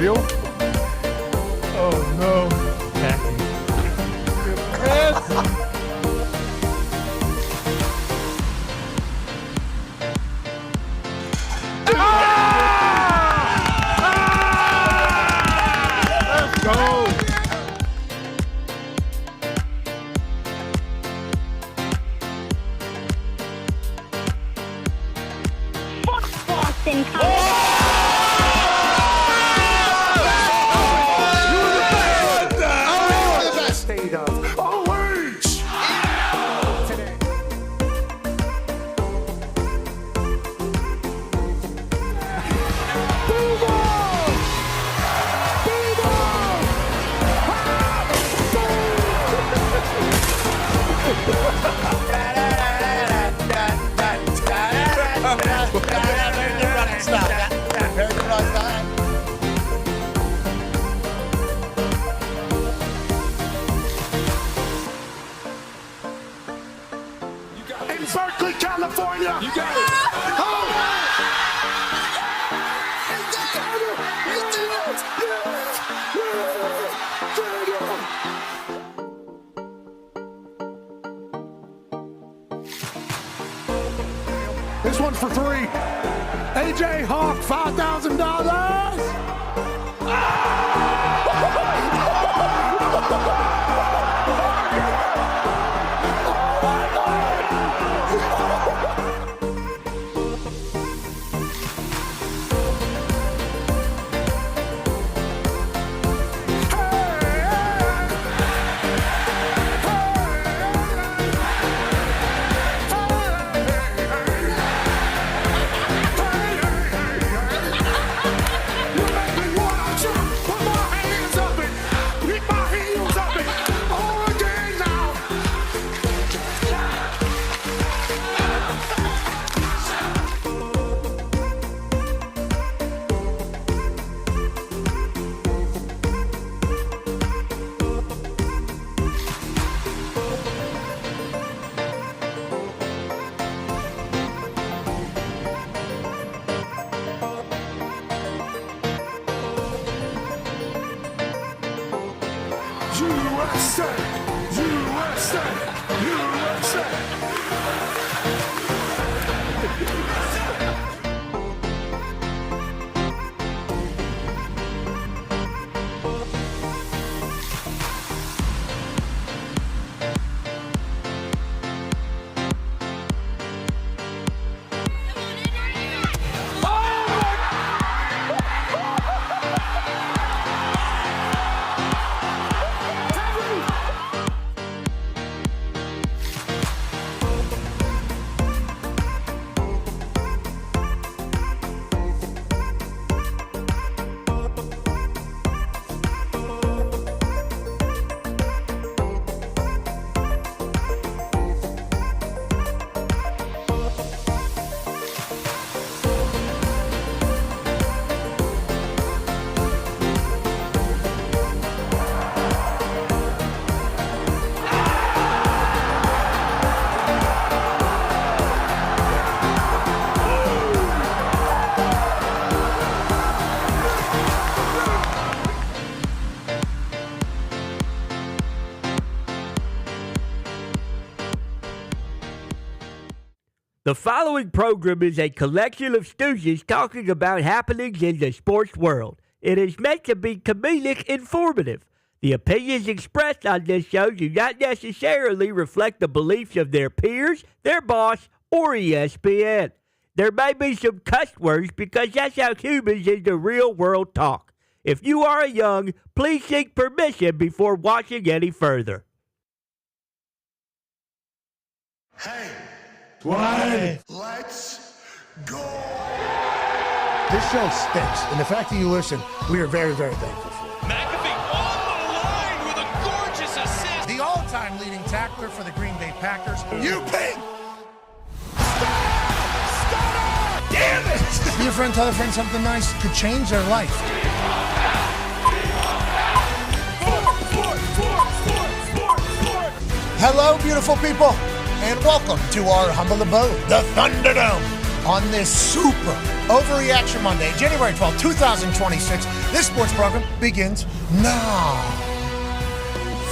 real? Oh no. Let's go. Boston. State of OH! Today. In Berkeley, California. You got it. This one's for three. AJ Hawk, $5,000. USA! USA! USA! The following program is a collection of stooges talking about happenings in the sports world. It is meant to be comedic informative. The opinions expressed on this show do not necessarily reflect the beliefs of their peers, their boss, or ESPN. There may be some cuss words because that's how humans in the real world talk. If you are young, please seek permission before watching any further. Hey! What? Let's go! This show stinks, and the fact that you listen, we are very, very thankful for it. McAfee on the line with a gorgeous assist. The all-time leading tackler for the Green Bay Packers. You ping! Stop! Damn it! Be a friend, tell a friend something nice could change their life. Hello, beautiful people, and welcome to our humble abode, the Thunderdome. on this super Overreaction Monday, January 12, 2026. This sports program begins now.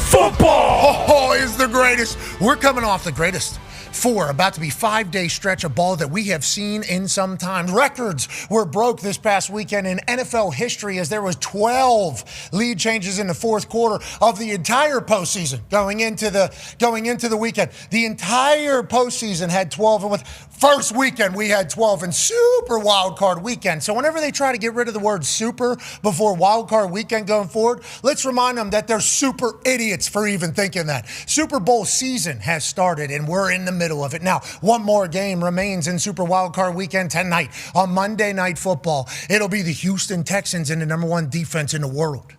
Football! Oh, is the greatest. We're coming off the greatest. About to be 5-day stretch of ball that we have seen in some time. Records were broke this past weekend in NFL history as there was 12 lead changes in the fourth quarter of the entire postseason going into the weekend. The entire postseason had 12, and with first weekend we had 12 in super wild card weekend. So whenever they try to get rid of the word super before wild card weekend going forward, let's remind them that they're super idiots for even thinking that. Super Bowl season has started and we're in the middle of it. Now, one more game remains in Super Wildcard Weekend tonight on Monday Night Football. It'll be the Houston Texans and the number one defense in the world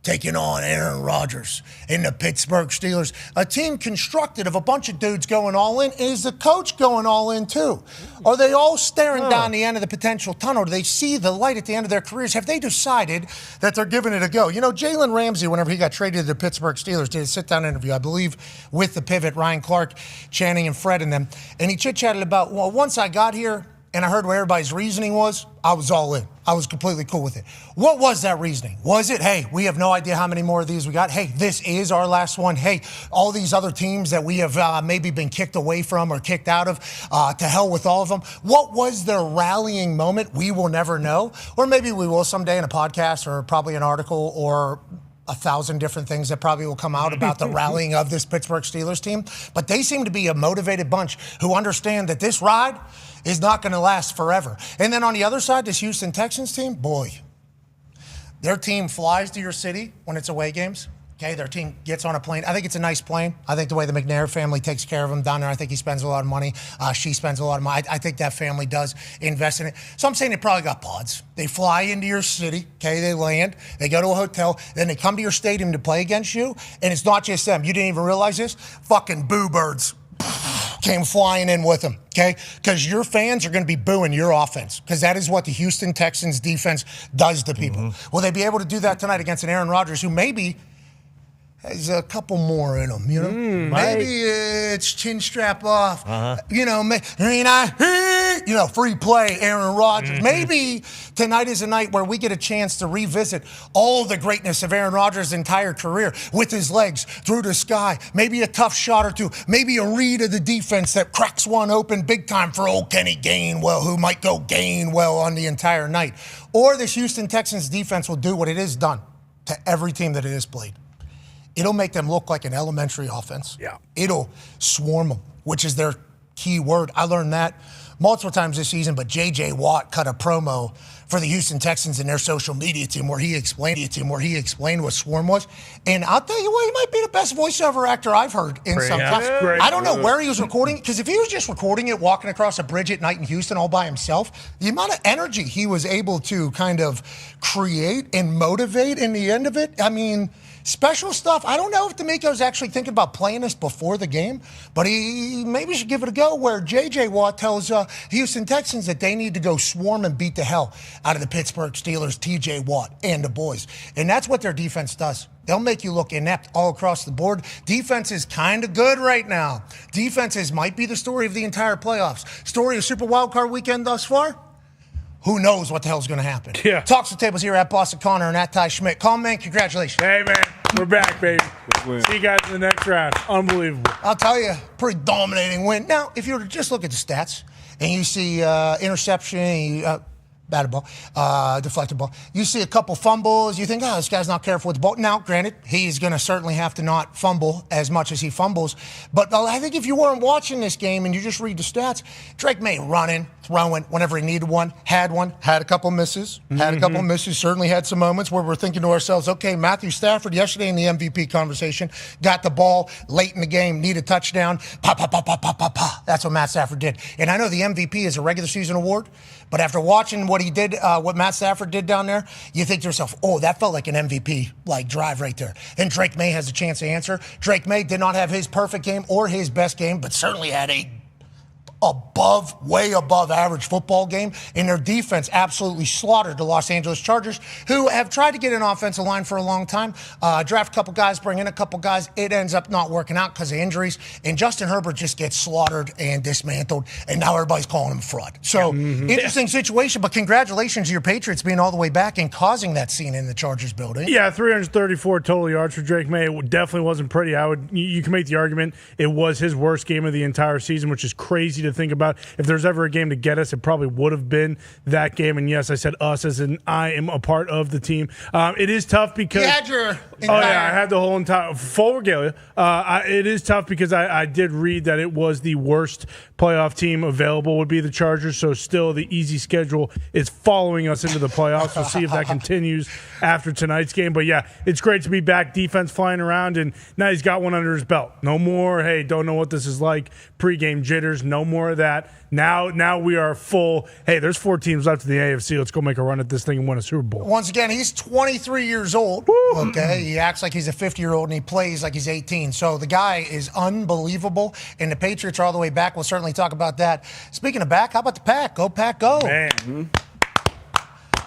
taking on Aaron Rodgers and the Pittsburgh Steelers. A team constructed of a bunch of dudes going all in. Is the coach going all in too? Are they all staring down the end of the potential tunnel? Do they see the light at the end of their careers? Have they decided that they're giving it a go? You know, Jalen Ramsey, whenever he got traded to the Pittsburgh Steelers, did a sit-down interview, I believe, with the pivot, Ryan Clark, Channing, and Fred and them. And he chit-chatted about, well, once I got here, and I heard what everybody's reasoning was, I was all in. I was completely cool with it. What was that reasoning? Was it, hey, we have no idea how many more of these we got. Hey, this is our last one. Hey, all these other teams that we have maybe been kicked away from or kicked out of, to hell with all of them. What was their rallying moment? We will never know. Or maybe we will someday in a podcast or probably an article or 1,000 different things that probably will come out about the rallying of this Pittsburgh Steelers team. But they seem to be a motivated bunch who understand that this ride is not going to last forever. And then on the other side, this Houston Texans team, boy, their team flies to your city when it's away games. Okay, their team gets on a plane. I think it's a nice plane. I think the way the McNair family takes care of them down there, I think he spends a lot of money. She spends a lot of money. I think that family does invest in it. So I'm saying they probably got pods. They fly into your city, okay, they land, they go to a hotel, then they come to your stadium to play against you, and it's not just them. You didn't even realize this? Fucking boo birds came flying in with them, okay? Because your fans are going to be booing your offense, because that is what the Houston Texans defense does to people. Will they be able to do that tonight against an Aaron Rodgers who maybe has a couple more in them, you know? Maybe it's chin strap off. You know, free play, Aaron Rodgers. Maybe tonight is a night where we get a chance to revisit all the greatness of Aaron Rodgers' entire career with his legs through the sky. Maybe a tough shot or two. Maybe a read of the defense that cracks one open big time for old Kenny Gainwell, who might go Gainwell on the entire night. Or this Houston Texans defense will do what it has done to every team that it has played. It'll make them look like an elementary offense. Yeah. It'll swarm them, which is their key word. I learned that multiple times this season, but J.J. Watt cut a promo for the Houston Texans and their social media team where he explained what swarm was. And I'll tell you what, he might be the best voiceover actor I've heard in some time. I don't know where he was recording, because if he was just recording it walking across a bridge at night in Houston all by himself, the amount of energy he was able to kind of create and motivate in the end of it, I mean, special stuff. I don't know if D'Amico's actually thinking about playing this before the game, but he maybe should give it a go, where J.J. Watt tells Houston Texans that they need to go swarm and beat the hell out of the Pittsburgh Steelers, T.J. Watt, and the boys. And that's what their defense does. They'll make you look inept all across the board. Defense is kind of good right now. Defenses might be the story of the entire playoffs. Story of Super Wildcard Weekend thus far? Who knows what the hell's going to happen? Yeah. Talks the tables here at Boston Connor and at Ty Schmidt. Colin, man, congratulations. Hey, man, we're back, baby. See you guys in the next round. Unbelievable. I'll tell you, pretty dominating win. Now, if you were to just look at the stats and you see interception, batted ball, deflected ball. You see a couple fumbles. You think, oh, this guy's not careful with the ball. Now, granted, he's going to certainly have to not fumble as much as he fumbles. But I think if you weren't watching this game and you just read the stats, Drake Maye running, throwing whenever he needed one, had a couple misses, certainly had some moments where we're thinking to ourselves, okay, Matthew Stafford yesterday in the MVP conversation got the ball late in the game, need a touchdown, That's what Matt Stafford did. And I know the MVP is a regular season award, but after watching what he did, what Matt Stafford did down there, you think to yourself, oh, that felt like an MVP drive right there. And Drake Maye has a chance to answer. Drake Maye did not have his perfect game or his best game, but certainly had a way above average football game, and their defense absolutely slaughtered the Los Angeles Chargers, who have tried to get an offensive line for a long time, draft a couple guys, bring in a couple guys. It ends up not working out because of injuries, and Justin Herbert just gets slaughtered and dismantled, and now everybody's calling him a fraud. So, interesting situation, but congratulations to your Patriots being all the way back and causing that scene in the Chargers building. Yeah, 334 total yards for Drake Maye. It definitely wasn't pretty. You can make the argument it was his worst game of the entire season, which is crazy to think about. If there's ever a game to get us, it probably would have been that game. And yes, I said us as in I am a part of the team. It is tough because you had your I had the whole entire full regalia. It is tough because I did read that it was the worst playoff team available would be the Chargers. So still the easy schedule is following us into the playoffs. We'll see if that continues after tonight's game. But yeah, it's great to be back. Defense flying around, and now he's got one under his belt. No more, hey, don't know what this is like. Pregame jitters. No more of that. Now we are full. Hey, there's 4 teams left in the AFC. Let's go make a run at this thing and win a Super Bowl. Once again, he's 23 years old. Okay, he acts like he's a 50-year-old and he plays like he's 18. So the guy is unbelievable, and the Patriots are all the way back. We'll certainly talk about that. Speaking of back, how about the Pack? Go Pack, go! Man.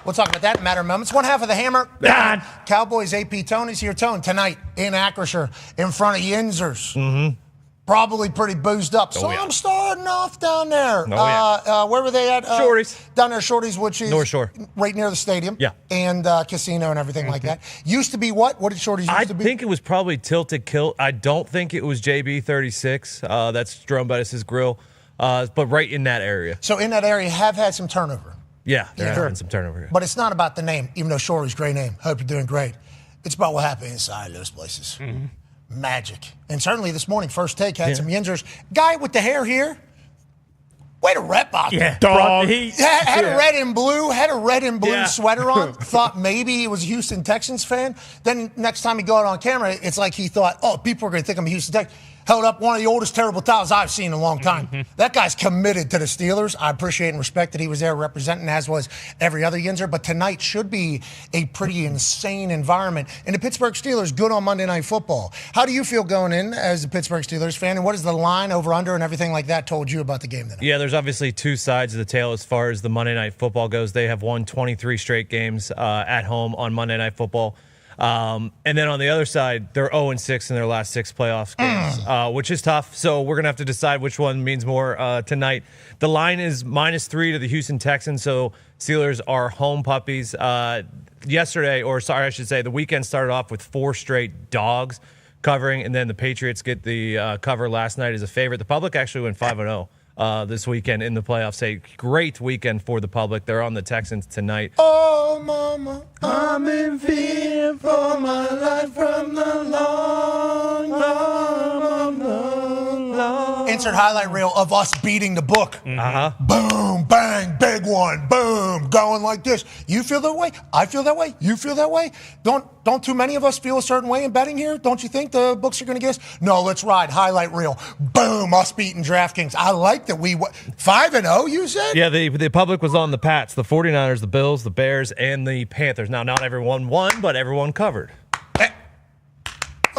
We'll talk about that in a matter of moments. One half of the Hammer. Dahn. Cowboys AP Tony's here. Tone tonight in Acrisure in front of Yinzers. Probably pretty boozed up. So I'm starting off down there. Where were they at? Shorty's. Down there, Shorty's, which is North Shore. Right near the stadium. Yeah. And casino and everything like that. Used to be what? What did Shorty's used to be? I think it was probably Tilted Kilt. I don't think it was JB36. That's Jerome Bettis' grill. But right in that area. So in that area, have had some turnover. Yeah, there has been some turnover. But it's not about the name, even though Shorty's great name. Hope you're doing great. It's about what happened inside those places. Magic. And certainly this morning, First Take had some Yinzers. Guy with the hair here. Way to rep out there. Dog. Had a red and blue sweater on. Thought maybe he was a Houston Texans fan. Then next time he got on camera, it's like he thought, people are going to think I'm a Houston Texans. Held up one of the oldest terrible towels I've seen in a long time. That guy's committed to the Steelers. I appreciate and respect that he was there representing, as was every other Yinzer. But tonight should be a pretty insane environment. And the Pittsburgh Steelers, good on Monday Night Football. How do you feel going in as a Pittsburgh Steelers fan? And what is the line over under and everything like that told you about the game tonight? Yeah, there's obviously two sides of the tale as far as the Monday Night Football goes. They have won 23 straight games at home on Monday Night Football. And then on the other side, they're 0-6 in their last 6 playoffs games, which is tough. So we're going to have to decide which one means more tonight. The line is -3 to the Houston Texans, so Steelers are home puppies. The weekend started off with 4 straight dogs covering, and then the Patriots get the cover last night as a favorite. The public actually went 5-0. This weekend in the playoffs. A great weekend for the public. They're on the Texans tonight. Oh, mama, I'm in fear for my life from the long. Insert highlight reel of us beating the book. Boom, bang, big one, boom, going like this. You feel that way? I feel that way. You feel that way? Don't too many of us feel a certain way in betting here? Don't you think the books are going to get us? No, let's ride. Highlight reel. Boom, us beating DraftKings. I like that we 5-0, you said? Yeah, the public was on the Pats, the 49ers, the Bills, the Bears, and the Panthers. Now, not everyone won, but everyone covered.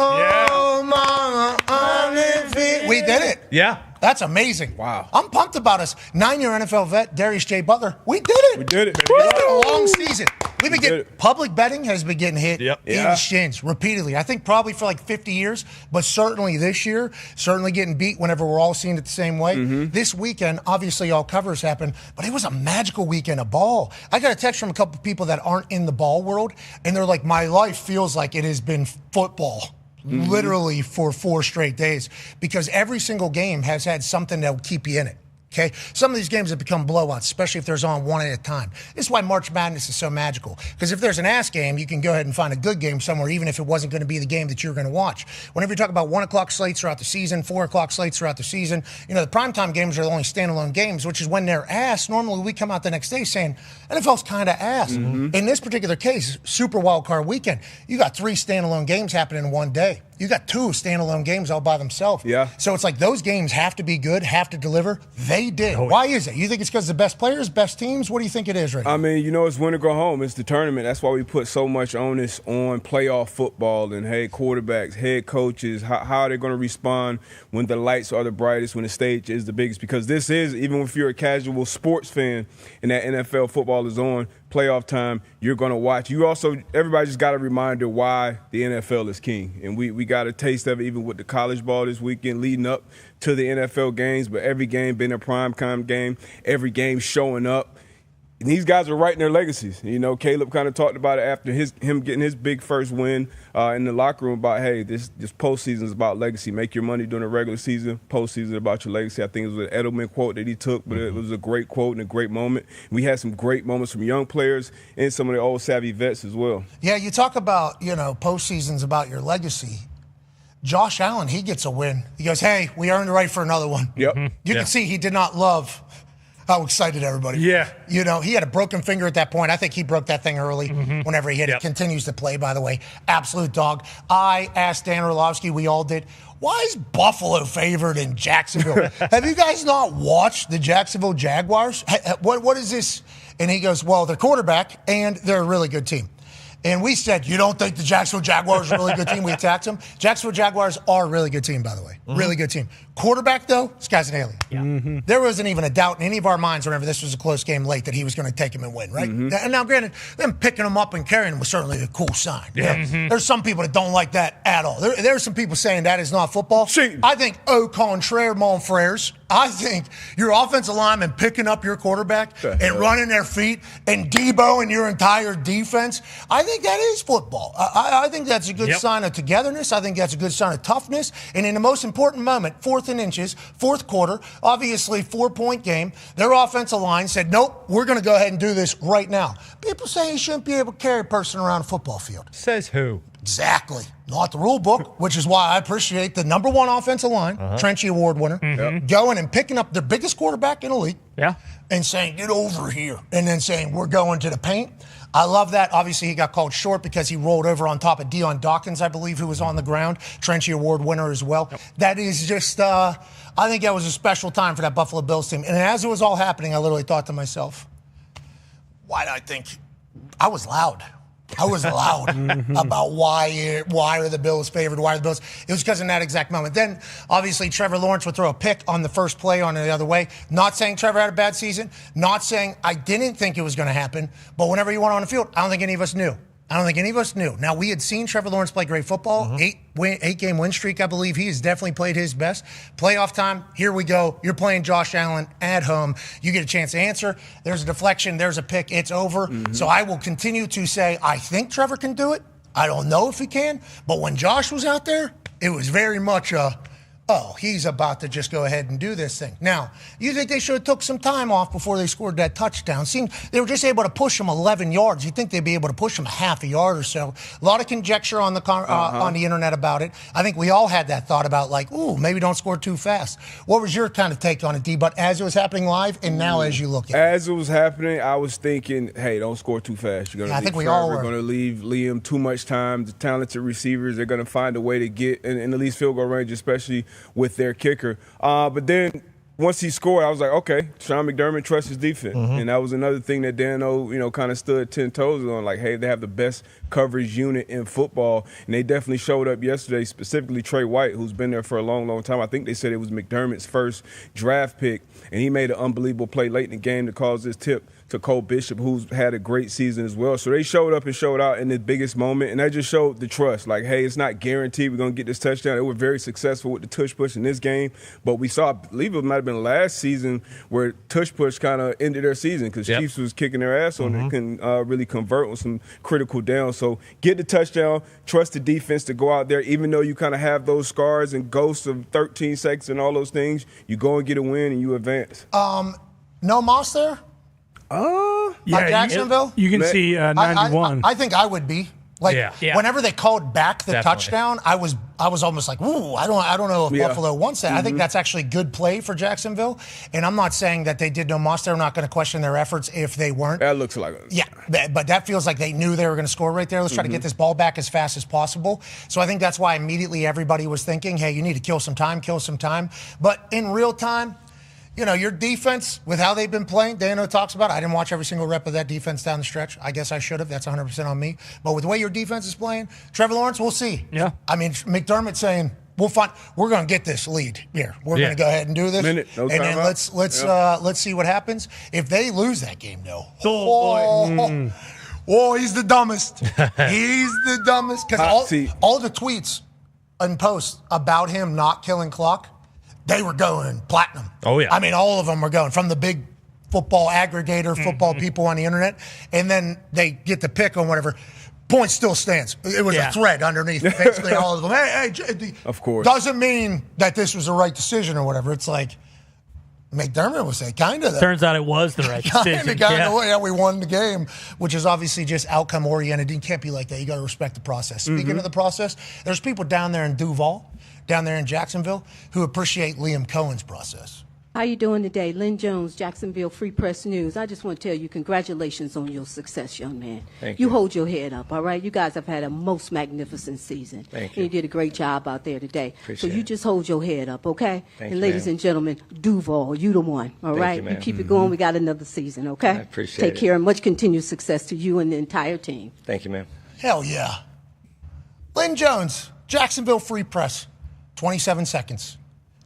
Oh, mama, I'm in fear. We did it. Yeah. That's amazing. Wow. I'm pumped about us. 9-year NFL vet, Darius J. Butler. We did it. We did it, baby. It's been a long season. We've been getting public betting has been getting hit in the shins repeatedly. I think probably for like 50 years, but certainly this year, certainly getting beat whenever we're all seeing it the same way. This weekend, obviously all covers happened, but it was a magical weekend of ball. I got a text from a couple of people that aren't in the ball world, and they're like, my life feels like it has been football. Literally for 4 straight days, because every single game has had something that will keep you in it. Okay, some of these games have become blowouts, especially if there's on one at a time. This is why March Madness is so magical. Because if there's an ass game, you can go ahead and find a good game somewhere, even if it wasn't going to be the game that you're going to watch. Whenever you talk about 1 o'clock slates throughout the season, 4 o'clock slates throughout the season, the primetime games are the only standalone games, which is when they're ass. Normally, we come out the next day saying NFL's kind of ass. In this particular case, Super Wild Card Weekend, you got 3 standalone games happening in one day. You got 2 standalone games all by themselves. Yeah. So it's like those games have to be good, have to deliver. They They did. Why is it? You think it's because the best players, best teams? What do you think it is right now? I mean, it's win or go home. It's the tournament. That's why we put so much onus on playoff football and, hey, quarterbacks, head coaches, how are they going to respond when the lights are the brightest, when the stage is the biggest? Because this is, even if you're a casual sports fan and that NFL football is on, playoff time, you're going to watch. Everybody just got a reminder why the NFL is king. And we got a taste of it even with the college ball this weekend leading up to the NFL games, but every game been a primetime game, every game showing up. And these guys are writing their legacies. Caleb kind of talked about it after him getting his big first win in the locker room about, hey, this postseason is about legacy. Make your money during the regular season. Postseason is about your legacy. I think it was an Edelman quote that he took, but it was a great quote and a great moment. We had some great moments from young players and some of the old savvy vets as well. Yeah, you talk about, postseason's about your legacy. Josh Allen, he gets a win. He goes, hey, we earned the right for another one. Yep. You can see he did not love how excited everybody. Yeah. He had a broken finger at that point. I think he broke that thing early whenever he hit it. Continues to play, by the way. Absolute dog. I asked Dan Orlovsky, we all did, why is Buffalo favored in Jacksonville? Have you guys not watched the Jacksonville Jaguars? What is this? And he goes, well, they're quarterback, and they're a really good team. And we said, you don't think the Jacksonville Jaguars are a really good team? We attacked them. Jacksonville Jaguars are a really good team, by the way. Really good team. Quarterback, though, this guy's an alien. Yeah. There wasn't even a doubt in any of our minds whenever this was a close game late that he was going to take him and win, right? And now, granted, them picking him up and carrying him was certainly a cool sign. Yeah. There's some people that don't like that at all. There are some people saying that is not football. I think au contraire, mon frères. I think your offensive lineman picking up your quarterback and running their feet and Debo and your entire defense, I think that is football. I think that's a good sign of togetherness. I think that's a good sign of toughness. And in the most important moment, 4th and inches, 4th quarter, obviously 4-point game, their offensive line said, nope, we're going to go ahead and do this right now. People say you shouldn't be able to carry a person around a football field. Says who? Exactly. Not the rule book, which is why I appreciate the number one offensive line, Trenchy Award winner, going and picking up their biggest quarterback in the league and saying, get over here, and then saying, we're going to the paint. I love that. Obviously, he got called short because he rolled over on top of Dion Dawkins, I believe, who was on the ground. Trenchy Award winner as well. That is just, I think that was a special time for that Buffalo Bills team. And as it was all happening, I literally thought to myself, why did I think? I was loud. I was loud about why are the Bills favored, why are the Bills. It was because in that exact moment. Then, obviously, Trevor Lawrence would throw a pick on the first play on the other way. Not saying Trevor had a bad season. Not saying I didn't think it was going to happen. But whenever he went on the field, I don't think any of us knew. Now, we had seen Trevor Lawrence play great football. 8-game win streak, I believe. He has definitely played his best. Playoff time, here we go. You're playing Josh Allen at home. You get a chance to answer. There's a deflection. There's a pick. It's over. So I will continue to say I think Trevor can do it. I don't know if he can. But when Josh was out there, it was very much he's about to just go ahead and do this thing. Now, you think they should have took some time off before they scored that touchdown? Seemed they were just able to push him 11 yards. You'd think they'd be able to push him a half a yard or so. A lot of conjecture on the internet about it. I think we all had that thought about maybe don't score too fast. What was your kind of take on it, D? But as it was happening live and now as you look at it? As it was happening, I was thinking, hey, don't score too fast. You're going to we're going to leave Liam too much time. The talented receivers, they're going to find a way to get in at least field goal range, especially with their kicker. But then once he scored, I was like, okay, Sean McDermott trusts his defense. And that was another thing that Dan O, kind of stood 10 toes on. Like, hey, they have the best coverage unit in football. And they definitely showed up yesterday, specifically Trey White, who's been there for a long, long time. I think they said it was McDermott's first draft pick. And he made an unbelievable play late in the game to cause this tip to Cole Bishop, who's had a great season as well. So they showed up and showed out in the biggest moment, and that just showed the trust. Like, hey, it's not guaranteed we're going to get this touchdown. They were very successful with the tush push in this game, but we saw, I believe it might have been last season, where tush push kind of ended their season because Chiefs was kicking their ass on it, couldn't really convert on some critical downs. So get the touchdown, trust the defense to go out there, even though you kind of have those scars and ghosts of 13 seconds and all those things, you go and get a win and you advance. No Moss there? Jacksonville? You can see 91. I think I would be. Whenever they called back the touchdown, I was almost like, ooh, I don't know if Buffalo wants that. I think that's actually good play for Jacksonville. And I'm not saying that they did no Moss. They're not going to question their efforts if they weren't. That looks like it. Yeah, but that feels like they knew they were going to score right there. Let's try to get this ball back as fast as possible. So I think that's why immediately everybody was thinking, hey, you need to kill some time. But in real time, your defense, with how they've been playing, Dano talks about it. I didn't watch every single rep of that defense down the stretch. I guess I should have. That's 100% on me. But with the way your defense is playing, Trevor Lawrence, we'll see. Yeah. I mean, McDermott saying, we're going to get this lead here. We're going to go ahead and do this. No and then let's see what happens. If they lose that game, though. He's the dumbest. He's the dumbest. Because all the tweets and posts about him not killing clock, they were going platinum. Oh, yeah. I mean, all of them were going from the big football aggregator, football people on the internet, and then they get the pick on whatever. Point still stands. It was a thread underneath basically all of them. Hey, of course. Doesn't mean that this was the right decision or whatever. It's like McDermott would say, kind of. Turns out it was the right decision. We won the game, which is obviously just outcome oriented. You can't be like that. You got to respect the process. Speaking of the process, there's people down there in Duval, down there in Jacksonville, who appreciate Liam Cohen's process. How you doing today? Lynn Jones, Jacksonville Free Press News. I just want to tell you congratulations on your success, young man. Thank you. You hold your head up, all right? You guys have had a most magnificent season. Thank you. And you did a great job out there today. Appreciate so you just hold your head up, okay? Thank and you, ladies ma'am. and gentlemen, Duval, you the one, all right? you, ma'am. keep it going. We got another season, okay? I appreciate Take it. care and much continued success to you and the entire team. Thank you, ma'am. Hell yeah. Lynn Jones, Jacksonville Free Press, 27 seconds.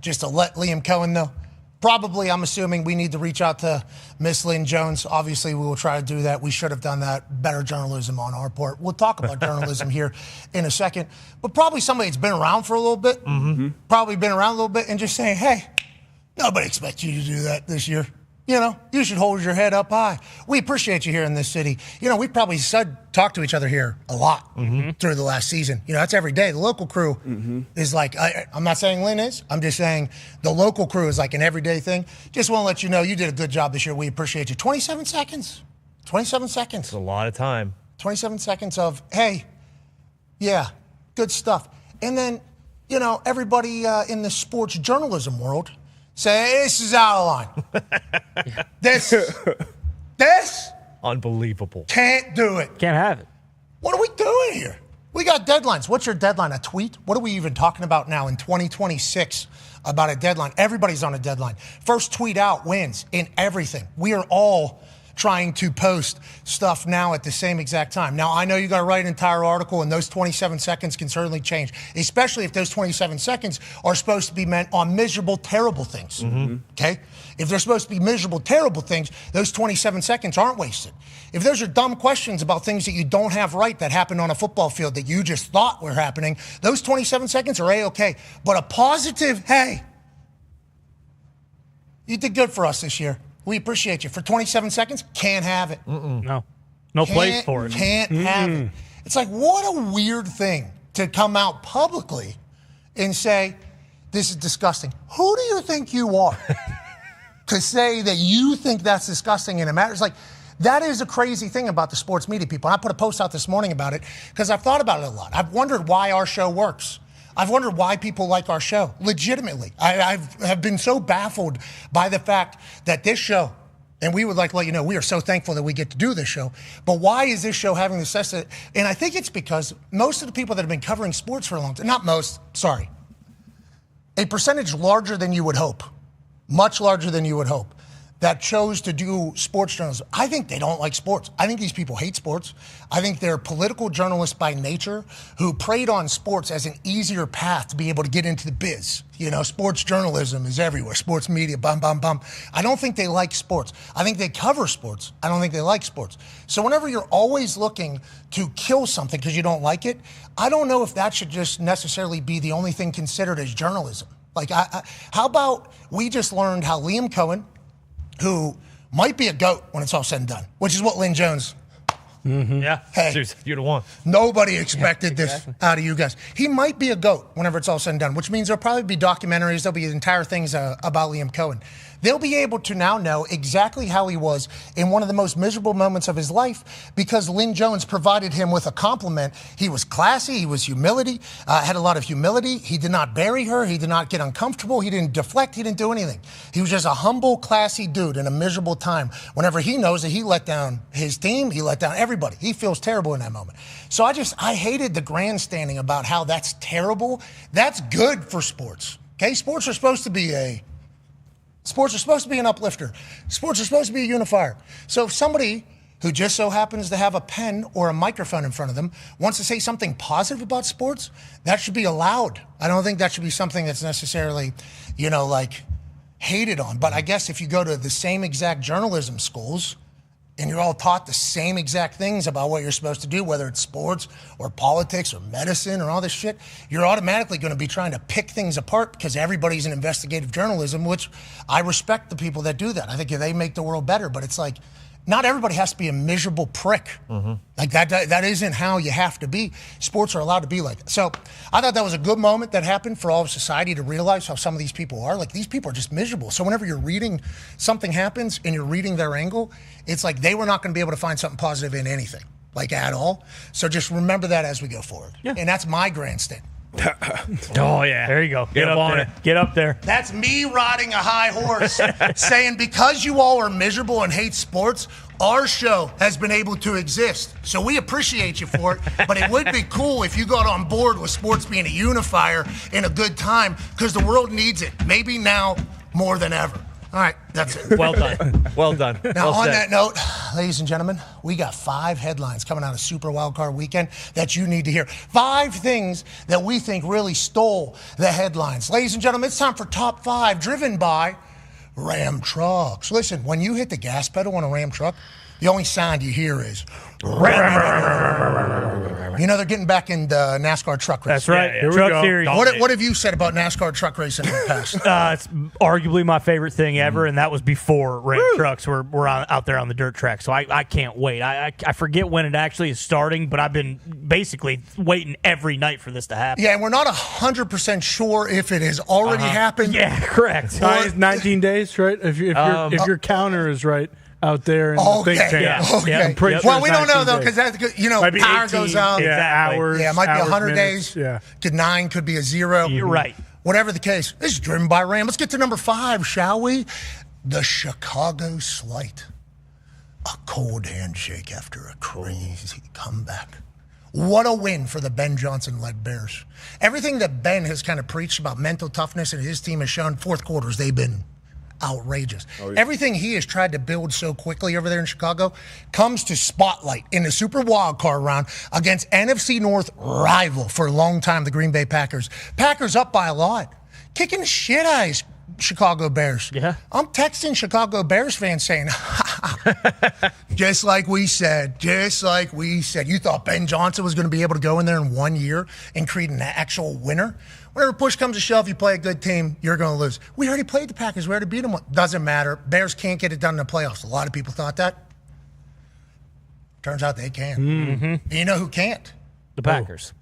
Just to let Liam Cohen know. Probably, I'm assuming we need to reach out to Miss Lynn Jones. Obviously, we will try to do that. We should have done that. Better journalism on our part. We'll talk about journalism here in a second. But probably somebody that's been around for a little bit, probably been around a little bit, and just saying, hey, nobody expects you to do that this year. You should hold your head up high. We appreciate you here in this city. We probably talked to each other here a lot through the last season. That's every day. The local crew is like, I'm not saying Lynn is. I'm just saying the local crew is like an everyday thing. Just want to let you know you did a good job this year. We appreciate you. 27 seconds. 27 seconds. It's a lot of time. 27 seconds of, hey, yeah, good stuff. And then, everybody in the sports journalism world say, this is out of line. This Unbelievable. can't do it. Can't have it. What are we doing here? We got deadlines. What's your deadline? A tweet? What are we even talking about now in 2026 about a deadline? Everybody's on a deadline. First tweet out wins in everything. We are all trying to post stuff now at the same exact time. Now, I know you got to write an entire article, and those 27 seconds can certainly change, especially if those 27 seconds are supposed to be meant on miserable, terrible things. Okay? If they're supposed to be miserable, terrible things, those 27 seconds aren't wasted. If those are dumb questions about things that you don't have right that happened on a football field that you just thought were happening, those 27 seconds are A-okay. But a positive, hey, you did good for us this year. We appreciate you. For 27 seconds, can't have it. No place for it. Can't have it. It's like, what a weird thing to come out publicly and say, this is disgusting. Who do you think you are to say that you think that's disgusting and it matters? Like, that is a crazy thing about the sports media people. And I put a post out this morning about it because I've thought about it a lot. I've wondered why our show works. I've wondered why people like our show, legitimately. I have been so baffled by the fact that this show, and we would like to let you know, we are so thankful that we get to do this show, but why is this show having the success? And I think it's because most of the people that have been covering sports for a long time, not most, sorry, a percentage larger than you would hope, much larger than you would hope, that chose to do sports journalism. I think they don't like sports. I think these people hate sports. I think they're political journalists by nature who preyed on sports as an easier path to be able to get into the biz. Sports journalism is everywhere. Sports media, bum, bum, bum. I don't think they like sports. I think they cover sports. I don't think they like sports. So whenever you're always looking to kill something because you don't like it, I don't know if that should just necessarily be the only thing considered as journalism. Like, how about we just learned how Liam Cohen, who might be a GOAT when it's all said and done, which is what Lynn Jones. Yeah. Hey, you're the one. Nobody expected this out of you guys. He might be a GOAT whenever it's all said and done, which means there'll probably be documentaries. There'll be entire things about Liam Cohen. They'll be able to now know exactly how he was in one of the most miserable moments of his life because Lynn Jones provided him with a compliment. He was classy. He was had a lot of humility. He did not bury her. He did not get uncomfortable. He didn't deflect. He didn't do anything. He was just a humble, classy dude in a miserable time whenever he knows that he let down his team. He let down everybody. He feels terrible in that moment. So I hated the grandstanding about how that's terrible. That's good for sports. Okay? Sports are supposed to be Sports are supposed to be an uplifter. Sports are supposed to be a unifier. So if somebody who just so happens to have a pen or a microphone in front of them wants to say something positive about sports, that should be allowed. I don't think that should be something that's necessarily, hated on. But I guess if you go to the same exact journalism schools and you're all taught the same exact things about what you're supposed to do, whether it's sports or politics or medicine or all this shit, you're automatically going to be trying to pick things apart because everybody's in investigative journalism, which I respect the people that do that. I think they make the world better, but it's like, not everybody has to be a miserable prick. Mm-hmm. Like that isn't how you have to be. Sports are allowed to be like that. So I thought that was a good moment that happened for all of society to realize how some of these people are. Like, these people are just miserable. So whenever you're reading something happens and you're reading their angle, it's like they were not going to be able to find something positive in anything, like at all. So just remember that as we go forward. Yeah. And that's my grandstand. Oh, yeah. There you go. Get up there. Get up there. That's me riding a high horse saying, because you all are miserable and hate sports, our show has been able to exist. So we appreciate you for it, but it would be cool if you got on board with sports being a unifier in a good time, because the world needs it. Maybe now more than ever. All right, that's it. Well done. Well done. Now, well on said. that note, ladies and gentlemen, we got 5 headlines coming out of Super Wildcard Weekend that you need to hear. 5 things that we think really stole the headlines. Ladies and gentlemen, it's time for Top 5, driven by Ram Trucks. Listen, when you hit the gas pedal on a Ram truck, the only sound you hear is you know they're getting back in the NASCAR truck racing. That's right. Yeah, Truck series. What have you said about NASCAR truck racing in the past? It's arguably my favorite thing ever, and that was before Ram trucks were out there on the dirt track. So I can't wait. I forget when it actually is starting, but I've been basically waiting every night for this to happen. Yeah, and we're not 100% sure if it has already happened. Yeah, correct. It's 19 days, right? If your counter is right out there in the think tank. Yeah. Okay. I'm pretty sure Well, we don't know, though, days. because that's, Might be power 18, goes out. hours. Yeah, it might be 100 minutes, days. Yeah. Could 9, could be a 0. You're right. Whatever the case, this is driven by Ram. Let's get to number 5, shall we? The Chicago Slight. A cold handshake after a crazy comeback. What a win for the Ben Johnson-led Bears. Everything that Ben has kind of preached about mental toughness and his team has shown, fourth quarters, they've been outrageous. Oh, yeah. Everything he has tried to build so quickly over there in Chicago comes to spotlight in the Super Wildcard round against NFC North rival for a long time, the Green Bay Packers. Packers up by a lot. Kicking the shit out of Chicago Bears. Yeah. I'm texting Chicago Bears fans saying, just like we said. You thought Ben Johnson was going to be able to go in there in 1 year and create an actual winner? Whenever push comes to shove, you play a good team, you're going to lose. We already played the Packers. We already beat them. Doesn't matter. Bears can't get it done in the playoffs. A lot of people thought that. Turns out they can. Mm-hmm. And you know who can't? The Packers.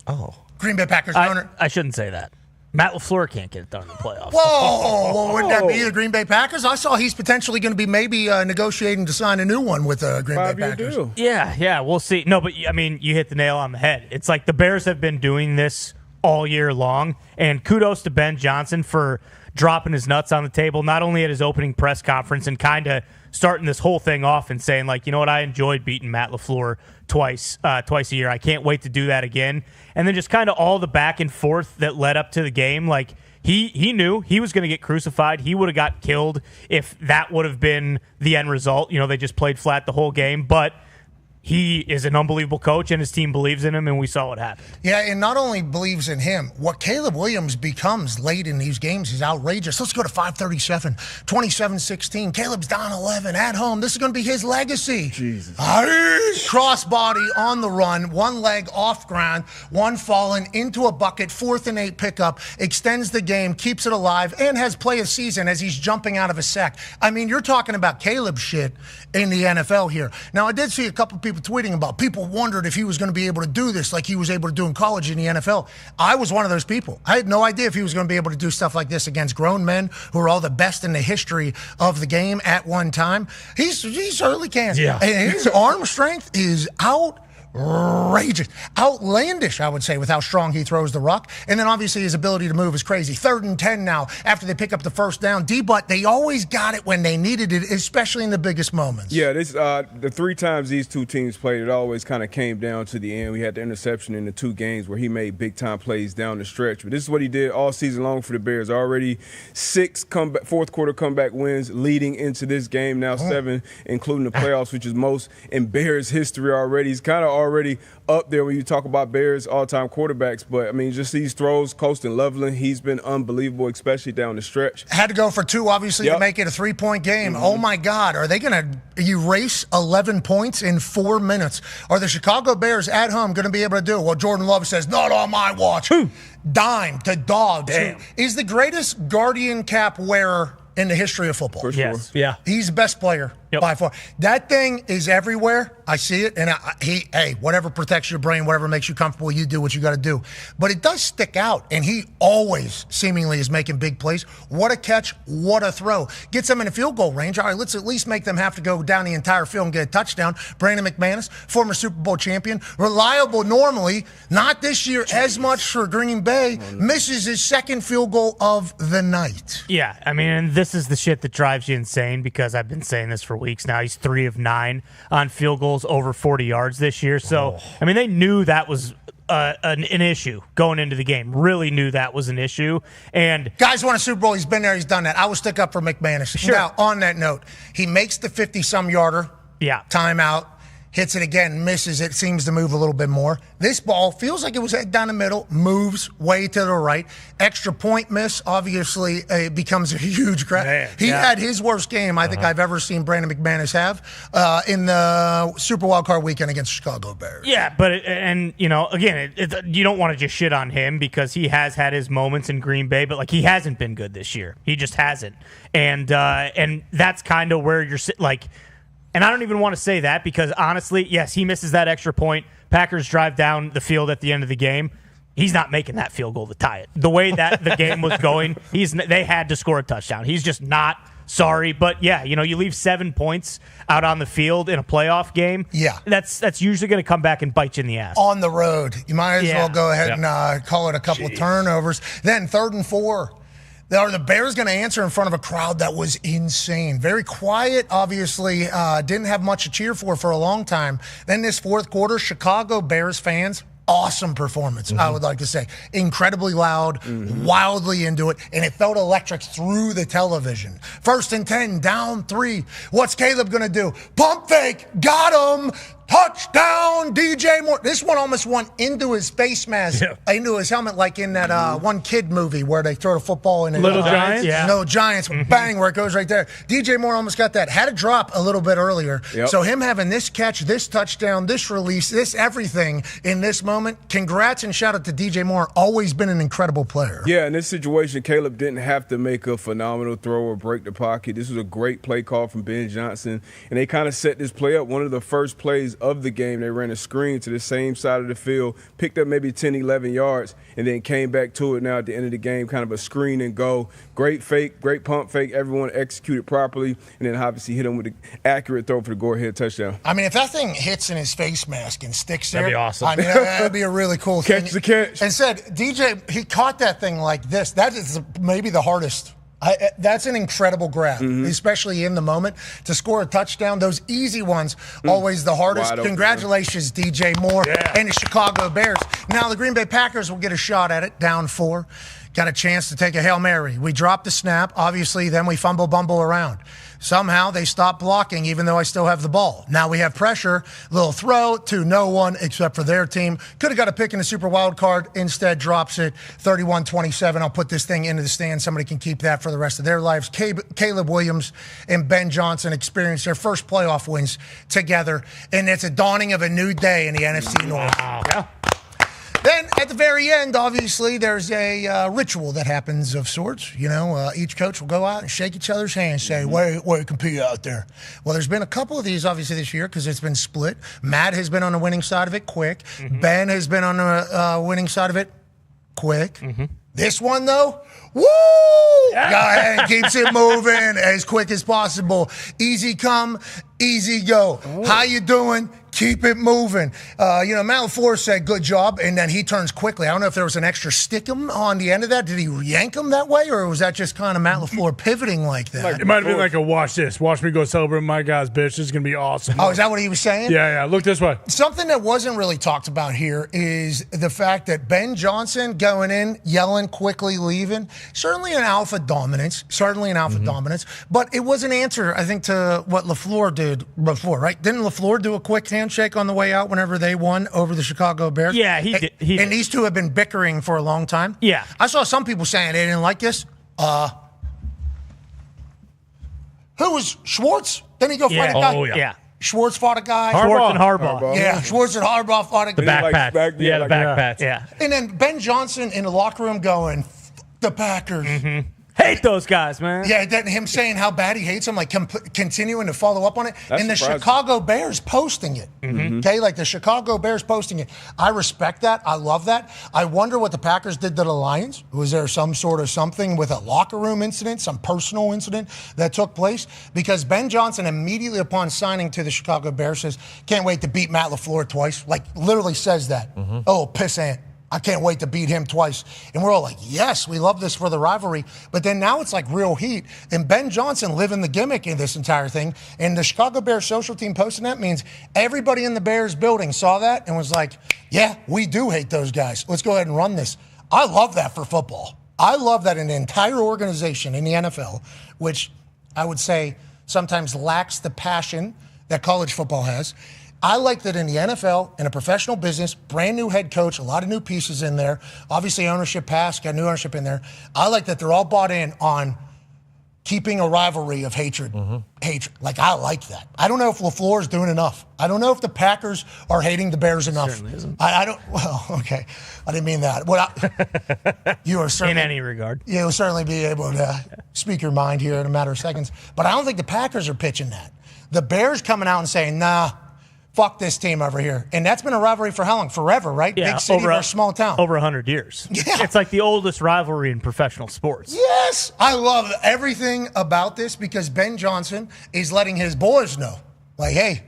Oh. Green Bay Packers owner. I shouldn't say that. Matt LaFleur can't get it done in the playoffs. Whoa! Well, wouldn't that be the Green Bay Packers? I saw he's potentially going to be maybe negotiating to sign a new one with the Green Bay Packers. Deal. Yeah, we'll see. No, but I mean, you hit the nail on the head. It's like the Bears have been doing this all year long, and kudos to Ben Johnson for dropping his nuts on the table, not only at his opening press conference and kind of starting this whole thing off and saying, like, you know what, I enjoyed beating Matt LaFleur twice a year. I can't wait to do that again. And then just kind of all the back and forth that led up to the game. Like, he knew he was going to get crucified. He would have got killed if that would have been the end result. You know, they just played flat the whole game. But he is an unbelievable coach, and his team believes in him, and we saw what happened. Yeah, and not only believes in him, what Caleb Williams becomes late in these games is outrageous. Let's go to 537, 27-16. Caleb's down 11 at home. This is going to be his legacy. Jesus. Crossbody on the run, one leg off ground, one fallen into a bucket, 4th and 8 pickup, extends the game, keeps it alive, and has play of season as he's jumping out of a sack. I mean, you're talking about Caleb shit in the NFL here. Now, I did see a couple people tweeting about people wondered if he was going to be able to do this like he was able to do in college in the NFL. I was one of those people. I had no idea if he was going to be able to do stuff like this against grown men who are all the best in the history of the game at one time. He certainly can. Yeah. And his arm strength is outrageous, outlandish, I would say, with how strong he throws the rock. And then obviously his ability to move is crazy. 3rd and 10 now after they pick up the first down. D-Butt, they always got it when they needed it, especially in the biggest moments. Yeah, this the 3 times these two teams played, it always kind of came down to the end. We had the interception in the 2 games where he made big-time plays down the stretch. But this is what he did all season long for the Bears. Already 6 fourth-quarter comeback wins leading into this game, now 7, including the playoffs, which is most in Bears history already. He's kind of already up there when you talk about Bears all-time quarterbacks. But, I mean, just these throws, Colston Loveland, he's been unbelievable, especially down the stretch. Had to go for 2, obviously, to make it a 3-point game. Oh, my God. Are they going to erase 11 points in 4 minutes? Are the Chicago Bears at home going to be able to do it? Well, Jordan Love says, not on my watch. Dime to Dobbs, who is the greatest guardian cap wearer in the history of football. For sure. Yes. Yeah. He's the best player by far. That thing is everywhere. I see it. And whatever protects your brain, whatever makes you comfortable, you do what you got to do. But it does stick out. And he always seemingly is making big plays. What a catch. What a throw. Gets them in a field goal range. All right, let's at least make them have to go down the entire field and get a touchdown. Brandon McManus, former Super Bowl champion, reliable normally, not this year as much for Green Bay, misses his 2nd field goal of the night. Yeah, I mean, and this is the shit that drives you insane because I've been saying this for weeks now. He's 3 of 9 on field goals over 40 yards this year. So, I mean, they knew that was an issue going into the game. Really knew that was an issue. And guys won a Super Bowl. He's been there. He's done that. I will stick up for McManus. Sure. Now, on that note, he makes the 50-some yarder. Yeah. Timeout. Hits it again, misses it, seems to move a little bit more. This ball feels like it was head down the middle, moves way to the right. Extra point miss, obviously, becomes a huge crack. He had his worst game I think I've ever seen Brandon McManus have in the Super Wildcard weekend against Chicago Bears. Yeah, but, again, you don't want to just shit on him because he has had his moments in Green Bay, but, he hasn't been good this year. He just hasn't. And that's kind of where you're, and I don't even want to say that because, honestly, yes, he misses that extra point. Packers drive down the field at the end of the game. He's not making that field goal to tie it. The way that the game was going, they had to score a touchdown. He's just not sorry. But, yeah, you leave 7 points out on the field in a playoff game. Yeah. That's usually going to come back and bite you in the ass. On the road. You might as well go ahead and call it a couple of turnovers. Then 3rd and 4. Are the Bears going to answer in front of a crowd that was insane? Very quiet, obviously. Didn't have much to cheer for a long time. Then this 4th quarter, Chicago Bears fans, awesome performance, I would like to say. Incredibly loud, wildly into it, and it felt electric through the television. 1st and 10, down 3. What's Caleb going to do? Pump fake, got him. Touchdown, DJ Moore. This one almost went into his face mask, into his helmet, like in that one kid movie where they throw the football in. Little Giants? Yeah. No, Giants, bang, where it goes right there. DJ Moore almost got that. Had a drop a little bit earlier. So him having this catch, this touchdown, this release, this everything in this moment, congrats and shout out to DJ Moore. Always been an incredible player. Yeah, in this situation, Caleb didn't have to make a phenomenal throw or break the pocket. This was a great play call from Ben Johnson, and they kind of set this play up. One of the first plays of the game, they ran a screen to the same side of the field, picked up maybe 10, 11 yards, and then came back to it now at the end of the game, kind of a screen and go. Great fake, great pump fake. Everyone executed properly, and then obviously hit him with an accurate throw for the go-ahead touchdown. I mean, if that thing hits in his face mask and sticks there, that'd be awesome. I mean, that'd be a really cool thing. Catch the catch. And said, DJ, he caught that thing like this. That is maybe the hardest. That's an incredible grab, especially in the moment. To score a touchdown, those easy ones, always the hardest. Congratulations, DJ Moore and the Chicago Bears. Now the Green Bay Packers will get a shot at it, down 4. Got a chance to take a Hail Mary. We drop the snap, obviously, then we bumble around. Somehow they stop blocking, even though I still have the ball. Now we have pressure. Little throw to no one except for their team. Could have got a pick in the Super Wild Card. Instead, drops it 31-27. I'll put this thing into the stand. Somebody can keep that for the rest of their lives. Caleb Williams and Ben Johnson experienced their first playoff wins together, and it's a dawning of a new day in the NFC North. Wow. Yeah. Then at the very end, obviously, there's a ritual that happens of sorts. Each coach will go out and shake each other's hands, say, way to compete out there. Well, there's been a couple of these, obviously, this year because it's been split. Matt has been on the winning side of it quick. Ben has been on the winning side of it quick. This one, though, woo! Go ahead, keeps it moving as quick as possible. Easy come, easy go. How you doing? Keep it moving. Matt LaFleur said, good job, and then he turns quickly. I don't know if there was an extra stick-em on the end of that. Did he yank him that way, or was that just kind of Matt LaFleur pivoting like that? It might have been like a watch this. Watch me go celebrate my guy's bitch. This is going to be awesome. Oh, is that what he was saying? Yeah. Look this way. Something that wasn't really talked about here is the fact that Ben Johnson going in, yelling, quickly leaving, certainly an alpha dominance, but it was an answer, I think, to what LaFleur did before, right? Didn't LaFleur do a quick handshake on the way out whenever they won over the Chicago Bears? Yeah, he did. And these two have been bickering for a long time? Yeah. I saw some people saying they didn't like this. Who was Schwartz? Didn't he go fight a guy? Oh, yeah. Schwartz fought a guy. Schwartz and Harbaugh. Yeah, Schwartz and Harbaugh fought a guy. The backpack. The backpack. Yeah. And then Ben Johnson in the locker room going, the Packers. Mm-hmm. Hate those guys, man. Yeah, then him saying how bad he hates them, like continuing to follow up on it. That's and the surprising. Chicago Bears posting it. Okay, like the Chicago Bears posting it. I respect that. I love that. I wonder what the Packers did to the Lions. Was there some sort of something with a locker room incident, some personal incident that took place? Because Ben Johnson immediately upon signing to the Chicago Bears says, can't wait to beat Matt LaFleur twice. Like literally says that. Oh, pissant. I can't wait to beat him twice. And we're all like, yes, we love this for the rivalry. But then now it's like real heat. And Ben Johnson living the gimmick in this entire thing. And the Chicago Bears social team posting that means everybody in the Bears building saw that and was like, yeah, we do hate those guys. Let's go ahead and run this. I love that for football. I love that an entire organization in the NFL, which I would say sometimes lacks the passion that college football has. I like that in the NFL, in a professional business, brand new head coach, a lot of new pieces in there. Obviously, ownership passed, got new ownership in there. I like that they're all bought in on keeping a rivalry of hatred. Hatred. Like, I like that. I don't know if LaFleur is doing enough. I don't know if the Packers are hating the Bears enough. Certainly isn't. I don't. Well, okay. I didn't mean that. You are certainly. In any regard. You'll certainly be able to speak your mind here in a matter of seconds. But I don't think the Packers are pitching that. The Bears coming out and saying, nah, fuck this team over here. And that's been a rivalry for how long? Forever, right? Yeah, Big city versus small town. Over 100 years. Yeah. It's like the oldest rivalry in professional sports. Yes. I love everything about this because Ben Johnson is letting his boys know, like, hey,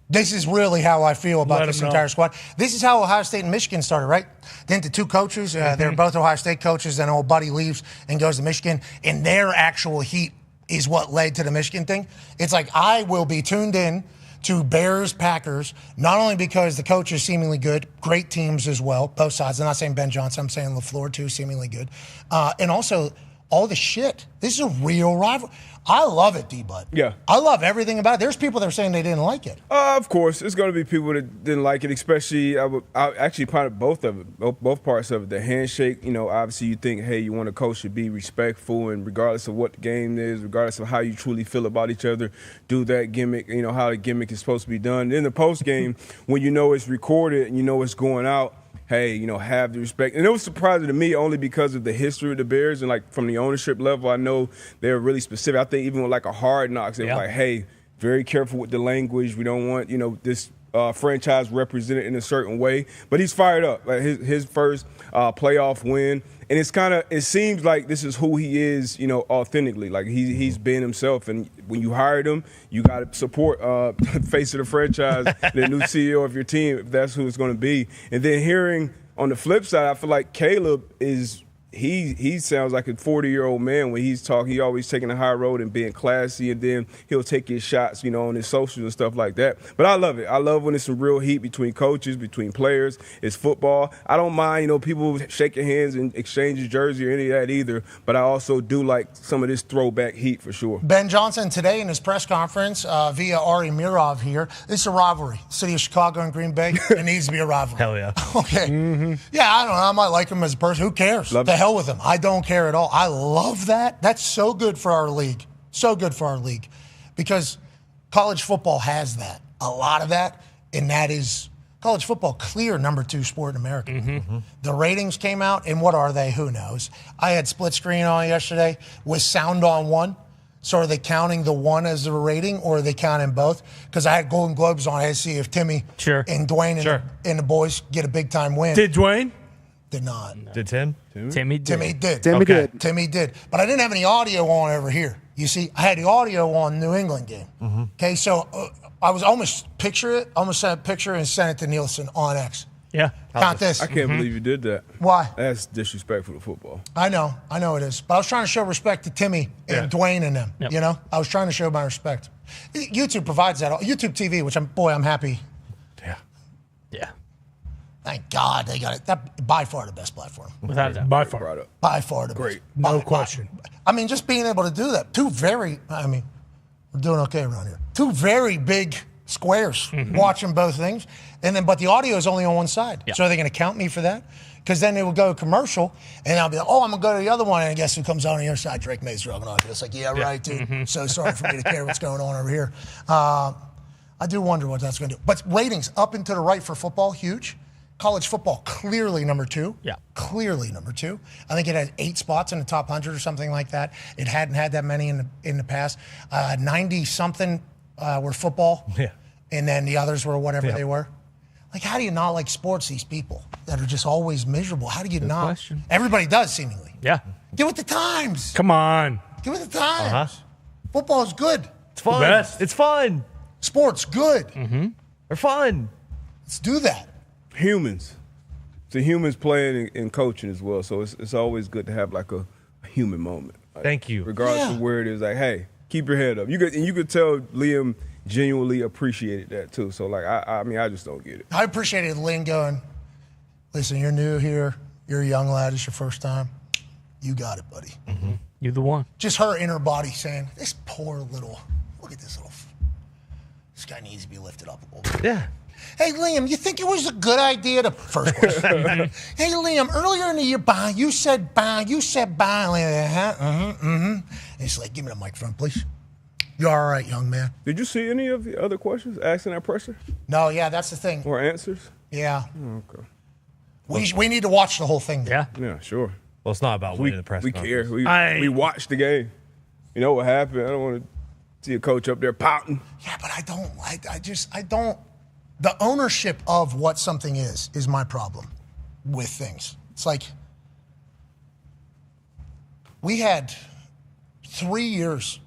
this is really how I feel about this entire squad. This is how Ohio State and Michigan started, right? Then the two coaches, they're both Ohio State coaches, then old buddy leaves and goes to Michigan, and their actual heat is what led to the Michigan thing. It's like I will be tuned in to Bears, Packers, not only because the coach is seemingly good, great teams as well, both sides. I'm not saying Ben Johnson, I'm saying LaFleur too, seemingly good. And also all the shit. This is a real rival. I love it, D-Bud. Yeah. I love everything about it. There's people that are saying they didn't like it. Of course, there's going to be people that didn't like it, especially I actually part of both parts of it. The handshake, obviously you think, hey, you want a coach to be respectful, and regardless of what the game is, regardless of how you truly feel about each other, do that gimmick, how the gimmick is supposed to be done. Then the post game, when you know it's recorded and you know it's going out, hey, have the respect. And it was surprising to me only because of the history of the Bears and, like, from the ownership level, I know they're really specific. I think even with, like, a Hard Knocks, they were like, hey, very careful with the language. We don't want, this franchise represented in a certain way. But he's fired up. Like, his first playoff win. And it seems like this is who he is, authentically. Like, he's been himself. And when you hired him, you got to support the face of the franchise, the new CEO of your team, if that's who it's going to be. And then hearing on the flip side, I feel like Caleb is – he sounds like a 40-year-old man when he's talking. He always taking the high road and being classy, and then he'll take his shots, on his socials and stuff like that. But I love it. I love when it's some real heat between coaches, between players. It's football. I don't mind, people shaking hands and exchanging jersey or any of that either, but I also do like some of this throwback heat for sure. Ben Johnson today in his press conference via Ari Mirov here, it's a rivalry. City of Chicago and Green Bay, it needs to be a rivalry. Hell yeah. Okay. Yeah, I don't know. I might like him as a person. Who cares? The hell with him. I don't care at all. I love that. That's so good for our league. So good for our league. Because college football has that. A lot of that. And that is college football, clear number 2 sport in America. The ratings came out, and what are they? Who knows? I had split screen on yesterday with sound on one. So are they counting the one as the rating, or are they counting both? Because I had Golden Globes on. I had to see if Timmy and Dwayne and the boys get a big-time win. Did Dwayne? Did not. Did Tim? Timmy did. Timmy did. But I didn't have any audio on over here. You see, I had the audio on New England game. Okay, so I was almost sent a picture and sent it to Nielsen on X. Yeah. Count this. I can't believe you did that. Why? That's disrespectful to football. I know it is. But I was trying to show respect to Timmy and Dwayne and them. Yep. You know, I was trying to show my respect. YouTube provides that. YouTube TV, which I'm happy. Yeah. Thank God they got it. That by far the best platform. Without a doubt. By far. By far the Great. best. No question. I mean, just being able to do that. We're doing okay around here. Two very big squares watching both things. And then, but the audio is only on one side. Yeah. So are they going to count me for that? Because then they will go commercial, and I'll be like, I'm going to go to the other one, and guess who comes on the other side? Drake Maye's Juggernaut. It's like, right, dude. So sorry for me to care what's going on over here. I do wonder what that's going to do. But ratings up and to the right for football, huge. College football, clearly number 2. Yeah. Clearly number 2. I think it had 8 spots in the top 100 or something like that. It hadn't had that many in the past. 90-something were football. Yeah. And then the others were whatever they were. Like, how do you not like sports, these people that are just always miserable? How do you not? Question. Everybody does, seemingly. Yeah. Get with the times. Come on. Get with the times. Football is good. It's fun. The best. It's fun. Sports, good. They're fun. Let's do that. Humans. So humans playing and coaching as well. So it's always good to have like a human moment. Like, Thank you. Regardless of where it is, like, hey, keep your head up. You could tell Liam genuinely appreciated that too. So like, I just don't get it. I appreciated Lynn going, listen, you're new here. You're a young lad. It's your first time. You got it, buddy. You're the one. Just her inner body saying, this poor little, look at this this guy needs to be lifted up a little bit. Yeah. Hey, Liam, you think it was a good idea to first question? Hey, Liam, earlier in the year, you said It's like, give me the microphone, please. You're all right, young man. Did you see any of the other questions asking that pressure? No, yeah, that's the thing. Or answers? Yeah. Oh, okay. We need to watch the whole thing. Yeah. Yeah, sure. Well, it's not about winning the press We conference. care. We watch the game. You know what happened? I don't want to see a coach up there pouting. Yeah, but I don't. The ownership of what something is my problem with things. It's like we had 3 years,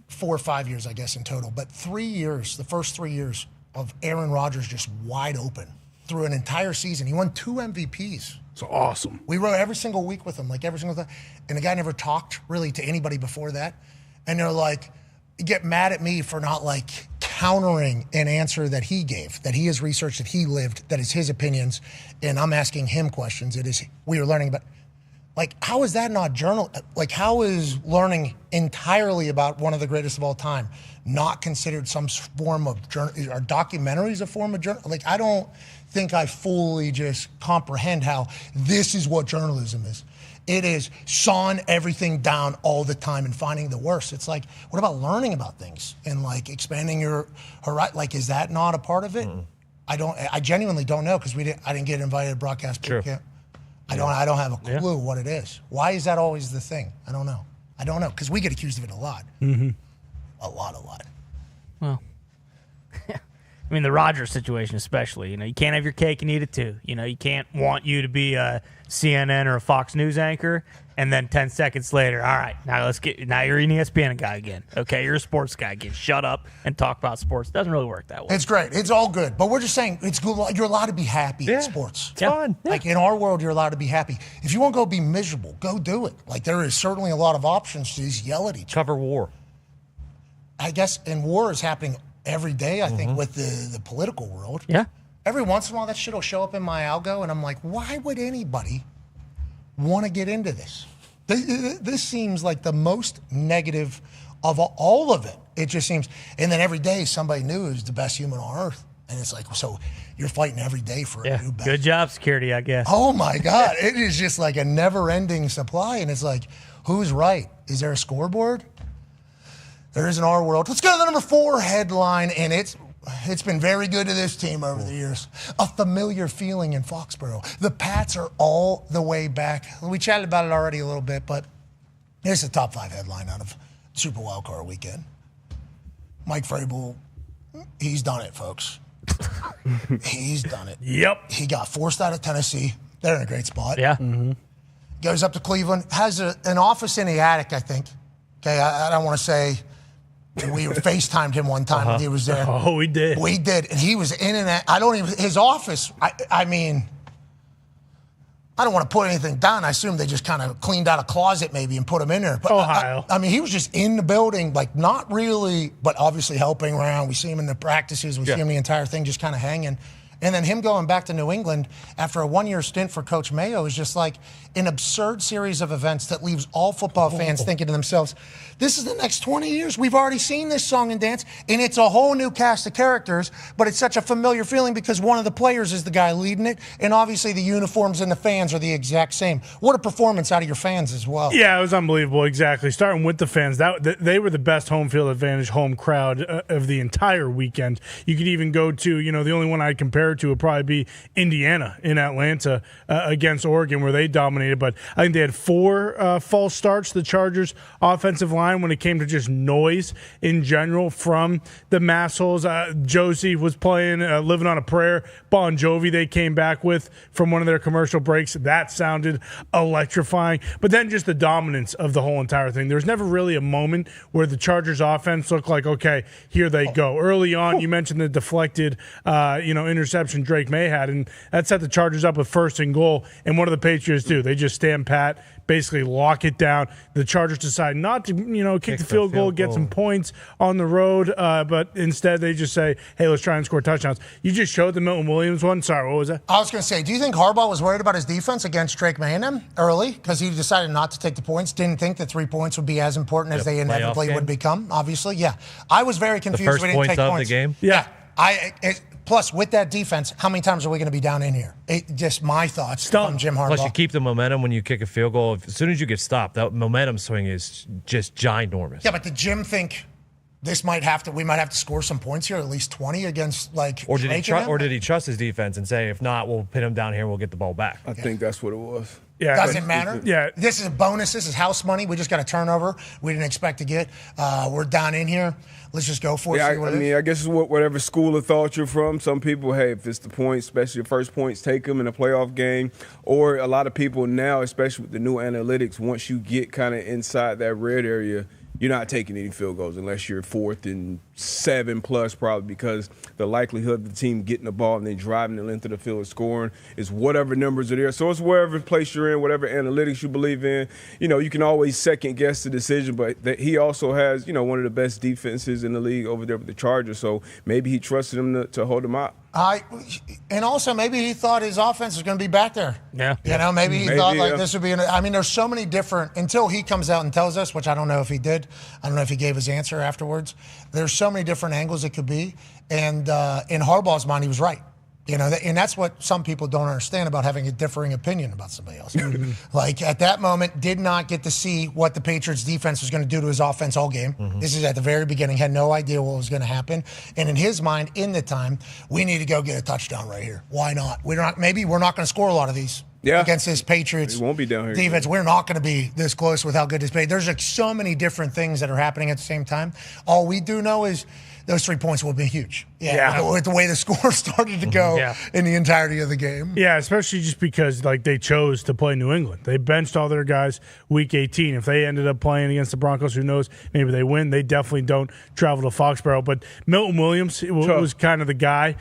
4 or 5 years, I guess, in total, but 3 years, the first 3 years of Aaron Rodgers just wide open through an entire season. He won 2 MVPs. It's awesome. We wrote every single week with him, like every single time. And the guy never talked really to anybody before that. And they're like, get mad at me for not like countering an answer that he gave, that he has researched, that he lived, that is his opinions. And I'm asking him questions. We were learning about, like, how is that not journal? Like, how is learning entirely about one of the greatest of all time not considered some form of journal? Are documentaries a form of journal? Like, I don't think I fully just comprehend how this is what journalism is. It is sawing everything down all the time and finding the worst. It's like, what about learning about things and like expanding your horizon? Like, is that not a part of it? I genuinely don't know because I didn't get invited to broadcast boot camp. I don't have a clue what it is. Why is that always the thing? I don't know because we get accused of it a lot. A lot. Well, I mean, the Rodgers situation especially, you can't have your cake and eat it too. You can't want you to be a CNN or a Fox News anchor, and then 10 seconds later, all right, now you're an ESPN guy again. Okay, you're a sports guy again. Shut up and talk about sports. It doesn't really work that way. It's great. It's all good. But we're just saying it's good. You're allowed to be happy in sports. It's fun. Yeah. Like in our world, you're allowed to be happy. If you want to go be miserable, go do it. Like there is certainly a lot of options to just yell at each other. Cover war. I guess, and war is happening every day, I think, with the political world. Yeah. Every once in a while, that shit will show up in my algo, and I'm like, why would anybody want to get into this? This seems like the most negative of all of it. It just seems, and then every day somebody new is the best human on earth. And it's like, so you're fighting every day for a new best. Good job, security, I guess. Oh, my God. It is just like a never-ending supply, and it's like, who's right? Is there a scoreboard? There is in our world. Let's go to the number 4 headline, and it's been very good to this team over the years. A familiar feeling in Foxborough. The Pats are all the way back. We chatted about it already a little bit, but here's the top 5 headline out of Super Wildcard Weekend. Mike Vrabel, he's done it, folks. He's done it. Yep. He got forced out of Tennessee. They're in a great spot. Yeah. Goes up to Cleveland. Has an office in the attic, I think. Okay, I don't want to say We FaceTimed him one time when he was there. Oh, we did. We did. And he was in and out. His office, I mean, I don't want to put anything down. I assume they just kind of cleaned out a closet maybe and put him in there. But Ohio. I mean, he was just in the building, like not really, but obviously helping around. We see him in the practices. We see him the entire thing just kind of hanging. And then him going back to New England after a one-year stint for Coach Mayo is just like an absurd series of events that leaves all football fans thinking to themselves, this is the next 20 years. We've already seen this song and dance, and it's a whole new cast of characters, but it's such a familiar feeling because one of the players is the guy leading it, and obviously the uniforms and the fans are the exact same. What a performance out of your fans as well. Yeah, it was unbelievable, exactly. Starting with the fans, they were the best home field advantage home crowd of the entire weekend. You could even go to, the only one I'd compare it to would probably be Indiana in Atlanta against Oregon where they dominated, but I think they had 4 false starts, the Chargers offensive line, when it came to just noise in general from the Massholes. Josie was playing Living on a Prayer. Bon Jovi they came back with from one of their commercial breaks. That sounded electrifying. But then just the dominance of the whole entire thing. There was never really a moment where the Chargers offense looked like, okay, here they go. Early on, you mentioned the deflected interception Drake Maye had, and that set the Chargers up with 1st and goal. And what do the Patriots do? They just stand pat, basically lock it down. The Chargers decide not to, kick the field goal, get some points on the road, but instead they just say, hey, let's try and score touchdowns. You just showed the Milton Williams one. Sorry, what was that? I was going to say, do you think Harbaugh was worried about his defense against Drake Maye and them early because he decided not to take the points, didn't think that 3 points would be as important as they inevitably would become, obviously? Yeah. I was very confused. The first we didn't points take of points. the game? Yeah. Plus, with that defense, how many times are we going to be down in here? Just my thoughts from Jim Harbaugh. Plus, you keep the momentum when you kick a field goal. As soon as you get stopped, that momentum swing is just ginormous. Yeah, but did Jim think we might have to score some points here, at least 20 against or did he trust his defense and say, if not, we'll pin him down here and we'll get the ball back? I think that's what it was. Yeah, doesn't matter. Yeah, this is a bonus. This is house money. We just got a turnover we didn't expect to get. We're down in here. Let's just go for it. I guess it's whatever school of thought you're from. Some people, hey, if it's the points, especially the first points, take them in a playoff game. Or a lot of people now, especially with the new analytics, once you get kind of inside that red area, you're not taking any field goals unless you're 4th and 7 plus, probably, because the likelihood of the team getting the ball and then driving the length of the field and scoring is whatever numbers are there. So it's wherever place you're in, whatever analytics you believe in. You can always second guess the decision, but he also has, one of the best defenses in the league over there with the Chargers. So maybe he trusted him to hold him out. And also maybe he thought his offense was going to be back there. Yeah. Maybe he thought this would be there's so many different, until he comes out and tells us, which I don't know if he did. I don't know if he gave his answer afterwards. There's so many different angles it could be. And in Harbaugh's mind, he was right. And that's what some people don't understand about having a differing opinion about somebody else. Like, at that moment, did not get to see what the Patriots defense was going to do to his offense all game. This is at the very beginning, had no idea what was going to happen. And in his mind, in the time, we need to go get a touchdown right here. Why not? Maybe we're not going to score a lot of these. Against this Patriots won't be down here defense. We're not going to be this close with how good this Patriots. There's like so many different things that are happening at the same time. All we do know is those 3 points will be huge. With the way the score started to go in the entirety of the game. Yeah, especially just because they chose to play New England. They benched all their guys week 18. If they ended up playing against the Broncos, who knows? Maybe they win. They definitely don't travel to Foxborough. But Milton Williams was kind of the guy.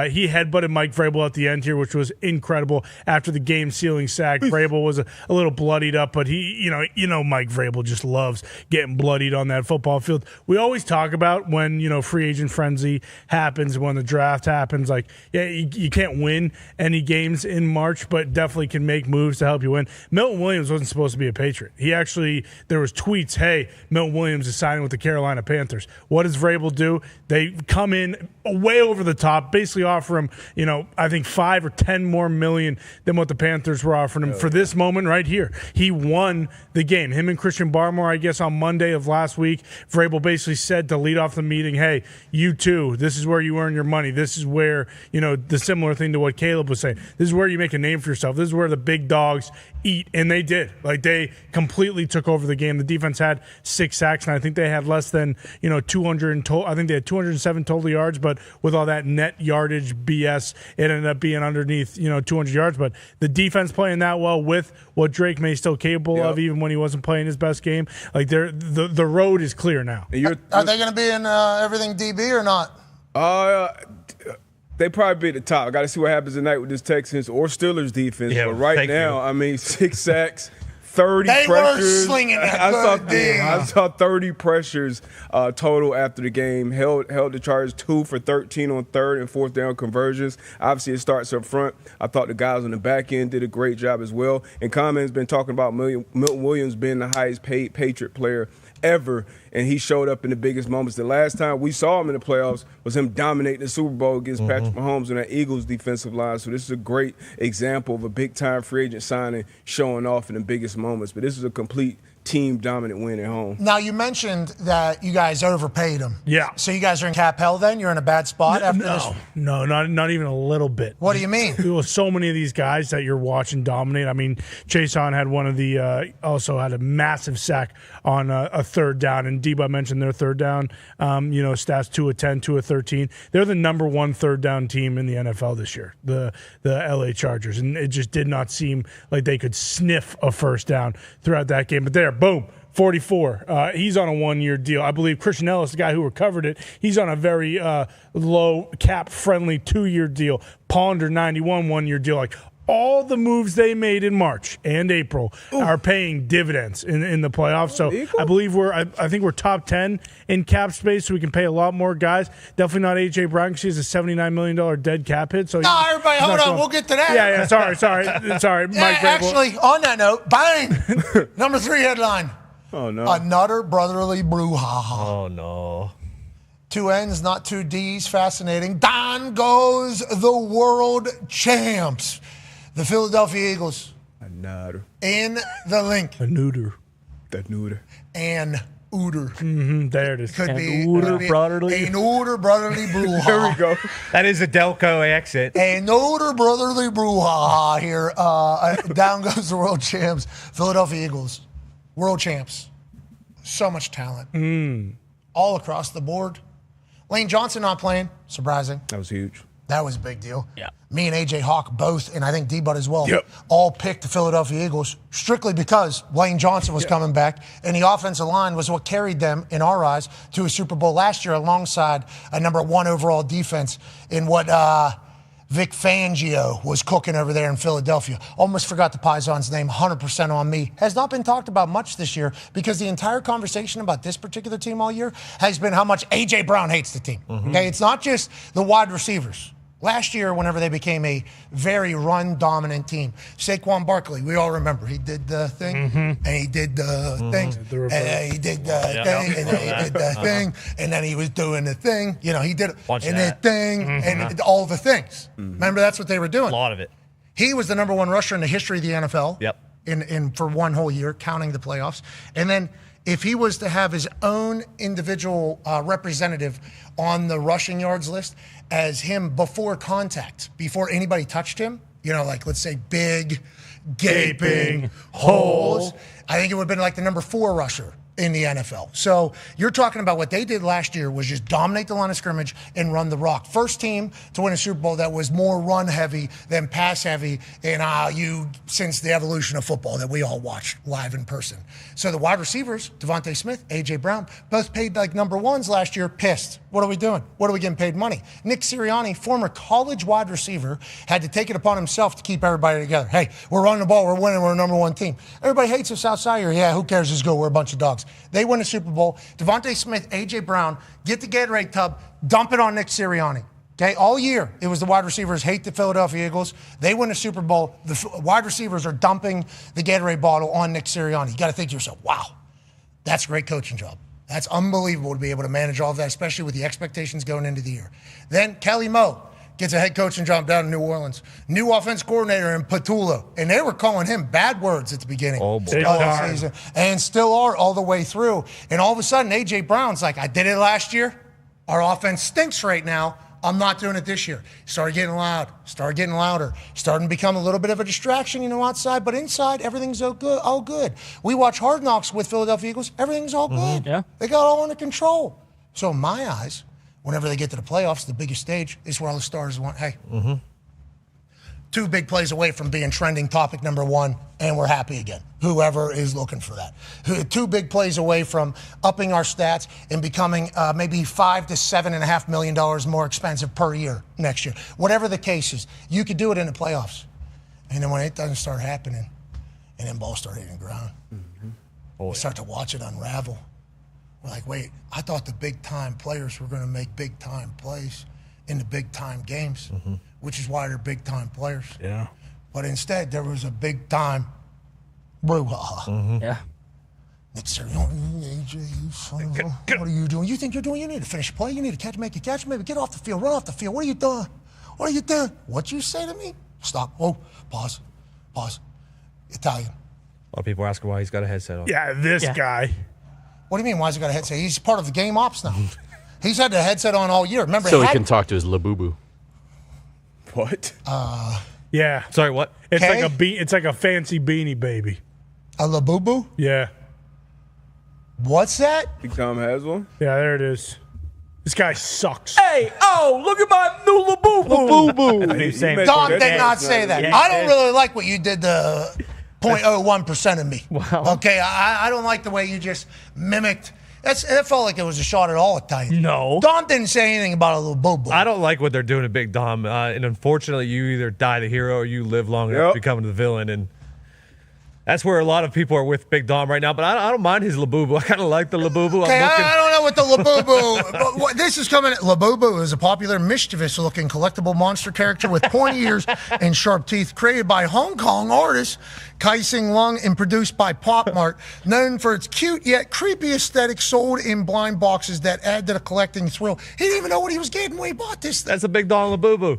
He headbutted Mike Vrabel at the end here, which was incredible. After the game-sealing sack, Vrabel was a little bloodied up, but he, Mike Vrabel just loves getting bloodied on that football field. We always talk about when, free agent frenzy happens, when the draft happens, you can't win any games in March, but definitely can make moves to help you win. Milton Williams wasn't supposed to be a Patriot. There was tweets, hey, Milton Williams is signing with the Carolina Panthers. What does Vrabel do? They come in way over the top, basically offer him, I think 5 or 10 more million than what the Panthers were offering him for this moment right here. He won the game. Him and Christian Barmore, I guess on Monday of last week, Vrabel basically said to lead off the meeting, hey, you too. This is where you earn your money. This is where, the similar thing to what Caleb was saying. This is where you make a name for yourself. This is where the big dogs eat, and they did. Like, they completely took over the game. The defense had 6 sacks, and I think they had less than 200 in total. I think they had 207 total yards, but with all that net yardage BS, it ended up being underneath 200 yards. But the defense playing that well with what Drake Maye still capable of, even when he wasn't playing his best game, like the road is clear now. Are they going to be in everything DB or not? They probably be at the top. I got to see what happens tonight with this Texans or Steelers defense. Yeah, but right now, 6 sacks, 30 they pressures. Were slinging that I saw 30 pressures total after the game. Held the Chargers 2 for 13 on 3rd and 4th down conversions. Obviously, it starts up front. I thought the guys on the back end did a great job as well. And Common's been talking about Milton Williams being the highest paid Patriot player ever, and he showed up in the biggest moments. The last time we saw him in the playoffs was him dominating the Super Bowl against Patrick Mahomes on that Eagles defensive line. So this is a great example of a big-time free agent signing showing off in the biggest moments. But this is a complete team-dominant win at home. Now, you mentioned that you guys overpaid him. Yeah. So you guys are in cap hell then? You're in a bad spot after this? No, not even a little bit. What do you mean? There was so many of these guys that you're watching dominate. I mean, Chason had one of the also had a massive sack on a 3rd down, and Debo mentioned their 3rd down. Stats 2 of 10, 2 of 13. They're the number 1 3rd down team in the NFL this year, the LA Chargers, and it just did not seem like they could sniff a first down throughout that game. But there, boom. 44. He's on a 1-year deal. I believe Christian Ellis, the guy who recovered it, he's on a very low cap-friendly 2-year deal. Ponder, 91, 1-year deal. Like, all the moves they made in March and April are paying dividends in the playoffs. So I believe I think we're top 10 in cap space, so we can pay a lot more guys. Definitely not A.J. Brown because he has a $79 million dead cap hit. So everybody, hold on. We'll get to that. Yeah, sorry. Mike actually, on that note, bang! Number 3 headline. Oh, no. Another brotherly brouhaha. Oh, no. 2 N's, not 2 D's. Fascinating. Dahn goes the world champs. The Philadelphia Eagles. Another. In the link. A neuter. That neuter. An Ooter. There it is. Could be brotherly. An Ooter brotherly brouhaha. There we go. That is a Delco accent. An Ooter brotherly brouhaha here. Down goes the world champs. Philadelphia Eagles. World champs. So much talent. All across the board. Lane Johnson not playing. Surprising. That was huge. That was a big deal. Yeah. Me and A.J. Hawk both, and I think D-Bud as well, Yep. all picked the Philadelphia Eagles strictly because Lane Johnson was coming back, and the offensive line was what carried them, in our eyes, to a Super Bowl last year alongside a number 1 overall defense in what Vic Fangio was cooking over there in Philadelphia. Almost forgot the Pison's name, 100% on me. Has not been talked about much this year because the entire conversation about this particular team all year has been how much A.J. Brown hates the team. Okay, it's not just the wide receivers. Last year, whenever they became a very run-dominant team, Saquon Barkley, we all remember, he did the thing, and he did the thing, and he did the thing, and then he did the thing, and then he was doing the thing. He did the thing, and all the things. Remember, that's what they were doing. A lot of it. He was the number 1 rusher in the history of the NFL. Yep. In for 1 whole year, counting the playoffs. And then if he was to have his own individual representative on the rushing yards list as him before contact, before anybody touched him, like let's say big, gaping holes, I think it would have been like the number 4 rusher in the NFL. So you're talking about what they did last year was just dominate the line of scrimmage and run the rock. First team to win a Super Bowl that was more run heavy than pass heavy since the evolution of football that we all watched live in person. So the wide receivers, Devontae Smith, A.J. Brown, both paid like number 1s last year, pissed. What are we doing? What are we getting paid money? Nick Sirianni, former college wide receiver, had to take it upon himself to keep everybody together. Hey, we're running the ball, we're winning, we're a number 1 team. Everybody hates us outside here. Yeah, who cares? Just go, we're a bunch of dogs. They win a Super Bowl. Devontae Smith, A.J. Brown, get the Gatorade tub, dump it on Nick Sirianni. Okay, all year it was the wide receivers hate the Philadelphia Eagles. They win a Super Bowl. The wide receivers are dumping the Gatorade bottle on Nick Sirianni. You got to think to yourself, wow, that's a great coaching job. That's unbelievable to be able to manage all of that, especially with the expectations going into the year. Then Kelly Moe gets a head coaching job down in New Orleans. New offense coordinator in Patullo. And they were calling him bad words at the beginning of the season. And still are all the way through. And all of a sudden, A.J. Brown's like, I did it last year. Our offense stinks right now. I'm not doing it this year. Started getting loud. Started getting louder. Starting to become a little bit of a distraction, outside. But inside, everything's all good. We watch Hard Knocks with Philadelphia Eagles. Everything's all good. Yeah. They got it all under control. So in my eyes, whenever they get to the playoffs, the biggest stage is where all the stars want, hey, 2 big plays away from being trending topic number 1, and we're happy again. Whoever is looking for that. 2 big plays away from upping our stats and becoming maybe $5 to $7.5 million more expensive per year next year. Whatever the case is, you could do it in the playoffs. And then when it doesn't start happening, and then balls start hitting the ground, we start to watch it unravel. We're like, wait, I thought the big-time players were going to make big-time plays in the big-time games, which is why they're big-time players. Yeah. But instead, there was a big-time brouhaha. Yeah. Nick Sirianni, AJ, you son of a... What are you doing? You think you're doing? You need to finish play. You need to catch, make a catch. Maybe get off the field, run off the field. What are you doing? What are you doing? What you say to me? Stop. Oh, pause. Italian. A lot of people are asking why he's got a headset on. Yeah, this guy. What do you mean, why has he got a headset? He's part of the game ops now. He's had the headset on all year. Remember, so he can talk to his Labubu. What? Yeah. Sorry, what? It's it's like a fancy beanie baby. A Labubu? Yeah. What's that? Big Tom has one? Yeah, there it is. This guy sucks. Hey, look at my new Labubu. Dahn did not say that. Yeah, I don't really like what you did to 0.01% of me. Wow. Okay, I don't like the way you just mimicked. It felt like it was a shot at all Italian. No. Dahn didn't say anything about a little boo-boo. I don't like what they're doing to Big Dom. And unfortunately, you either die the hero or you live long enough to become the villain. And that's where a lot of people are with Big Dom right now. But I don't mind his Labubu. I kind of like the Labubu. Okay, I don't know what the Labubu... this is coming... Labubu is a popular, mischievous-looking collectible monster character with pointy ears and sharp teeth, created by Hong Kong artist Kai Sing Lung and produced by Pop Mart, known for its cute yet creepy aesthetic, sold in blind boxes that add to the collecting thrill. He didn't even know what he was getting when he bought this thing. That's a Big Dom Labubu.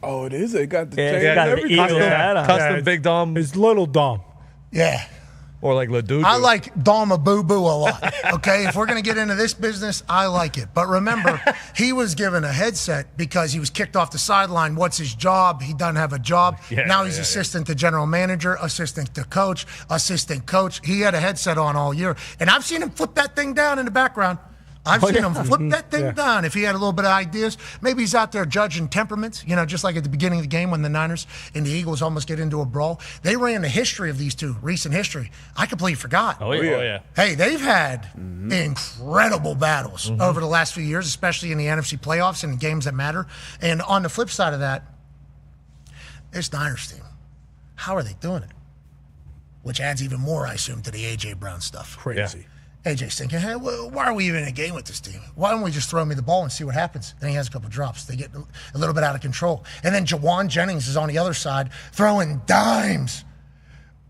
Oh, it is? It got the chain it and got the everything. eagle hat on. Custom Big Dom. It's little Dom. Yeah. Or like Ladubu. I like Dama Boo Boo a lot. Okay, if we're going to get into this business, I like it. But remember, he was given a headset because he was kicked off the sideline. What's his job? He doesn't have a job. Now he's assistant to general manager, assistant to coach, assistant coach. He had a headset on all year. And I've seen him flip that thing down in the background. I've seen him flip that thing down. If he had a little bit of ideas, maybe he's out there judging temperaments, just like at the beginning of the game when the Niners and the Eagles almost get into a brawl. They ran the history of these two, recent history. I completely forgot. Oh, yeah. Hey, they've had incredible battles over the last few years, especially in the NFC playoffs and games that matter. And on the flip side of that, this Niners team, how are they doing it? Which adds even more, I assume, to the A.J. Brown stuff. Crazy. Yeah. AJ's thinking, hey, why are we even in a game with this team? Why don't we just throw me the ball and see what happens? Then he has a couple drops. They get a little bit out of control. And then Jawan Jennings is on the other side throwing dimes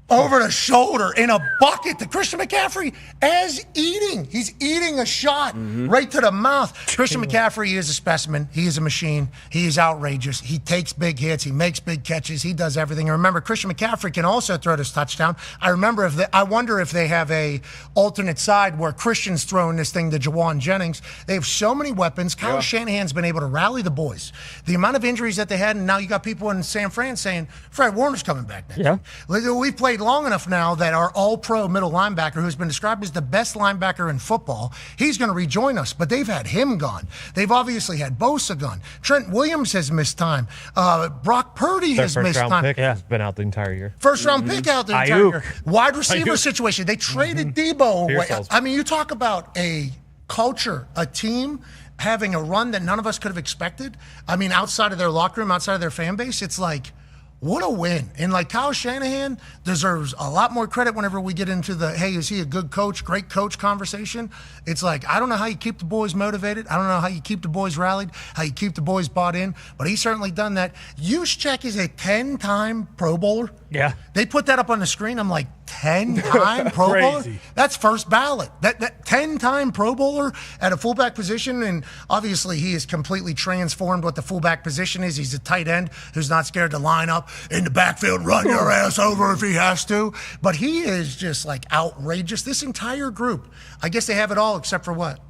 over the shoulder in a bucket to Christian McCaffrey as eating. He's eating a shot right to the mouth. Christian McCaffrey is a specimen. He is a machine. He is outrageous. He takes big hits. He makes big catches. He does everything. And remember, Christian McCaffrey can also throw this touchdown. I wonder if they have a alternate side where Christian's throwing this thing to Jawan Jennings. They have so many weapons. Kyle Shanahan's been able to rally the boys. The amount of injuries that they had, and now you got people in San Fran saying, Fred Warner's coming back next. Yeah. We've played long enough now that our all-pro middle linebacker, who's been described as the best linebacker in football, he's going to rejoin us. But they've had him gone. They've obviously had Bosa gone. Trent Williams has missed time. Brock Purdy has missed time. Pick has been out the entire year. First-round pick out the entire year. Wide receiver situation. They traded Debo away. I mean, you talk about a culture, a team having a run that none of us could have expected. I mean, outside of their locker room, outside of their fan base, it's like, what a win. And like Kyle Shanahan deserves a lot more credit whenever we get into the, hey, is he a good coach, great coach conversation? It's like, I don't know how you keep the boys motivated. I don't know how you keep the boys rallied, how you keep the boys bought in, but he's certainly done that. Juszczyk is a 10-time Pro Bowler. Yeah. They put that up on the screen. I'm like, 10-time Pro Bowler? That's first ballot. That 10-time Pro Bowler at a fullback position, and obviously he has completely transformed what the fullback position is. He's a tight end who's not scared to line up in the backfield, run your ass over if he has to. But he is just like outrageous. This entire group, I guess they have it all except for what?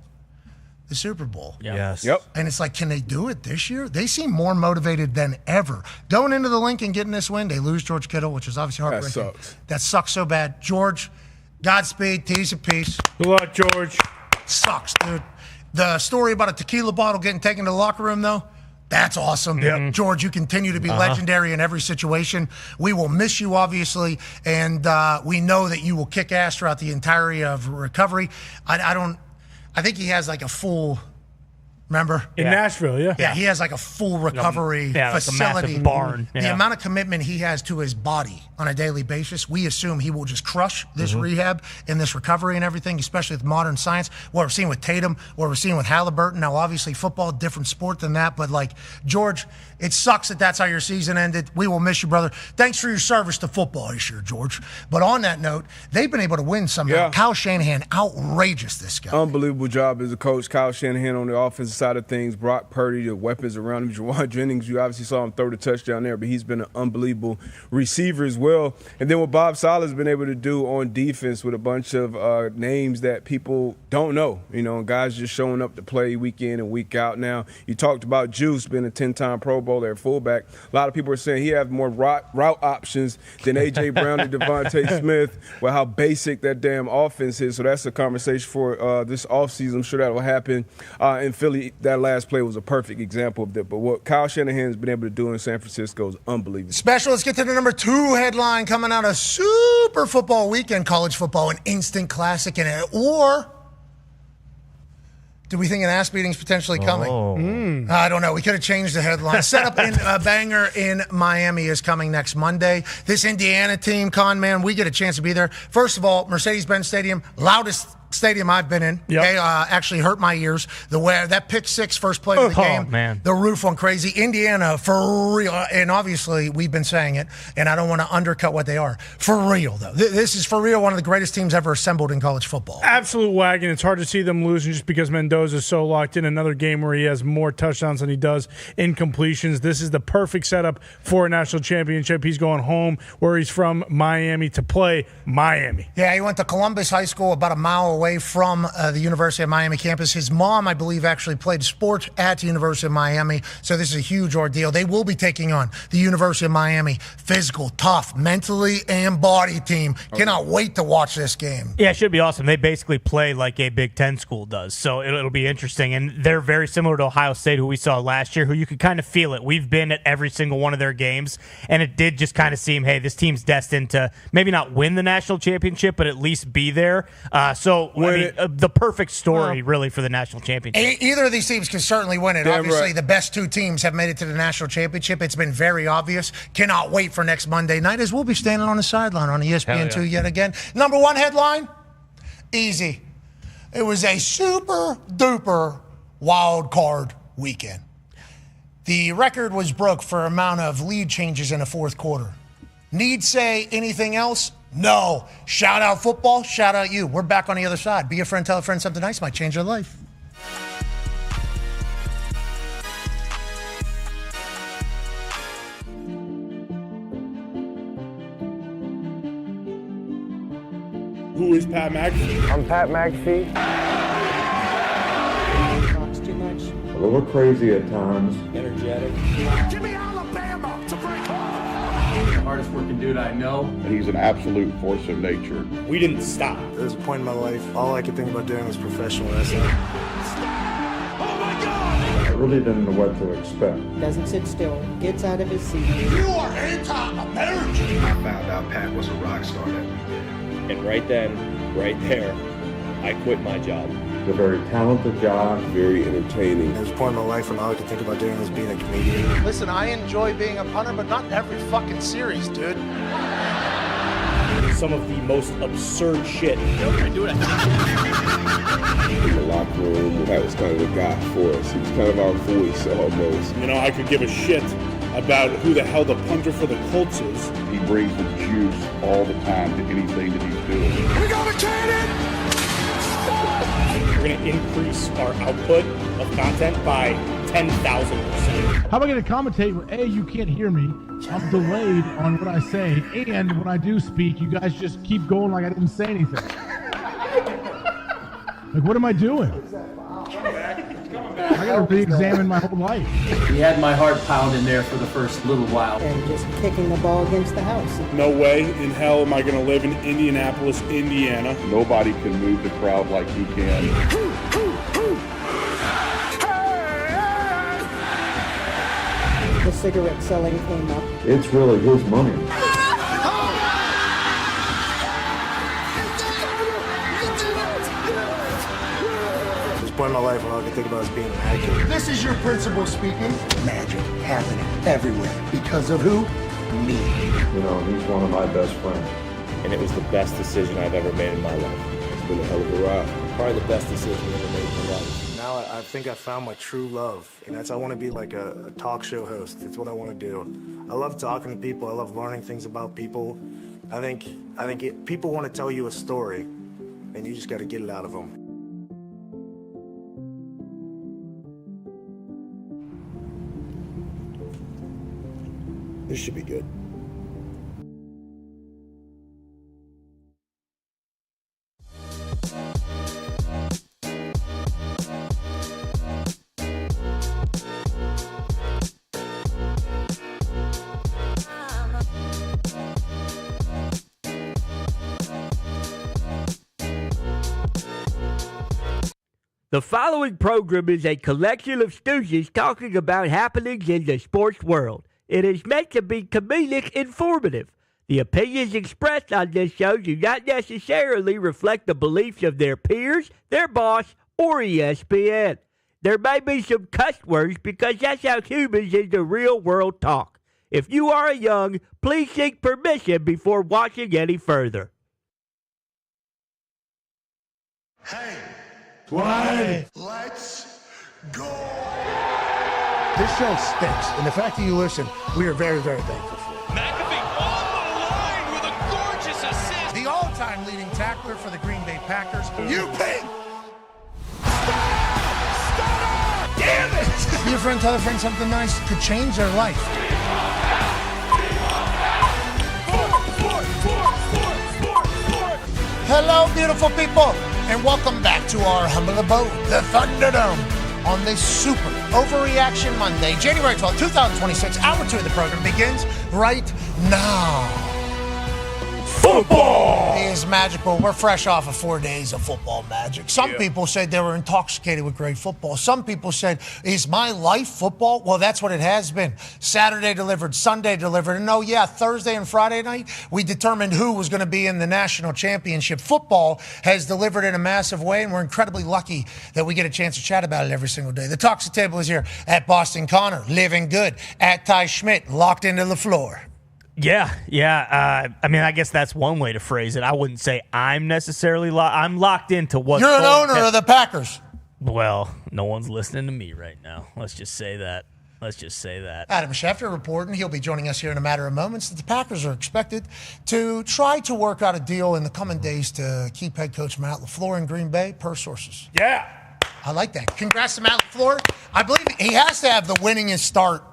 the Super Bowl. Yeah. Yes. Yep. And it's like, can they do it this year? They seem more motivated than ever. Going into the link and getting this win, they lose George Kittle, which is obviously heartbreaking. That sucks. That sucks so bad. George, Godspeed, T's of peace. Good luck, George. Sucks, dude. The story about a tequila bottle getting taken to the locker room, though, that's awesome. Yep. George, you continue to be legendary in every situation. We will miss you, obviously, and we know that you will kick ass throughout the entirety of recovery. I think he has like a full, remember? In Nashville, yeah. Yeah, he has like a full recovery like facility. a massive barn. The Yeah. amount of commitment he has to his body on a daily basis, we assume he will just crush this rehab and this recovery and everything, especially with modern science. What we're seeing with Tatum, what we're seeing with Halliburton. Now, obviously, football, different sport than that. But, like, George, it sucks that that's how your season ended. We will miss you, brother. Thanks for your service to football this year, George. But on that note, they've been able to win somehow. Yeah. Kyle Shanahan, outrageous, this guy. Unbelievable job as a coach. Kyle Shanahan on the offensive side of things. Brock Purdy, the weapons around him. Jawan Jennings, you obviously saw him throw the touchdown there, but he's been an unbelievable receiver as well. And then what Bob Saleh's been able to do on defense with a bunch of names that people don't know. You know, guys just showing up to play week in and week out now. You talked about Juice being a 10-time Pro Bowler at fullback. A lot of people are saying he has more route options than A.J. Brown and Devontae Smith with how basic that damn offense is. So that's a conversation for this offseason. I'm sure that will happen in Philly. That last play was a perfect example of that. But what Kyle Shanahan's been able to do in San Francisco is unbelievable. Special, let's get to the number 2 headline coming out of Super Football Weekend, college football, an instant classic in it. Or do we think an ass beating's potentially coming? I don't know. We could have changed the headline. Set up in a banger in Miami is coming next Monday. This Indiana team, Con Man, we get a chance to be there. First of all, Mercedes-Benz Stadium, loudest stadium I've been in. Yep. Okay, actually hurt my ears. The way that pick six first play of the game, man. The roof went crazy. Indiana, for real, and obviously we've been saying it, and I don't want to undercut what they are. For real, though. This is for real one of the greatest teams ever assembled in college football. Absolute wagon. It's hard to see them losing just because Mendoza's so locked in. Another game where he has more touchdowns than he does incompletions. This is the perfect setup for a national championship. He's going home where he's from, Miami, to play Miami. Yeah, he went to Columbus High School, about a mile away from the University of Miami campus. His mom, I believe, actually played sports at the University of Miami, so this is a huge ordeal. They will be taking on the University of Miami. Physical, tough, mentally and body team. Cannot wait to watch this game. Yeah, it should be awesome. They basically play like a Big Ten school does, so it'll be interesting. And they're very similar to Ohio State, who we saw last year, who you could kind of feel it. We've been at every single one of their games, and it did just kind of seem, hey, this team's destined to maybe not win the national championship, but at least be there. The perfect story, really, for the national championship. Either of these teams can certainly win it. Damn Obviously, right. the best two teams have made it to the national championship. It's been very obvious. Cannot wait for next Monday night, as we'll be standing on the sideline on ESPN2 yet again. Number 1 headline, easy. It was a super-duper wild card weekend. The record was broke for amount of lead changes in the fourth quarter. Need say anything else? No. Shout out football, shout out you. We're back on the other side. Be a friend, tell a friend something nice might change their life. Who is Pat McAfee? I'm Pat McAfee. Talks too much. A little crazy at times. Energetic. Give me Alabama to break home. The hardest working dude I know. He's an absolute force of nature. We didn't stop. There was a point in my life, all I could think about doing was professional wrestling. Oh my God! I really didn't know what to expect. Doesn't sit still. Gets out of his seat. You are anti-American. I found out Pat was a rock star that weekend. And right then, right there, I quit my job. It's a very talented job. Very entertaining. There was a point in my life when all I could think about doing was being a comedian. Listen, I enjoy being a punter, but not every fucking series, dude. Some of the most absurd shit. Okay, do it. In the locker room, that was kind of the guy for us. He was kind of our voice almost. You know, I could give a shit about who the hell the punter for the Colts is. He brings the juice all the time to anything that he's doing. We got a cannon! We're going to increase our output of content by 10,000%. How am I going to commentate when A, you can't hear me, I'm delayed on what I say, and when I do speak, you guys just keep going like I didn't say anything? Like, what am I doing? I got to re-examine my whole life. He had my heart pounding there for the first little while. And just kicking the ball against the house. No way in hell am I going to live in Indianapolis, Indiana. Nobody can move the crowd like he can. The cigarette selling came up. It's really his money. Point in my life when all I can think about is being an actor. This is your principal speaking. Magic happening everywhere. Because of who? Me. You know, he's one of my best friends. And it was the best decision I've ever made in my life. It's been a hell of a ride. Probably the best decision I ever made in my life. Now I think I found my true love. And I want to be like a talk show host. It's what I want to do. I love talking to people. I love learning things about people. I think people want to tell you a story, and you just got to get it out of them. This should be good. The following program is a collection of stooges talking about happenings in the sports world. It is meant to be comedic informative. The opinions expressed on this show do not necessarily reflect the beliefs of their peers, their boss, or ESPN. There may be some cuss words because that's how humans in the real world talk. If you are young, please seek permission before watching any further. Hey, Why? let's go. This show stinks, and the fact that you listen, we are very, very thankful for. McAfee on the line with a gorgeous assist. The all-time leading tackler for the Green Bay Packers. You pig! Damn it! Be a friend, tell a friend something nice could change their life. Hello, beautiful people, and welcome back to our humble abode, the Thunderdome, on this super Overreaction Monday, January 12th, 2026. Hour 2 of the program begins right now. Football is magical. We're fresh off of 4 days of football magic. Some people said they were intoxicated with great football. Some people said, is my life football? Well, that's what it has been. Saturday delivered, Sunday delivered. And oh, yeah, Thursday and Friday night, we determined who was going to be in the national championship. Football has delivered in a massive way, and we're incredibly lucky that we get a chance to chat about it every single day. The Toxic Table is here at Boston Connor, living good, at Ty Schmidt, locked into the floor. Yeah. I mean, I guess that's one way to phrase it. I wouldn't say I'm necessarily locked. I'm locked into what's You're an owner of the Packers. Well, no one's listening to me right now. Let's just say that. Adam Schefter reporting, he'll be joining us here in a matter of moments, that the Packers are expected to try to work out a deal in the coming days to keep head coach Matt LaFleur in Green Bay, per sources. Yeah. I like that. Congrats to Matt LaFleur. I believe he has to have the winningest start.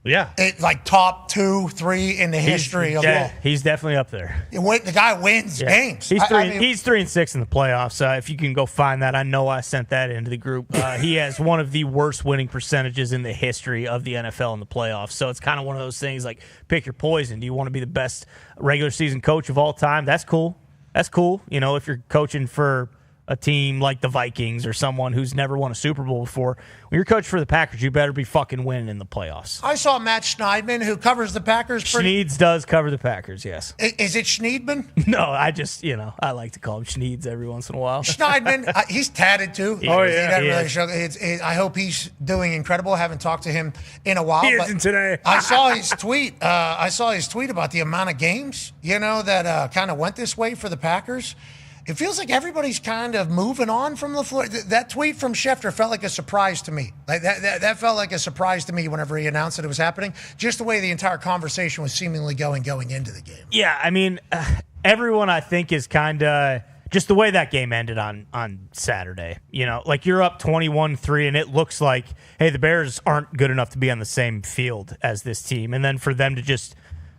Yeah. Like top 2, 3 in the history of all. He's definitely up there. The guy wins games. He's 3-6 in the playoffs. If you can go find that, I know I sent that into the group. He has one of the worst winning percentages in the history of the NFL in the playoffs. So it's kind of one of those things like pick your poison. Do you want to be the best regular season coach of all time? That's cool. You know, if you're coaching for a team like the Vikings or someone who's never won a Super Bowl before, when you're coaching for the Packers, you better be fucking winning in the playoffs. I saw Matt Schneidman, who covers the Packers. Schneeds does cover the Packers, yes. Is it Schneidman? No, I just, I like to call him Schneeds every once in a while. Schneidman, he's tatted too. Oh, yeah. I hope he's doing incredible. I haven't talked to him in a while. He isn't today. I saw his tweet. About the amount of games, that kind of went this way for the Packers. It feels like everybody's kind of moving on from LaFleur. That tweet from Schefter felt like a surprise to me. Like that felt like a surprise to me whenever he announced that it was happening. Just the way the entire conversation was seemingly going into the game. Yeah, I mean, everyone I think is kind of just the way that game ended on Saturday. Like you're up 21-3, and it looks like, hey, the Bears aren't good enough to be on the same field as this team, and then for them to just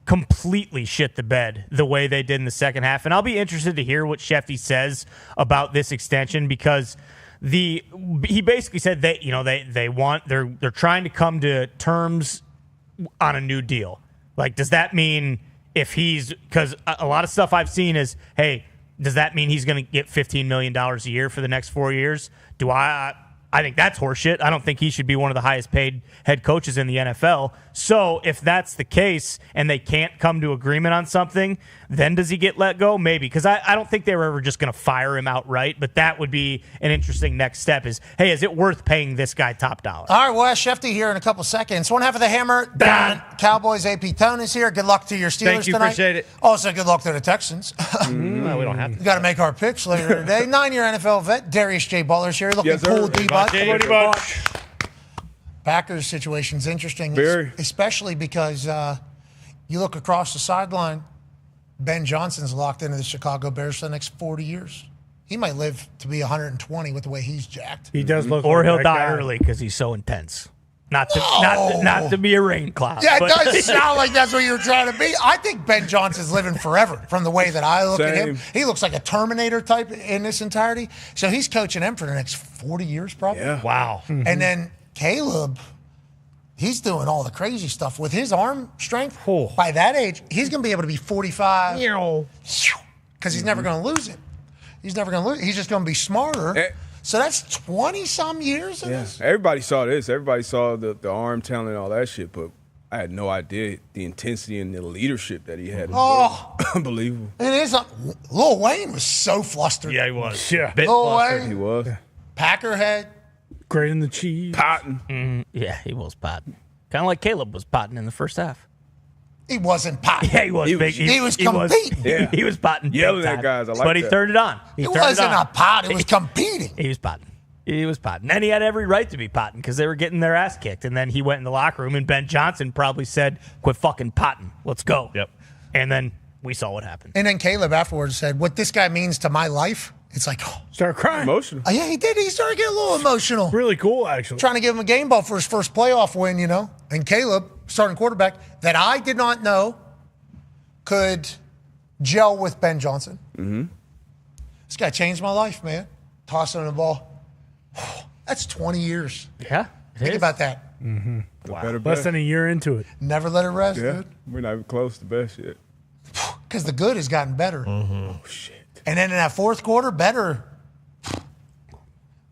completely shit the bed the way they did in the second half. And I'll be interested to hear what Shefty says about this extension, because he basically said that they're trying to come to terms on a new deal. Like, does that mean because a lot of stuff I've seen is, hey, does that mean he's going to get $15 million a year for the next 4 years? I think that's horseshit. I don't think he should be one of the highest paid head coaches in the NFL. So if that's the case and they can't come to agreement on something, then does he get let go? Maybe. Because I don't think they were ever just going to fire him outright, but that would be an interesting next step is, hey, is it worth paying this guy top dollar? All right, we'll ask Schefter here in a couple seconds. One half of the Hammer, Dahn. Cowboys AP Tone is here. Good luck to your Steelers Thank you, tonight. appreciate it. Also, good luck to the Texans. Well, we don't have to. We got to make our picks later today. 9-year NFL vet, Darius J. Butler's here. Looking cool, D-Bud. Packers situation's interesting, especially because you look across the sideline, Ben Johnson's locked into the Chicago Bears for the next 40 years. He might live to be 120 with the way he's jacked. He does look or like he'll that die guy. early because he's so intense. Not to be a rain cloud. Yeah, it does sound like that's what you're trying to be. I think Ben Johnson's living forever from the way that I look at him. He looks like a Terminator type in this entirety. So he's coaching them for the next 40 years probably. Yeah. Wow. Mm-hmm. And then Caleb, he's doing all the crazy stuff with his arm strength. By that age, he's going to be able to be 45 because he's never going to lose it. He's never going to lose it. He's just going to be smarter. So that's 20-some years of this? Everybody saw this. Everybody saw the arm talent and all that shit, but I had no idea the intensity and the leadership that he had. Unbelievable. It is. Lil Wayne was so flustered. Yeah, he was. Yeah. Lil Wayne. He was. Packer head. Great in the cheese. Potting. Yeah, he was potting. Kind of like Caleb was potting in the first half. He wasn't potting. Yeah, he was big. He was competing. He was potting. Yelling at guys. I like but he turned it on. It wasn't a pot. It was competing. He was potting. He was potting. And he had every right to be potting because they were getting their ass kicked. And then he went in the locker room, and Ben Johnson probably said, quit fucking potting. Let's go. Yep. And then we saw what happened. And then Caleb afterwards said, what this guy means to my life, it's like, start crying. Emotional. Yeah, he did. He started getting a little emotional. Really cool, actually. Trying to give him a game ball for his first playoff win, you know. And Caleb, starting quarterback, that I did not know could gel with Ben Johnson. Mm-hmm. This guy changed my life, man. Tossing the ball. That's 20 years. Yeah. Think about that. Mm-hmm. Wow. Less than a year into it. Never let it rest, Yeah. dude. We're not even close to best yet. Because the good has gotten better. Oh, shit. And then in that fourth quarter, better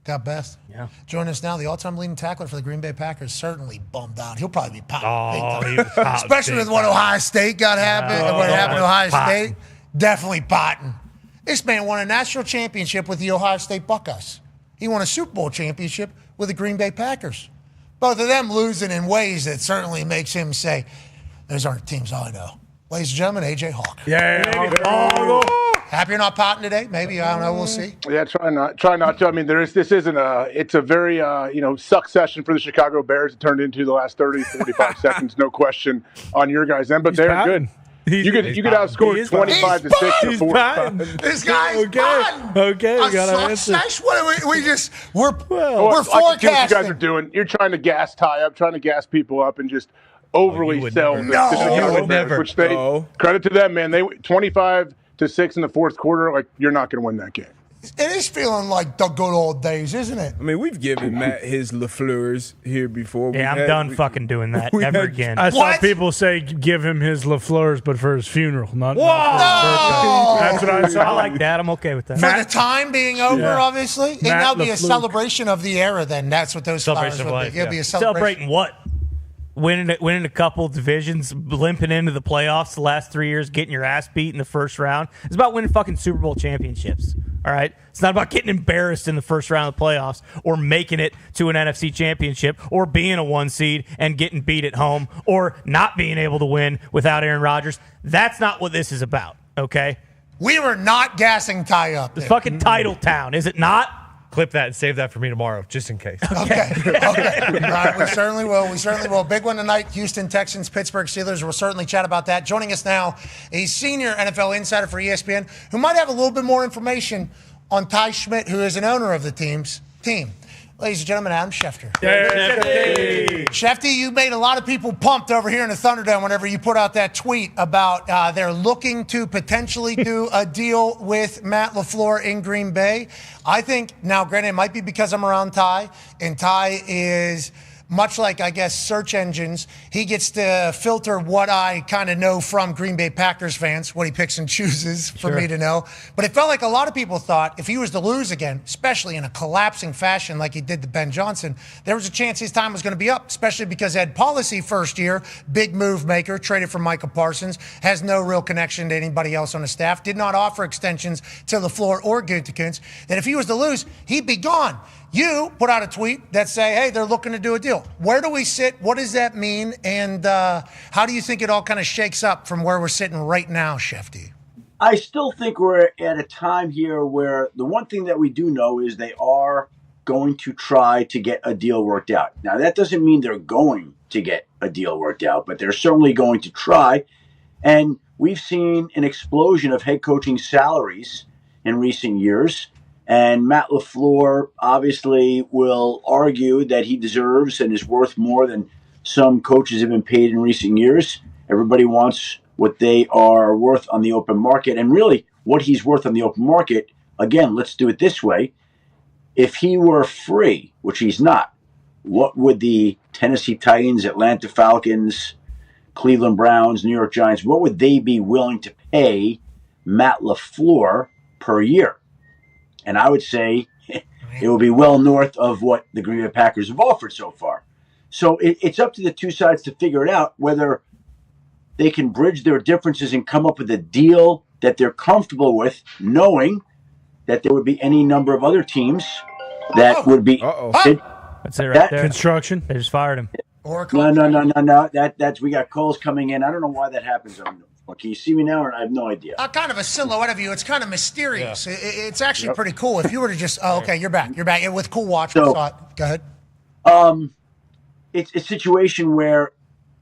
got best. Yeah. Join us now, the all-time leading tackler for the Green Bay Packers, certainly bummed out. He'll probably be popping big he time. was popping Especially with what Ohio State got happened and what happened to Ohio State. Definitely potting. This man won a national championship with the Ohio State Buckeyes. He won a Super Bowl championship with the Green Bay Packers. Both of them losing in ways that certainly makes him say, those aren't teams I know. Ladies and gentlemen, AJ Hawk. Yeah. Happy you're not potting today? Maybe, I don't know, we'll see. Yeah, try not to. I mean, this isn't it's a very, suck session for the Chicago Bears. It turned into the last 30, 45 seconds, no question on your guys' end, but they're good. You could outscore 25 to 6 in the fourth. This guy's Okay, we got our answer. What are we're I can see what you guys forecasting. are doing. You're trying to gas tie up, trying to gas people up, and just overly sell the Chicago Bears, which they credit to them, man. They 25 to 6 in the fourth quarter. Like, you're not going to win that game. It is feeling like the good old days, isn't it? I mean, we've given Matt his LaFleurs here before. Yeah, I'm done fucking doing that ever again. I saw people say give him his LaFleurs, but for his funeral, not Whoa! That's what I saw. I like that. I'm okay with that. For the time being over, obviously. And that'll be a LaFleur. celebration of the era then. That's what those flowers Celebration of will life, be. It'll be yeah. a celebration. Celebrating what? Winning a couple of divisions, limping into the playoffs the last 3 years, getting your ass beat in the first round. It's about winning fucking Super Bowl championships. All right? It's not about getting embarrassed in the first round of the playoffs or making it to an NFC championship or being a 1 seed and getting beat at home or not being able to win without Aaron Rodgers. That's not what this is about, okay? We were not gassing tie up. It's fucking title town, is it not? Clip that and save that for me tomorrow, just in case. Okay. All right, we certainly will. Big one tonight, Houston Texans, Pittsburgh Steelers. We'll certainly chat about that. Joining us now, a senior NFL insider for ESPN who might have a little bit more information on Ty Schmidt, who is an owner of the team. Ladies and gentlemen, Adam Schefter. Yay. Schefter, you made a lot of people pumped over here in the Thunderdome whenever you put out that tweet about they're looking to potentially do a deal with Matt LaFleur in Green Bay. I think, now granted, it might be because I'm around Ty, and Ty is much like, I guess, search engines. He gets to filter what I kind of know from Green Bay Packers fans, what he picks and chooses for me to know. But it felt like a lot of people thought if he was to lose again, especially in a collapsing fashion like he did to Ben Johnson, there was a chance his time was going to be up, especially because Ed Policy first year, big move maker, traded for Micah Parsons, has no real connection to anybody else on the staff, did not offer extensions to LaFleur or Gutekunst, that if he was to lose, he'd be gone. You put out a tweet that say, hey, they're looking to do a deal. Where do we sit? What does that mean? And how do you think it all kind of shakes up from where we're sitting right now, Shefty? I still think we're at a time here where the one thing that we do know is they are going to try to get a deal worked out. Now, that doesn't mean they're going to get a deal worked out, but they're certainly going to try. And we've seen an explosion of head coaching salaries in recent years. And Matt LaFleur obviously will argue that he deserves and is worth more than some coaches have been paid in recent years. Everybody wants what they are worth on the open market. And really, what he's worth on the open market, again, let's do it this way. If he were free, which he's not, what would the Tennessee Titans, Atlanta Falcons, Cleveland Browns, New York Giants, what would they be willing to pay Matt LaFleur per year? And I would say it will be well north of what the Green Bay Packers have offered so far. So it's up to the two sides to figure it out, whether they can bridge their differences and come up with a deal that they're comfortable with, knowing that there would be any number of other teams that would be. That's it right there. Construction. They just fired him. No. That's we got calls coming in. I don't know why that happens. Can you see me now? Or I have no idea. Kind of a silhouette of you. It's kind of mysterious. Yeah. It's actually pretty cool. If you were to just, okay, you're back. You're back. With Cool Watch, we saw it. Go ahead. It's a situation where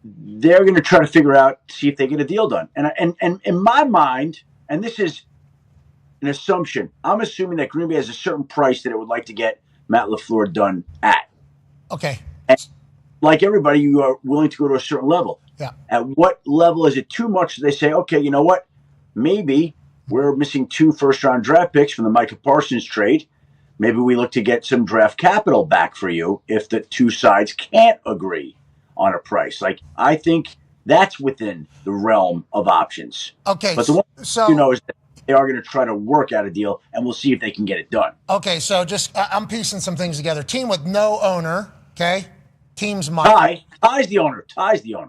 they're going to try to figure out, see if they get a deal done. And in my mind, and this is an assumption, I'm assuming that Green Bay has a certain price that it would like to get Matt LaFleur done at. Okay. And like everybody, you are willing to go to a certain level. Yeah. At what level is it too much? They say, okay, you know what? Maybe we're missing 2 first-round draft picks from the Micah Parsons trade. Maybe we look to get some draft capital back for you if the two sides can't agree on a price. Like, I think that's within the realm of options. Okay. But the one thing you know is that they are going to try to work out a deal, and we'll see if they can get it done. Okay, so just I'm piecing some things together. Team with no owner, okay? Team's money. Ty's the owner.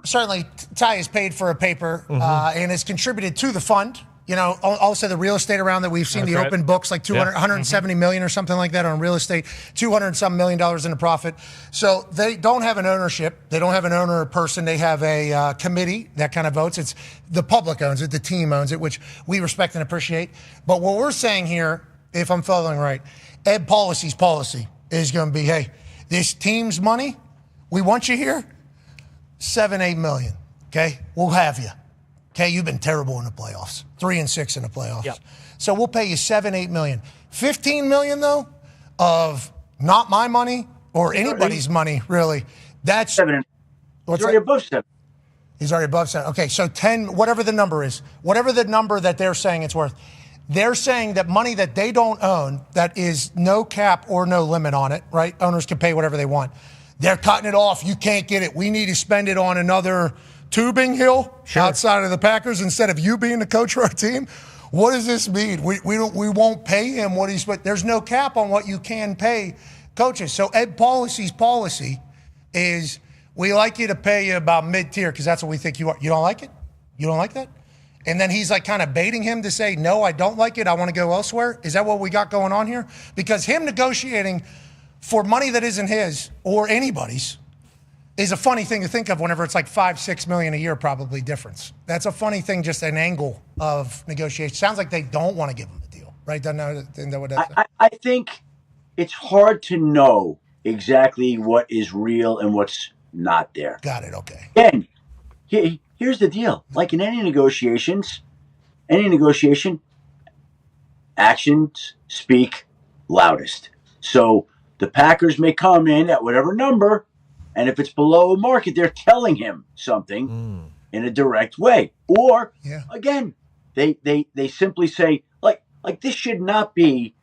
Certainly, Ty is paid for a paper and has contributed to the fund. You know, also the real estate around that we've seen, the open books, like $170 million or something like that on real estate, $200-some million in a profit. So they don't have an ownership. They don't have an owner person. They have a committee that kind of votes. It's the public owns it, the team owns it, which we respect and appreciate. But what we're saying here, if I'm following right, Ed Policy's policy is going to be, hey, this team's money, we want you here, $7-8 million. Okay, we'll have you. Okay, you've been terrible in the playoffs, 3-6 in the playoffs. Yep. So we'll pay you $7-8 million. $15 million though, of not my money or anybody's money really. That's 7. He's already above 7. He's already above 7. Okay, so 10, whatever the number is, whatever the number that they're saying it's worth. They're saying that money that they don't own, that is no cap or no limit on it, right? Owners can pay whatever they want. They're cutting it off. You can't get it. We need to spend it on another tubing hill outside of the Packers instead of you being the coach for our team. What does this mean? We won't pay him what he's. But there's no cap on what you can pay coaches. So Ed Policy's policy is we like you to pay you about mid-tier because that's what we think you are. You don't like it? You don't like that? And then he's like kind of baiting him to say, no, I don't like it. I want to go elsewhere. Is that what we got going on here? Because him negotiating for money that isn't his or anybody's is a funny thing to think of whenever it's like $5-6 million a year probably difference. That's a funny thing, just an angle of negotiation. Sounds like they don't want to give him a deal, right? I think it's hard to know exactly what is real and what's not there. Got it, okay. Again, here's the deal. Like in any negotiation, actions speak loudest. So The Packers may come in at whatever number, and if it's below market, they're telling him something in a direct way. Or, again, they simply say, like this should not be,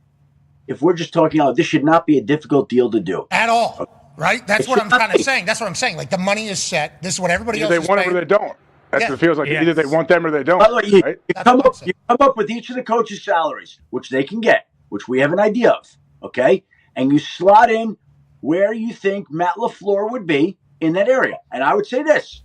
if we're just talking out, this should not be a difficult deal to do. At all, right? That's what I'm kind of saying. That's what I'm saying. Like, the money is set. This is what everybody else is Either they want it or they don't. That's what it feels like. Yes. Either they want them or they don't. By the way, you right? come up with each of the coaches' salaries, which they can get, which we have an idea of, okay? And you slot in where you think Matt LaFleur would be in that area. And I would say this.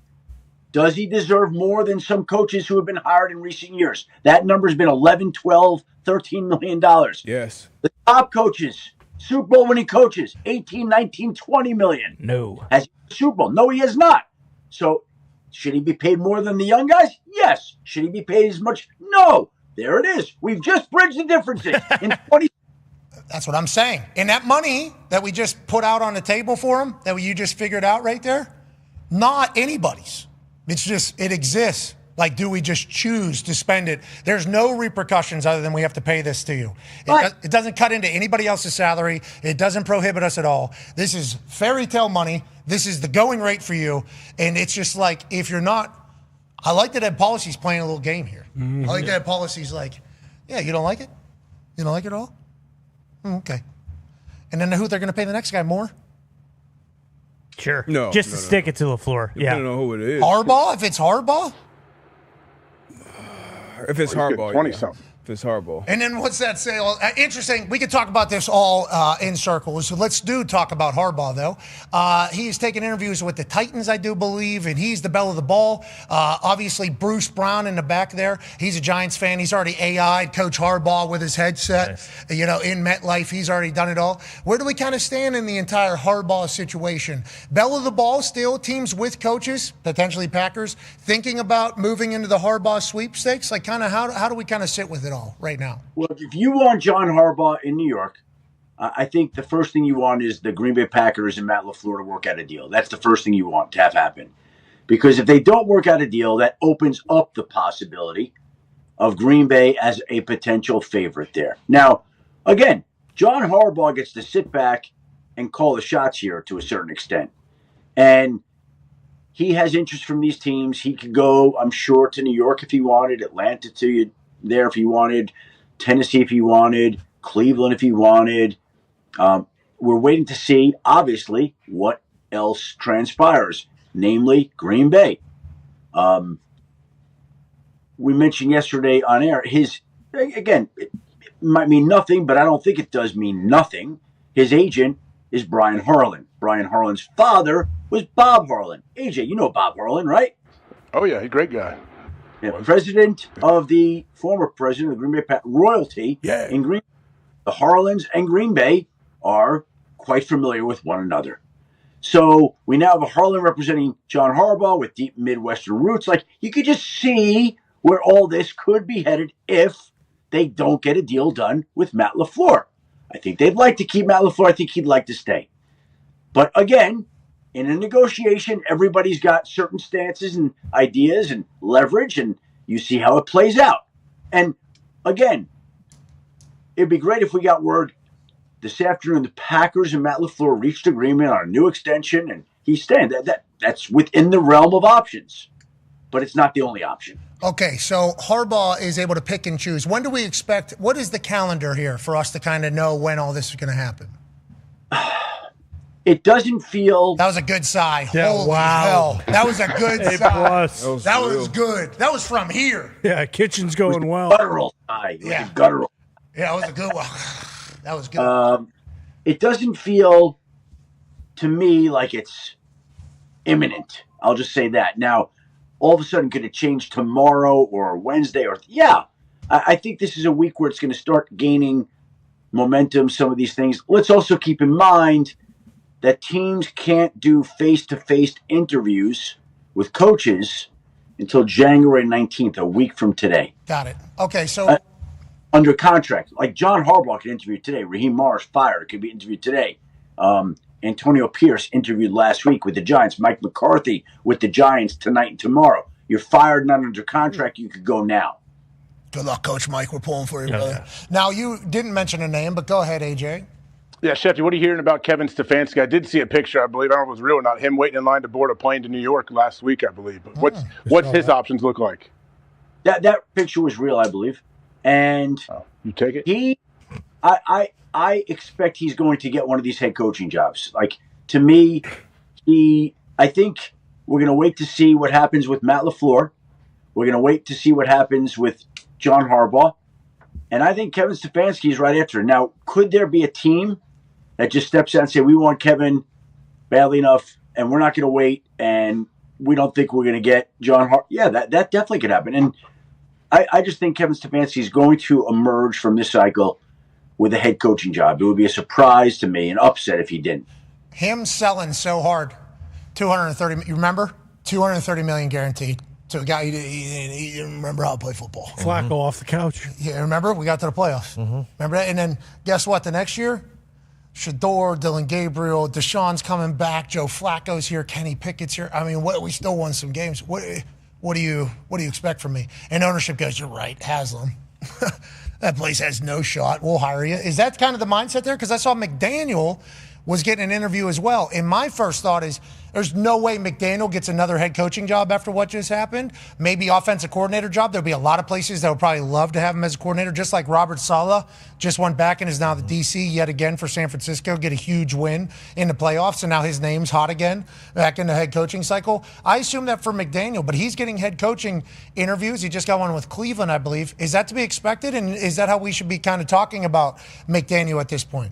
Does he deserve more than some coaches who have been hired in recent years? That number's been 11, 12, $13 million. Yes. The top coaches, Super Bowl winning coaches, 18, 19, 20 million. No. Has he won the Super Bowl? No, he has not. So should he be paid more than the young guys? Yes. Should he be paid as much? No. There it is. We've just bridged the differences. In 20. That's what I'm saying. And that money that we just put out on the table for him, that you just figured out right there, not anybody's. It's just, it exists. Like, do we just choose to spend it? There's no repercussions other than we have to pay this to you. It doesn't cut into anybody else's salary. It doesn't prohibit us at all. This is fairy tale money. This is the going rate for you. And it's just like, if you're not, I like that Ed Policy's playing a little game here. I like that Ed Policy's like, yeah, you don't like it? You don't like it at all? Okay. And then who they're going to pay the next guy more? Sure. No. Just to stick it to LaFleur. Yeah. I don't know who it is. Harbaugh? If it's Harbaugh? If it's Harbaugh. 20-something. If it's Harbaugh. And then what's that say? Interesting. We could talk about this all in circles. So let's talk about Harbaugh, though. He's taking interviews with the Titans, I do believe, and he's the belle of the ball. Obviously, Bruce Brown in the back there. He's a Giants fan. He's already AI'd Coach Harbaugh with his headset. Nice. You know, in MetLife, he's already done it all. Where do we kind of stand in the entire Harbaugh situation? Belle of the ball still, teams with coaches, potentially Packers, thinking about moving into the Harbaugh sweepstakes? Like, kind of how do we kind of sit with it all right now? Well, if you want John Harbaugh in New York, I think the first thing you want is the Green Bay Packers and Matt LaFleur to work out a deal. That's the first thing you want to have happen. Because if they don't work out a deal, that opens up the possibility of Green Bay as a potential favorite there. Now, again, John Harbaugh gets to sit back and call the shots here to a certain extent. And he has interest from these teams. He could go, I'm sure, to New York if he wanted, Atlanta to there if he wanted, Tennessee if he wanted, Cleveland if he wanted. We're waiting to see, obviously, what else transpires, namely Green Bay. We mentioned yesterday on air, again, it might mean nothing, but I don't think it does mean nothing. His agent is Brian Harlan. Brian Harlan's father was Bob Harlan. AJ, you know Bob Harlan, right? Oh, yeah, he's a great guy. Yeah, former president of the Green Bay royalty in Green Bay. The Harlans and Green Bay are quite familiar with one another. So we now have a Harlan representing John Harbaugh with deep Midwestern roots. Like, you could just see where all this could be headed if they don't get a deal done with Matt LaFleur. I think they'd like to keep Matt LaFleur. I think he'd like to stay. But again, in a negotiation, everybody's got certain stances and ideas and leverage, and you see how it plays out. And again, it'd be great if we got word this afternoon the Packers and Matt LaFleur reached agreement on a new extension, and he's staying. That's within the realm of options, but it's not the only option. Okay, so Harbaugh is able to pick and choose. When do we expect, what is the calendar here for us to kind of know when all this is going to happen? It doesn't feel... That was a good sigh. Yeah, Holy wow. hell. That was a good sigh. Plus. That was good. That was from here. Yeah, kitchen's going well. Guttural sigh. Yeah. Guttural. Yeah, that was a good one. That was good. It doesn't feel to me like it's imminent. I'll just say that. Now, all of a sudden, could it change tomorrow or Wednesday? I think this is a week where it's going to start gaining momentum, some of these things. Let's also keep in mind that teams can't do face-to-face interviews with coaches until January 19th, a week from today. Got it. Okay, so... under contract. Like John Harbaugh could interview today. Raheem Morris fired, could be interviewed today. Antonio Pierce interviewed last week with the Giants. Mike McCarthy with the Giants tonight and tomorrow. You're fired, not under contract. You could go now. Good luck, Coach Mike. We're pulling for you, brother. Now, you didn't mention a name, but go ahead, AJ. Yeah, Schefter, what are you hearing about Kevin Stefanski? I did see a picture, I believe, I don't know if it was real or not, him waiting in line to board a plane to New York last week, I believe. But what's his options look like? That picture was real, I believe. And you take it? I expect he's going to get one of these head coaching jobs. Like, to me, I think we're going to wait to see what happens with Matt LaFleur. We're going to wait to see what happens with John Harbaugh. And I think Kevin Stefanski is right after. Now, could there be a team that just steps out and say, we want Kevin badly enough, and we're not going to wait, and we don't think we're going to get John Harbaugh? Yeah, that definitely could happen. And I just think Kevin Stefanski is going to emerge from this cycle with a head coaching job. It would be a surprise to me, an upset if he didn't. Him selling so hard, $230. You remember? $230 million guaranteed to a guy he didn't remember how to play football. Flacco off the couch. Yeah, remember? We got to the playoffs. Remember that? And then guess what? The next year, Shador, Dylan Gabriel, Deshaun's coming back. Joe Flacco's here. Kenny Pickett's here. I mean, we still won some games. What do you expect from me? And ownership goes, you're right, Haslam. That place has no shot. We'll hire you. Is that kind of the mindset there? Because I saw McDaniel was getting an interview as well. And my first thought is there's no way McDaniel gets another head coaching job after what just happened. Maybe offensive coordinator job. There'll be a lot of places that would probably love to have him as a coordinator, just like Robert Saleh just went back and is now the DC yet again for San Francisco, get a huge win in the playoffs, and now his name's hot again back in the head coaching cycle. I assume that for McDaniel, but he's getting head coaching interviews. He just got one with Cleveland, I believe. Is that to be expected, and is that how we should be kind of talking about McDaniel at this point?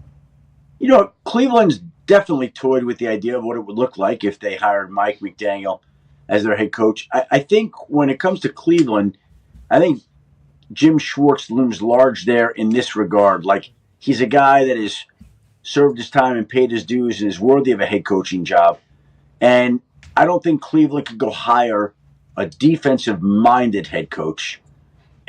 You know, Cleveland's definitely toyed with the idea of what it would look like if they hired Mike McDaniel as their head coach. I think when it comes to Cleveland, I think Jim Schwartz looms large there in this regard. Like, he's a guy that has served his time and paid his dues and is worthy of a head coaching job. And I don't think Cleveland could go hire a defensive-minded head coach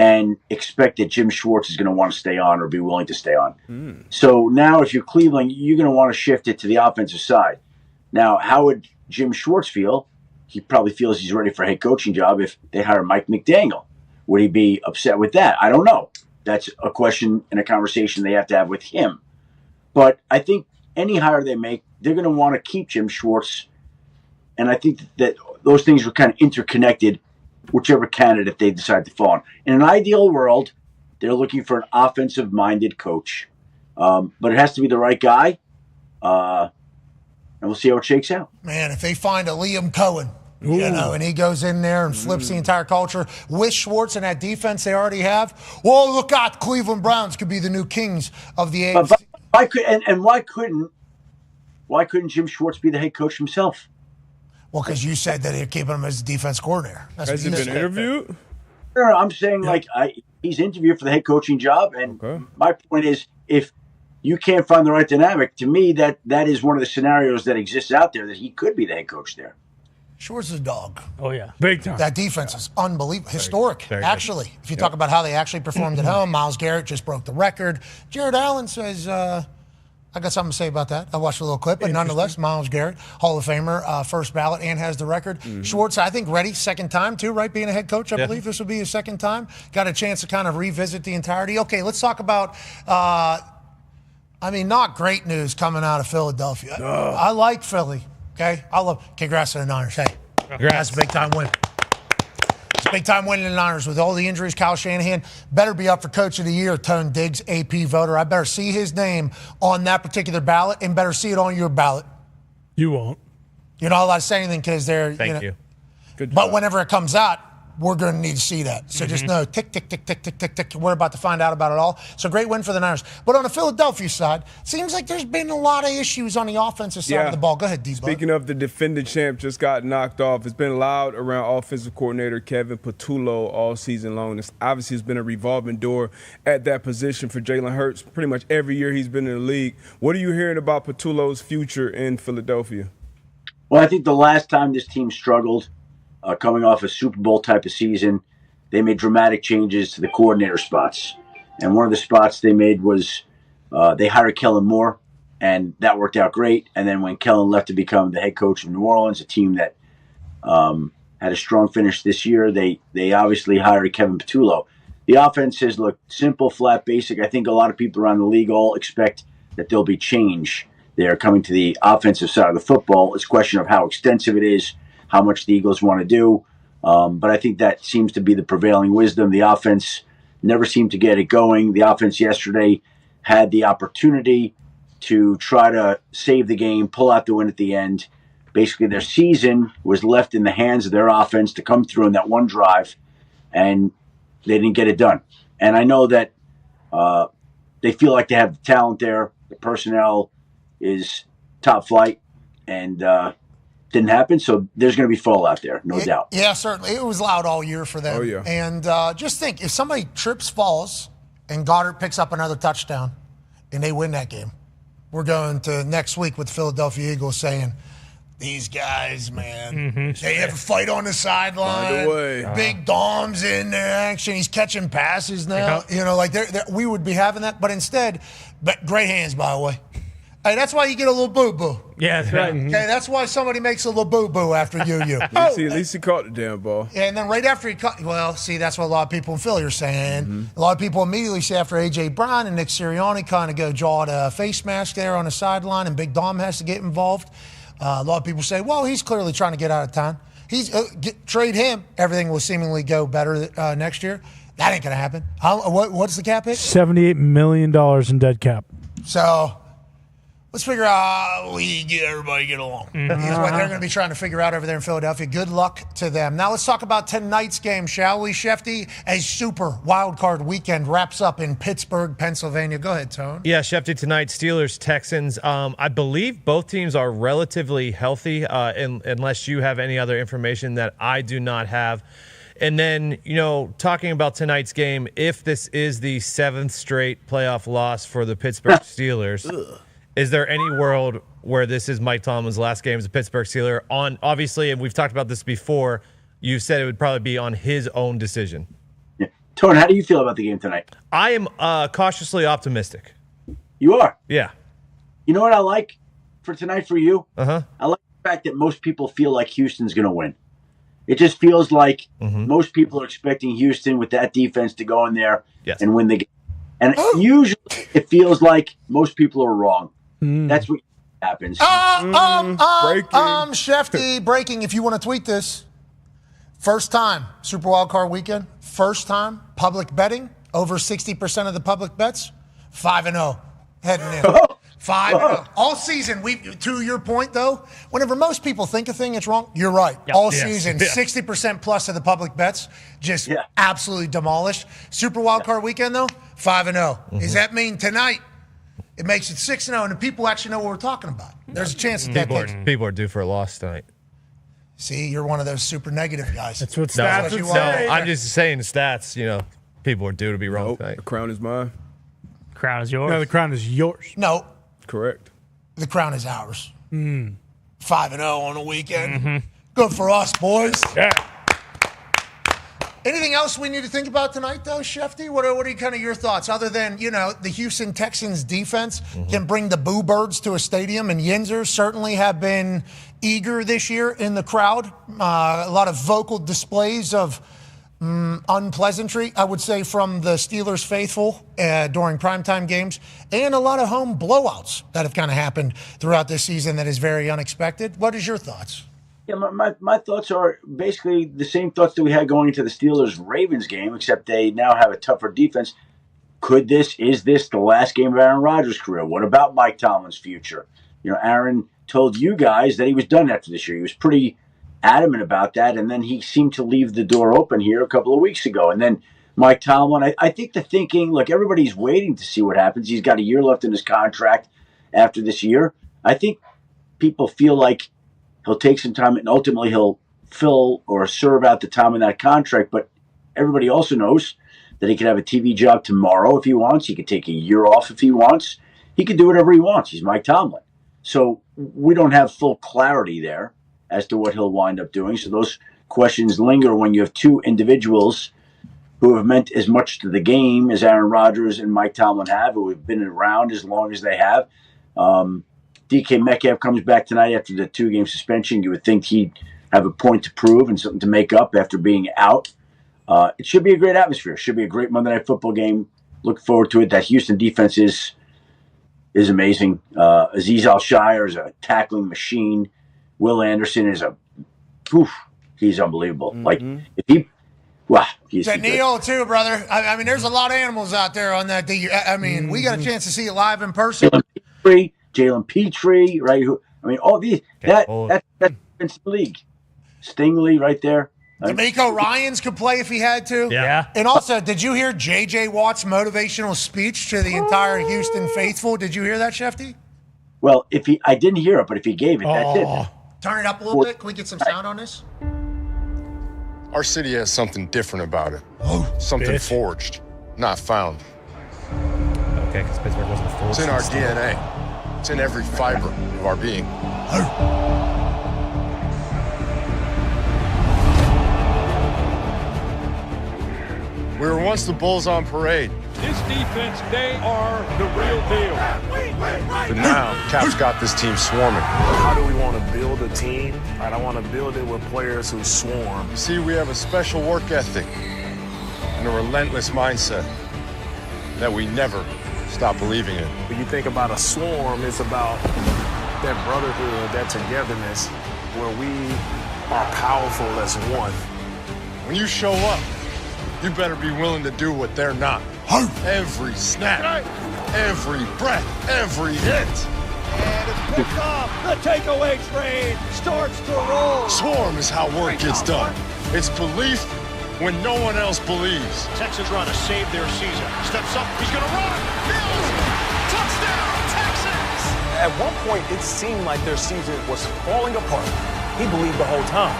and expect that Jim Schwartz is going to want to stay on or be willing to stay on. So now if you're Cleveland, you're going to want to shift it to the offensive side. Now, how would Jim Schwartz feel? He probably feels he's ready for a head coaching job if they hire Mike McDaniel. Would he be upset with that? I don't know. That's a question and a conversation they have to have with him. But I think any hire they make, they're going to want to keep Jim Schwartz. And I think that those things are kind of interconnected, whichever candidate they decide to fall on. In an ideal world, they're looking for an offensive-minded coach. But it has to be the right guy. And we'll see how it shakes out. Man, if they find a Liam Cohen, and he goes in there and flips the entire culture with Schwartz and that defense they already have, well, look out, Cleveland Browns could be the new kings of the AFC. Why couldn't Jim Schwartz be the head coach himself? Well, because you said that he'd keep him as defense coordinator. Has he been interviewed? No, I'm saying he's interviewed for the head coaching job, and my point is, if you can't find the right dynamic, to me that is one of the scenarios that exists out there that he could be the head coach there. Schwartz is a dog. Oh yeah, big time. That defense is unbelievable, historic. Very actually, good. If you talk about how they actually performed at home, Myles Garrett just broke the record. Jared Allen says, I got something to say about that. I watched a little clip, but nonetheless, Myles Garrett, Hall of Famer, first ballot, and has the record. Schwartz, I think, ready, second time too, right? Being a head coach, I believe this will be his second time. Got a chance to kind of revisit the entirety. Okay, let's talk about, not great news coming out of Philadelphia. I like Philly, okay? Congrats to the Niners. Hey, that's a big-time win. It's a big-time win in the Niners. With all the injuries, Kyle Shanahan better be up for Coach of the Year, Tone Diggs, AP voter. I better see his name on that particular ballot and better see it on your ballot. You won't. You're not allowed to say anything because they're, Thank you. Good but job. whenever it comes out, we're going to need to see that. So just know, tick, tick, tick, tick, tick, tick, tick. We're about to find out about it all. So great win for the Niners. But on the Philadelphia side, seems like there's been a lot of issues on the offensive side of the ball. Go ahead, D-Bud. Speaking of the defending champ just got knocked off, it's been loud around offensive coordinator Kevin Patullo all season long. It's obviously has been a revolving door at that position for Jalen Hurts pretty much every year he's been in the league. What are you hearing about Patullo's future in Philadelphia? Well, I think the last time this team struggled, coming off a Super Bowl type of season, they made dramatic changes to the coordinator spots. And one of the spots they made was they hired Kellen Moore, and that worked out great. And then when Kellen left to become the head coach of New Orleans, a team that had a strong finish this year, they obviously hired Kevin Patullo. The offense has looked simple, flat, basic. I think a lot of people around the league all expect that there'll be change there coming to the offensive side of the football. It's a question of how extensive it is, how much the Eagles want to do. But I think that seems to be the prevailing wisdom. The offense never seemed to get it going. The offense yesterday had the opportunity to try to save the game, pull out the win at the end. Basically, their season was left in the hands of their offense to come through in that one drive, and they didn't get it done. And I know that they feel like they have the talent there. The personnel is top flight, and didn't happen. So there's going to be fallout there, no doubt. Yeah, certainly. It was loud all year for them. Oh, yeah. And just think, if somebody trips, falls, and Goddard picks up another touchdown, and they win that game, we're going to next week with the Philadelphia Eagles saying, these guys, man, they have a fight on the sideline. Big Dom's in there action. He's catching passes now. You know, like we would be having that. But instead, great hands, by the way. Hey, that's why you get a little boo-boo. Yeah, that's right. Okay, that's why somebody makes a little boo-boo after you. At least he caught the damn ball. Yeah, and then right after he caught, well, see, that's what a lot of people in Philly are saying. A lot of people immediately say after A.J. Brown and Nick Sirianni kind of go draw a face mask there on the sideline and Big Dom has to get involved. A lot of people say, well, he's clearly trying to get out of town. Trade him. Everything will seemingly go better next year. That ain't going to happen. What's the cap hit? $78 million in dead cap. So let's figure out how we get everybody get along. That's what they're going to be trying to figure out over there in Philadelphia. Good luck to them. Now let's talk about tonight's game, shall we, Schefty? A super wild card weekend wraps up in Pittsburgh, Pennsylvania. Go ahead, Tone. Yeah, Schefty, tonight, Steelers, Texans. I believe both teams are relatively healthy, unless you have any other information that I do not have. And then, talking about tonight's game, if this is the 7th straight playoff loss for the Pittsburgh Steelers, is there any world where this is Mike Tomlin's last game as a Pittsburgh Steeler? Obviously, and we've talked about this before, you said it would probably be on his own decision. Yeah. Tone, how do you feel about the game tonight? I am cautiously optimistic. You are? Yeah. You know what I like for tonight for you? Uh-huh. I like the fact that most people feel like Houston's going to win. It just feels like most people are expecting Houston with that defense to go in there and win the game. And usually it feels like most people are wrong. That's what happens. Schefty, breaking, if you want to tweet this. First time, Super Wild Card Weekend. First time, public betting. Over 60% of the public bets. 5-0. Heading in. 5-0. All season, to your point, though, whenever most people think a thing, it's wrong, you're right. Yep. All season, 60% plus of the public bets just absolutely demolished. Super Wild Card Weekend, though, 5-0. Does that mean tonight it makes it 6-0 and the people actually know what we're talking about? There's a chance that people are due for a loss tonight. See, you're one of those super negative guys. That's what stats would say. I'm just saying the stats, people are due to be wrong tonight. The crown is mine. Crown is yours. No, the crown is yours. No. Correct. The crown is ours. 5-0 on the weekend. Good for us, boys. Yeah. Anything else we need to think about tonight, though, Schefty? What are kind of your thoughts? Other than, the Houston Texans defense can bring the Boo Birds to a stadium, and Yinzers certainly have been eager this year in the crowd. A lot of vocal displays of unpleasantry, I would say, from the Steelers faithful during primetime games, and a lot of home blowouts that have kind of happened throughout this season that is very unexpected. What is your thoughts? Yeah, my thoughts are basically the same thoughts that we had going into the Steelers-Ravens game, except they now have a tougher defense. Is this the last game of Aaron Rodgers' career? What about Mike Tomlin's future? Aaron told you guys that he was done after this year. He was pretty adamant about that, and then he seemed to leave the door open here a couple of weeks ago. And then Mike Tomlin, I think the thinking, look, everybody's waiting to see what happens. He's got a year left in his contract after this year. I think people feel like he'll take some time and ultimately he'll fill or serve out the time in that contract. But everybody also knows that he could have a TV job tomorrow if he wants. He could take a year off if he wants. He can do whatever he wants. He's Mike Tomlin. So we don't have full clarity there as to what he'll wind up doing. So those questions linger when you have two individuals who have meant as much to the game as Aaron Rodgers and Mike Tomlin have, who have been around as long as they have. DK Metcalf comes back tonight after the 2-game suspension. You would think he'd have a point to prove and something to make up after being out. It should be a great atmosphere. It should be a great Monday Night Football game. Look forward to it. That Houston defense is is amazing. Azeez Al-Shire is a tackling machine. Will Anderson is he's unbelievable. Like, if he, he's Neil too, brother. I mean, there's a lot of animals out there on that. I mean, we got a chance to see it live in person. Jalen Petrie, right? All these, that's the league. Stingley right there. D'Amico Ryans could play if he had to. Yeah. And also, did you hear J.J. Watt's motivational speech to the entire Houston faithful? Did you hear that, Schefty? Well, I didn't hear it, but if he gave it, that's it. Turn it up a little bit. Can we get some sound on this? Our city has something different about it. Something forged, not found. Okay, because Pittsburgh wasn't forged. It's in our DNA. It's in every fiber of our being. We were once the Bulls on parade. This defense, they are the real deal. But now, Cap's got this team swarming. How do we want to build a team? I want to build it with players who swarm. See, we have a special work ethic and a relentless mindset that we never stop believing in. When you think about a swarm, it's about that brotherhood, that togetherness, where we are powerful as one. When you show up, you better be willing to do what they're not. Every snap, every breath, every hit. And it's picked off. The takeaway train starts to roll. Swarm is how work gets done. It's belief when no one else believes. Texans run to save their season. Steps up. He's going to run. Mills. Touchdown, Texans. At one point, it seemed like their season was falling apart. He believed the whole time.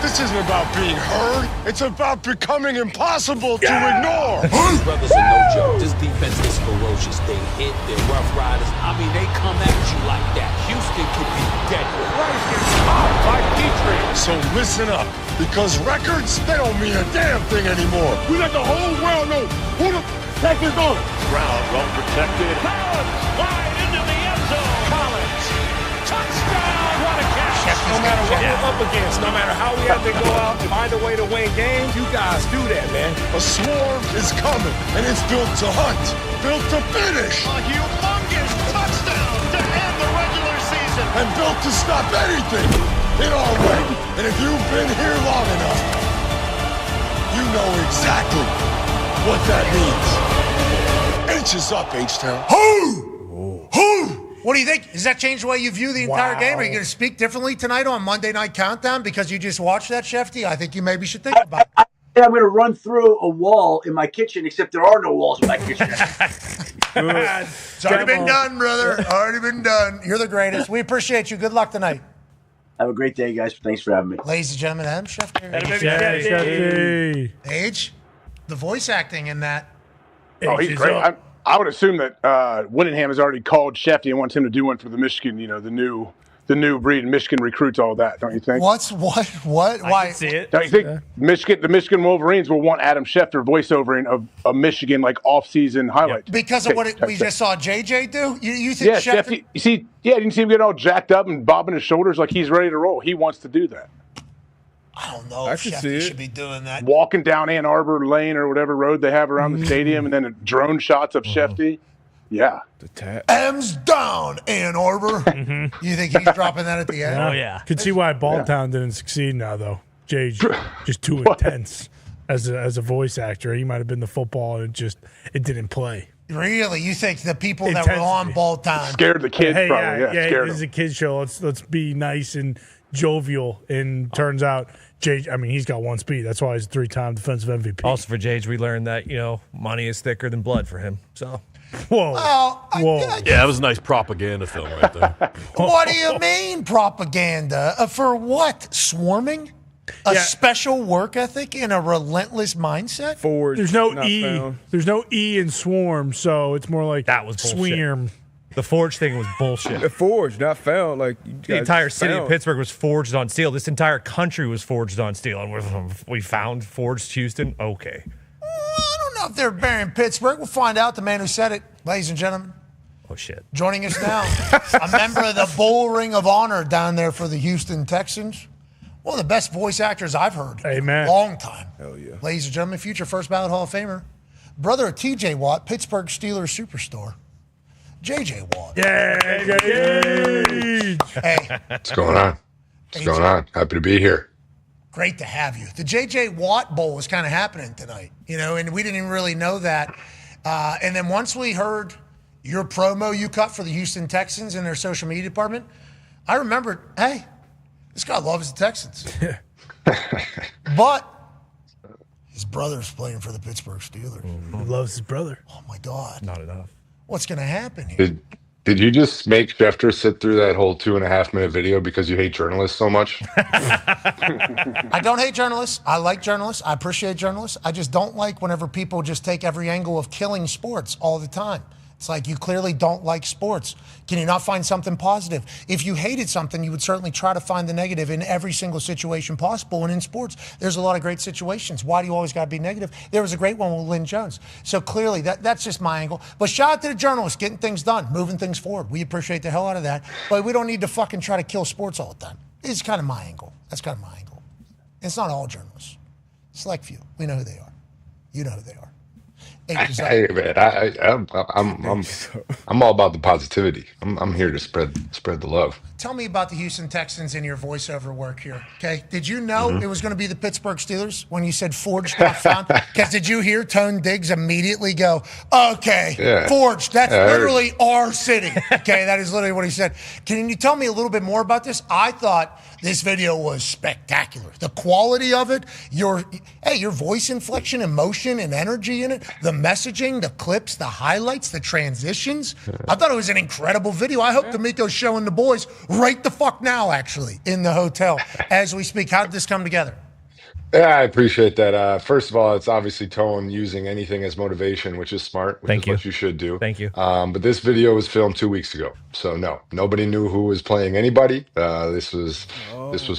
This isn't about being heard. It's about becoming impossible to ignore. These brothers are no joke. This defense is ferocious. They hit, they're rough riders. I mean, they come at you like that. Houston could be deadly. Rice gets popped by Petrie. So listen up, because records, they don't mean a damn thing anymore. We let the whole world know who the heck is on. Brown, well protected. Collins, wide into the end zone. Collins, touchdown. What a catch. No matter what we're up against, no matter how we have to go out and find a way to win games, you guys do that, man. A swarm is coming, and it's built to hunt, built to finish. A humongous touchdown to end the regular season. And built to stop anything in our way. And if you've been here long enough, you know exactly what that means. Inches up, H-Town. What do you think? Does that change the way you view the entire game? Are you going to speak differently tonight on Monday Night Countdown because you just watched that, Schefty? I think you maybe should think about it. I'm going to run through a wall in my kitchen, except there are no walls in my kitchen. It's already been done, brother. Already been done. You're the greatest. We appreciate you. Good luck tonight. Have a great day, guys. Thanks for having me. Ladies and gentlemen, Adam Schefter. Age, the voice acting in that. Oh, he's great. I would assume that Whittingham has already called Schefty and wants him to do one for the Michigan, the new breed. Michigan recruits all that, don't you think? What? Why? I can see it. Don't you think the Michigan Wolverines will want Adam Schefter voiceovering of a Michigan off-season highlights? Because of what we just saw JJ do? You think Schefter? You didn't see him get all jacked up and bobbing his shoulders like he's ready to roll. He wants to do that. I don't know if Schefter should be doing that. Walking down Ann Arbor Lane or whatever road they have around the stadium, and then drone shots of Schefty. Yeah. M's down, Ann Arbor. You think he's dropping that at the end? Oh, yeah. Could see why Balltown didn't succeed now, though. Jay's just too intense as a voice actor. He might have been the football, and it didn't play. Really? You think the people that were on Balltown scared the kids? Hey, probably. This is a kid's show. Let's be nice and jovial. And turns out Jay, he's got one speed. That's why he's a 3-time defensive MVP. Also for Jage, we learned that money is thicker than blood for him. So. Whoa. Yeah, that was a nice propaganda film right there. What do you mean propaganda? For what? Swarming? A special work ethic and a relentless mindset? There's no E. Found. There's no E in swarm, so it's more like that was swarm. The forge thing was bullshit. Forged, not found. Like the entire city of Pittsburgh was forged on steel. This entire country was forged on steel, and we found forged Houston. Okay. I don't know if they're burying Pittsburgh. We'll find out. The man who said it, ladies and gentlemen. Oh shit! Joining us now, a member of the Bull Ring of Honor down there for the Houston Texans. One of the best voice actors I've heard in a long time. Hell yeah. Ladies and gentlemen, future first ballot Hall of Famer, brother of TJ Watt, Pittsburgh Steelers superstar. JJ Watt. Hey. What's going on? What's going on? Happy to be here. Great to have you. The JJ Watt Bowl was kind of happening tonight, and we didn't even really know that. And then once we heard your promo you cut for the Houston Texans in their social media department, I remembered, hey, this guy loves the Texans. But his brother's playing for the Pittsburgh Steelers. He loves his brother. Oh, my God. Not enough. What's going to happen here? Did you just make Schefter sit through that whole 2.5-minute video because you hate journalists so much? I don't hate journalists. I like journalists. I appreciate journalists. I just don't like whenever people just take every angle of killing sports all the time. It's like you clearly don't like sports. Can you not find something positive? If you hated something, you would certainly try to find the negative in every single situation possible. And in sports, there's a lot of great situations. Why do you always got to be negative? There was a great one with Lynn Jones. So clearly, that's just my angle. But shout out to the journalists, getting things done, moving things forward. We appreciate the hell out of that. But we don't need to fucking try to kill sports all the time. It's kind of my angle. That's kind of my angle. It's not all journalists. Select few. We know who they are. You know who they are. Hey man, I'm all about the positivity. I'm here to spread the love. Tell me about the Houston Texans in your voiceover work here. Okay, did you know it was going to be the Pittsburgh Steelers when you said forged not found? Because did you hear Tone Diggs immediately go, "Okay, forged? That's literally our city." Okay, that is literally what he said. Can you tell me a little bit more about this? I thought this video was spectacular. The quality of it, your voice inflection, emotion, and energy in it, the messaging, the clips, the highlights, the transitions. I thought it was an incredible video. I hope D'Amico's showing the boys right the fuck now, actually, in the hotel as we speak. How did this come together? Yeah, I appreciate that. First of all, it's obviously Tone using anything as motivation, which is smart, which is what you should do. Thank you. But this video was filmed 2 weeks ago, so nobody knew who was playing anybody. This was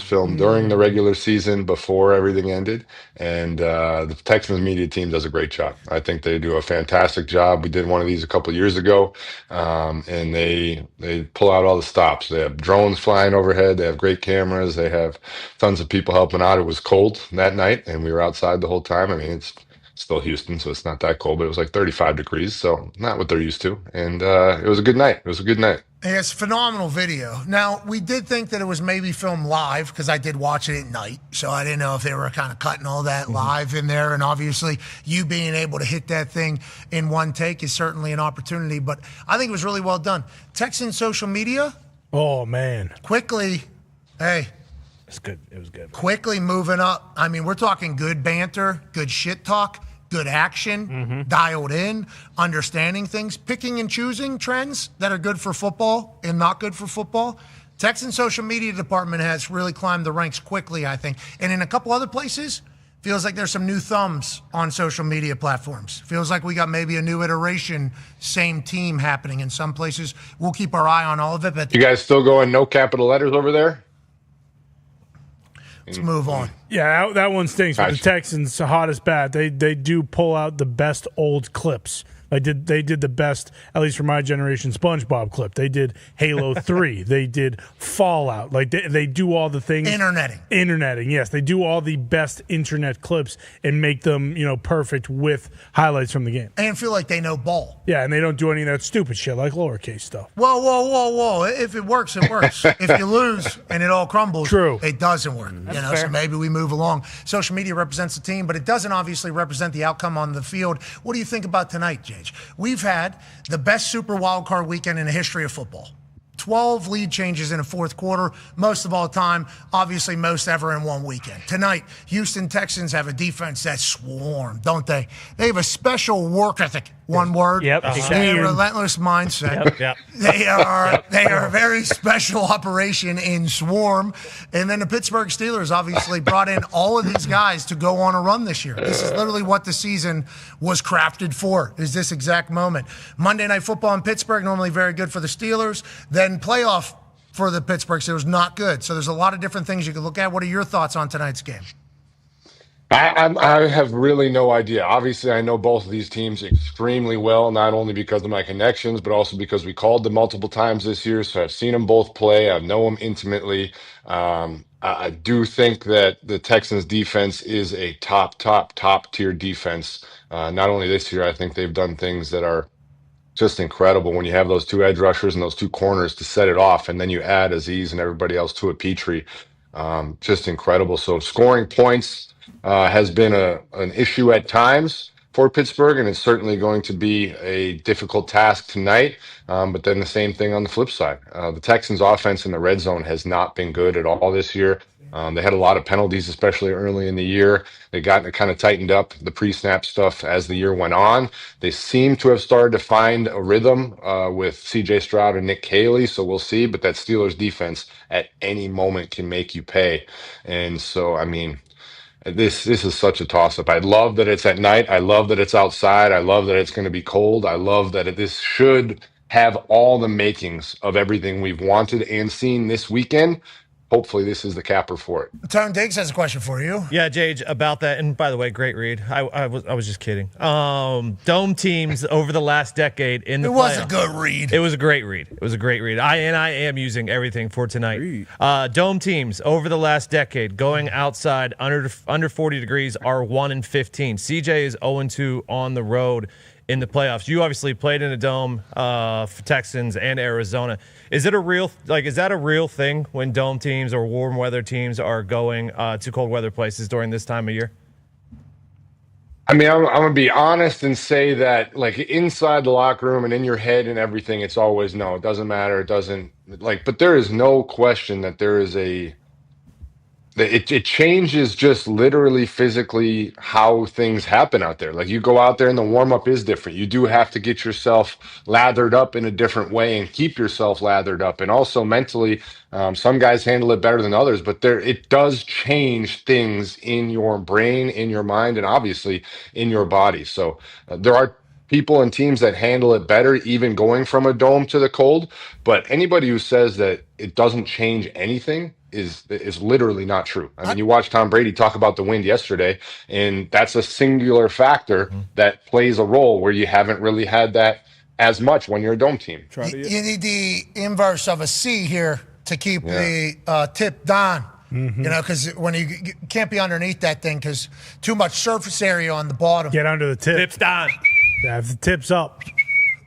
filmed during the regular season before everything ended, and the Texans media team does a great job. I think they do a fantastic job. We did one of these a couple years ago, and they pull out all the stops. They have drones flying overhead. They have great cameras. They have tons of people helping out. It was cold that night, and we were outside the whole time. I mean, it's still Houston, so it's not that cold, but it was like 35 degrees, so not what they're used to. And it was a good night. It's a phenomenal video. Now, we did think that it was maybe filmed live because I did watch it at night, so I didn't know if they were kind of cutting all that live in there. And obviously, you being able to hit that thing in one take is certainly an opportunity, but I think it was really well done. Texan social media? Oh, man. Quickly, hey. It's good. It was good. Quickly moving up. I mean, we're talking good banter, good shit talk, good action, dialed in, understanding things, picking and choosing trends that are good for football and not good for football. Texan social media department has really climbed the ranks quickly, I think. And in a couple other places, feels like there's some new thumbs on social media platforms. Feels like we got maybe a new iteration, same team happening in some places. We'll keep our eye on all of it. But You guys still going no capital letters over there? Let's move on. Yeah, that one stinks. But the Texans, hot as bad. They do pull out the best old clips. They did the best, at least for my generation, SpongeBob clip. They did Halo 3. They did Fallout. Like they do all the things. Interneting, yes. They do all the best internet clips and make them, perfect with highlights from the game. And feel like they know ball. Yeah, and they don't do any of that stupid shit like lowercase stuff. Whoa. If it works, it works. If you lose and it all crumbles, True. It doesn't work. So maybe we move along. Social media represents the team, but it doesn't obviously represent the outcome on the field. What do you think about tonight, Jage? We've had the best Super Wildcard weekend in the history of football. 12 lead changes in a fourth quarter, most of all time, obviously most ever in one weekend. Tonight, Houston Texans have a defense that swarm, don't they? They have a special work ethic, one word. Yep. They have a relentless mindset. Yep. They are a very special operation in swarm. And then the Pittsburgh Steelers obviously brought in all of these guys to go on a run this year. This is literally what the season was crafted for, is this exact moment. Monday Night Football in Pittsburgh, normally very good for the Steelers. Then playoff for the Pittsburgh Steelers, not good. So there's a lot of different things you can look at. What are your thoughts on tonight's game? I have really no idea. Obviously, I know both of these teams extremely well, not only because of my connections, but also because we called them multiple times this year. So I've seen them both play. I know them intimately. I do think that the Texans defense is a top tier defense. Not only this year, I think they've done things that are just incredible when you have those two edge rushers and those two corners to set it off, and then you add Azeez and everybody else to a Petrie. Just incredible. So scoring points has been an issue at times for Pittsburgh, and it's certainly going to be a difficult task tonight. But then the same thing on the flip side. The Texans' offense in the red zone has not been good at all this year. They had a lot of penalties, especially early in the year. They kind of tightened up the pre-snap stuff as the year went on. They seem to have started to find a rhythm with C.J. Stroud and Nick Caley, so we'll see. But that Steelers defense at any moment can make you pay. And so, I mean, this is such a toss-up. I love that it's at night. I love that it's outside. I love that it's going to be cold. I love that this should have all the makings of everything we've wanted and seen this weekend. Hopefully this is the capper for it. Tone Diggs has a question for you. Yeah, Jage, about that. And by the way, great read. I was just kidding. Dome teams over the last decade in the playoffs. It was a good read. It was a great read. It was a great read. I am using everything for tonight. Dome teams over the last decade going outside under 40 degrees are 1-15. CJ is 0-2 on the road in the playoffs. You obviously played in a dome for Texans and Arizona. Is that a real thing when dome teams or warm weather teams are going to cold weather places during this time of year? I mean, I'm going to be honest and say that, like, inside the locker room and in your head and everything, it's always no. It doesn't matter. It doesn't, like, but there is no question that there is it changes just literally physically how things happen out there. Like, you go out there and the warm-up is different. You do have to get yourself lathered up in a different way and keep yourself lathered up. And also mentally, some guys handle it better than others, but it does change things in your brain, in your mind, and obviously in your body. So there are people and teams that handle it better, even going from a dome to the cold. But anybody who says that it doesn't change anything is literally not true. I mean, you watched Tom Brady talk about the wind yesterday, and that's a singular factor that plays a role where you haven't really had that as much when you're a dome team. You need the inverse of a C here to keep the tip down. Mm-hmm. You know, because when you can't be underneath that thing because too much surface area on the bottom. Get under the tip. Tips down. Yeah, if the tip's up,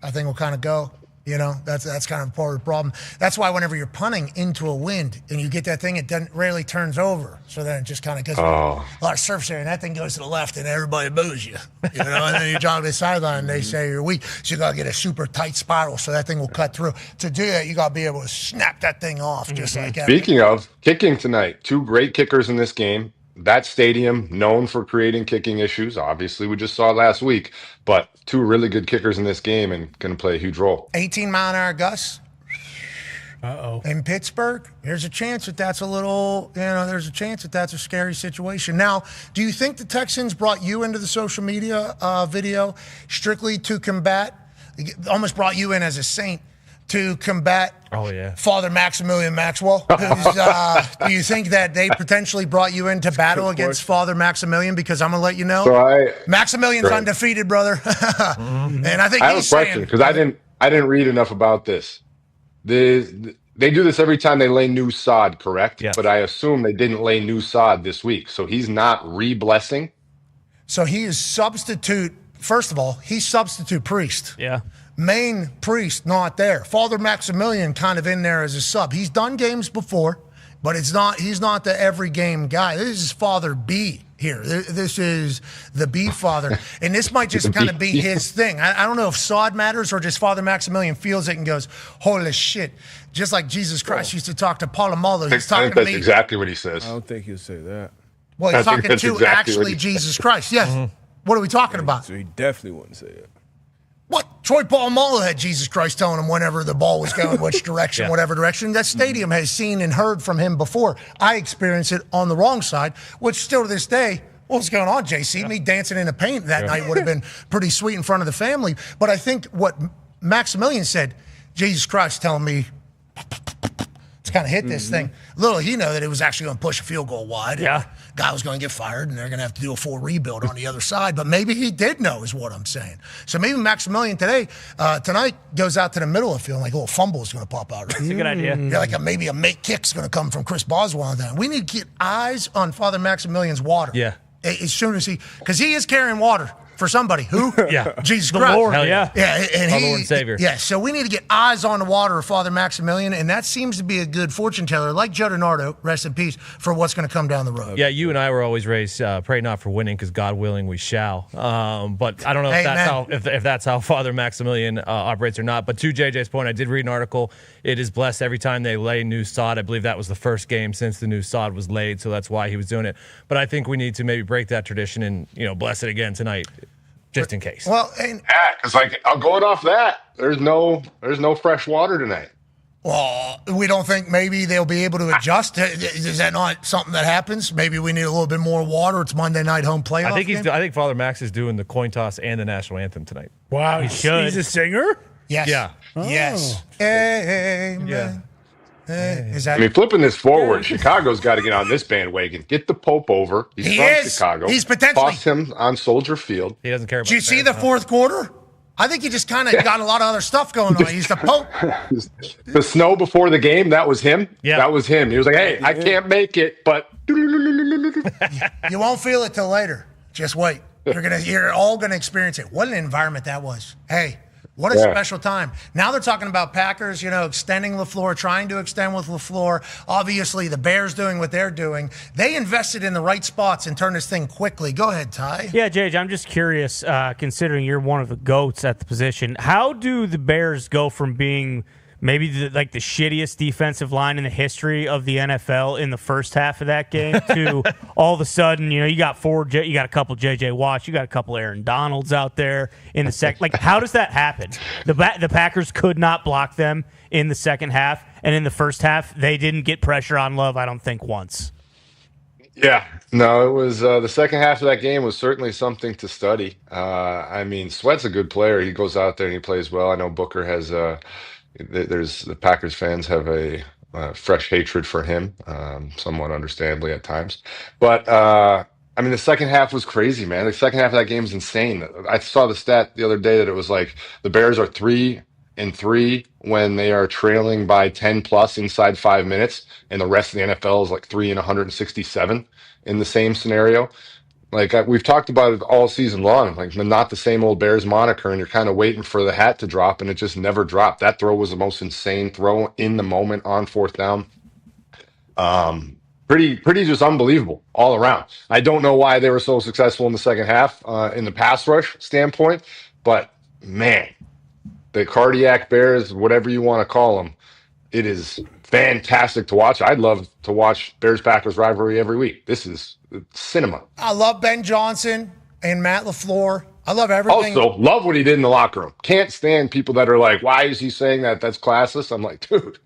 I think we'll kind of go. You know, that's kind of part of the problem. That's why whenever you're punting into a wind and you get that thing, it rarely turns over. So then it just kind of gets a lot of surface area, and that thing goes to the left, and everybody boos you. You know, and then you jog to the sideline, and they say you're weak. So you got to get a super tight spiral so that thing will cut through. To do that, you got to be able to snap that thing off just like that. Speaking of kicking tonight, two great kickers in this game. That stadium known for creating kicking issues. Obviously, we just saw it last week, but two really good kickers in this game and going to play a huge role. 18-mile-an-hour gusts. In Pittsburgh, there's a chance that that's there's a chance that that's a scary situation. Now, do you think the Texans brought you into the social media video strictly to combat, almost brought you in as a saint, to combat Father Maximilian Maxwell? Do you think that they potentially brought you in to battle against Father Maximilian? Because I'm going to let you know, Maximilian's undefeated, brother. And I think I have a question because I didn't read enough about this. They do this every time they lay new sod, correct? Yes. But I assume they didn't lay new sod this week, so he's not re-blessing? So he is substitute. First of all, he's substitute priest. Yeah. Main priest not there. Father Maximilian kind of in there as a sub. He's done games before, but he's not the every game guy. This is Father B here. This is the B Father. And this might just kind of be his thing. I don't know if sod matters or just Father Maximilian feels it and goes, holy shit. Just like Jesus Christ used to talk to Palomalo. He's talking to me. That's exactly what he says. I don't think he'll say that. Well, he's talking to actually Jesus Christ. Yes. Mm-hmm. What are we talking about? So he definitely wouldn't say it. What? Troy Polamalu had Jesus Christ telling him whenever the ball was going, which direction, whatever direction. That stadium has seen and heard from him before. I experienced it on the wrong side, which still to this day, what's going on, JC? Me dancing in the paint that night would have been pretty sweet in front of the family. But I think what Maximilian said, Jesus Christ telling me, it's kind of hit this thing. Little he know that it was actually going to push a field goal wide. Yeah. Guy was going to get fired, and they're going to have to do a full rebuild on the other side. But maybe he did know is what I'm saying. So maybe Maximilian tonight goes out to the middle of the field, like a little fumble is going to pop out. Right? That's a good idea. Yeah, like maybe a make kick's going to come from Chris Boswell. Then we need to get eyes on Father Maximilian's water. Yeah. As soon as because he is carrying water for somebody. Who? Yeah. Jesus The Christ. Lord, Yeah, and Our Lord and Savior. Yeah, so we need to get eyes on the water of Father Maximilian, and that seems to be a good fortune teller, like Juggernaut, rest in peace, for what's going to come down the road. Yeah, you and I were always raised, pray not for winning, because God willing we shall. But I don't know if that's how Father Maximilian operates or not. But to JJ's point, I did read an article. It is blessed every time they lay new sod. I believe that was the first game since the new sod was laid, so that's why he was doing it. But I think we need to maybe break that tradition and bless it again tonight, just in case. Well, because I'll go off that. There's no fresh water tonight. Well, we don't think maybe they'll be able to adjust. Is that not something that happens? Maybe we need a little bit more water. It's Monday night home playoff. I think Father Max is doing the coin toss and the national anthem tonight. Wow, he should. He's a singer? Yes. Yeah. Oh. Yes. Amen. Yeah. Is that? I mean, flipping this forward, Chicago's got to get on this bandwagon. Get the Pope over. He's from Chicago. He's potentially. Toss him on Soldier Field. He doesn't care about Did you see the fourth quarter? I think he just kind of got a lot of other stuff going on. He's the Pope. The snow before the game, that was him. Yeah. That was him. He was like, hey, I can't make it, but. You won't feel it till later. Just wait. You're all gonna experience it. What an environment that was. Hey, what a special time. Now they're talking about Packers, extending LaFleur, trying to extend with LaFleur. Obviously, the Bears doing what they're doing. They invested in the right spots and turned this thing quickly. Go ahead, Ty. Yeah, JJ, I'm just curious, considering you're one of the GOATs at the position, how do the Bears go from being maybe the shittiest defensive line in the history of the NFL in the first half of that game to all of a sudden, you got you got a couple J.J. Watts, you got a couple Aaron Donalds out there in the second. Like, how does that happen? The Packers could not block them in the second half, and in the first half, they didn't get pressure on Love, I don't think, once. Yeah, no, it was the second half of that game was certainly something to study. I mean, Sweat's a good player. He goes out there and he plays well. I know Booker has the Packers fans have a fresh hatred for him, somewhat understandably at times. But I mean, the second half was crazy, man. The second half of that game was insane. I saw the stat the other day that it was like the Bears are 3-3 when they are trailing by 10 plus inside 5 minutes, and the rest of the NFL is like 3-167 in the same scenario. Like we've talked about it all season long, like not the same old Bears moniker, and you're kind of waiting for the hat to drop, and it just never dropped. That throw was the most insane throw in the moment on fourth down. Pretty just unbelievable all around. I don't know why they were so successful in the second half in the pass rush standpoint, but man, the cardiac Bears, whatever you want to call them, it is fantastic to watch. I'd love to watch Bears-Packers rivalry every week. This is cinema. I love Ben Johnson and Matt LaFleur. I love everything. Also, love what he did in the locker room. Can't stand people that are like, why is he saying that? That's classless. I'm like, dude,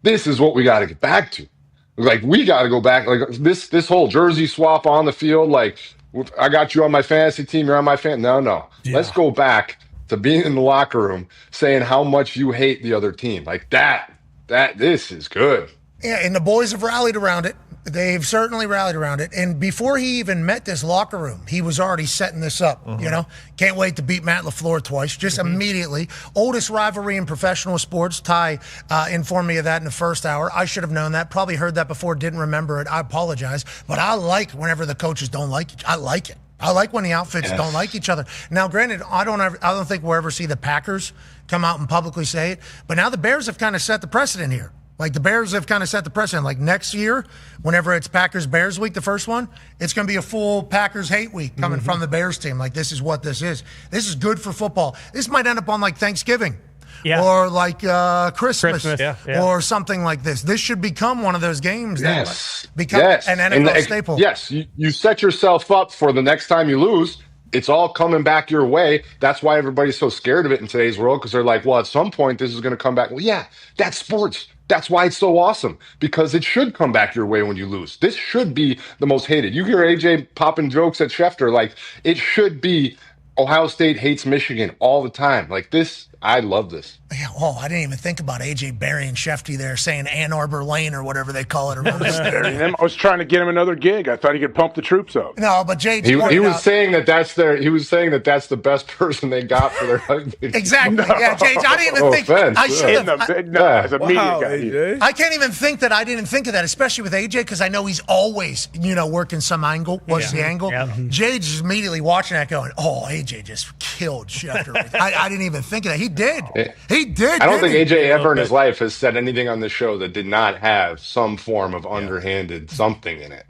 this is what we got to get back to. Like, we got to go back. Like, this whole jersey swap on the field, like, I got you on my fantasy team, you're on my fan. No. Yeah. Let's go back to being in the locker room saying how much you hate the other team. Like, this is good. Yeah, and the boys have rallied around it. They've certainly rallied around it. And before he even met this locker room, he was already setting this up, Can't wait to beat Matt LaFleur twice, just immediately. Oldest rivalry in professional sports. Ty informed me of that in the first hour. I should have known that. Probably heard that before, didn't remember it. I apologize. But I like whenever the coaches don't like it. I like it. I like when the outfits don't like each other. Now, granted, I don't think we'll ever see the Packers come out and publicly say it. But now the Bears have kind of set the precedent here. Like, the Bears have kind of set the precedent. Like, next year, whenever it's Packers-Bears week, the first one, it's going to be a full Packers hate week coming from the Bears team. Like, this is what this is. This is good for football. This might end up on, like, Thanksgiving. Yeah. Or like Christmas. Or something like this. This should become one of those games that become an NFL staple. Yes, you set yourself up for the next time you lose. It's all coming back your way. That's why everybody's so scared of it in today's world, because they're like, well, at some point this is going to come back. Well, yeah, that's sports. That's why it's so awesome, because it should come back your way when you lose. This should be the most hated. You hear AJ popping jokes at Schefter, like, it should be Ohio State hates Michigan all the time. Like, this, I love this. Yeah, I didn't even think about AJ burying Schefter there, saying Ann Arbor Lane or whatever they call it. I was trying to get him another gig. I thought he could pump the troops up. No, but Jay, he was saying that's the best person they got for their husband. Exactly. Yeah, Jay, I didn't even think. I should have. As a media guy. I can't even think that I didn't think of that, especially with AJ, because I know he's always, working some angle. What's the angle? Yeah. Jay just immediately watching that going, AJ AJ just killed Schefter. I didn't even think of that. He did. He did. I don't think AJ ever in his life has said anything on the show that did not have some form of underhanded something in it.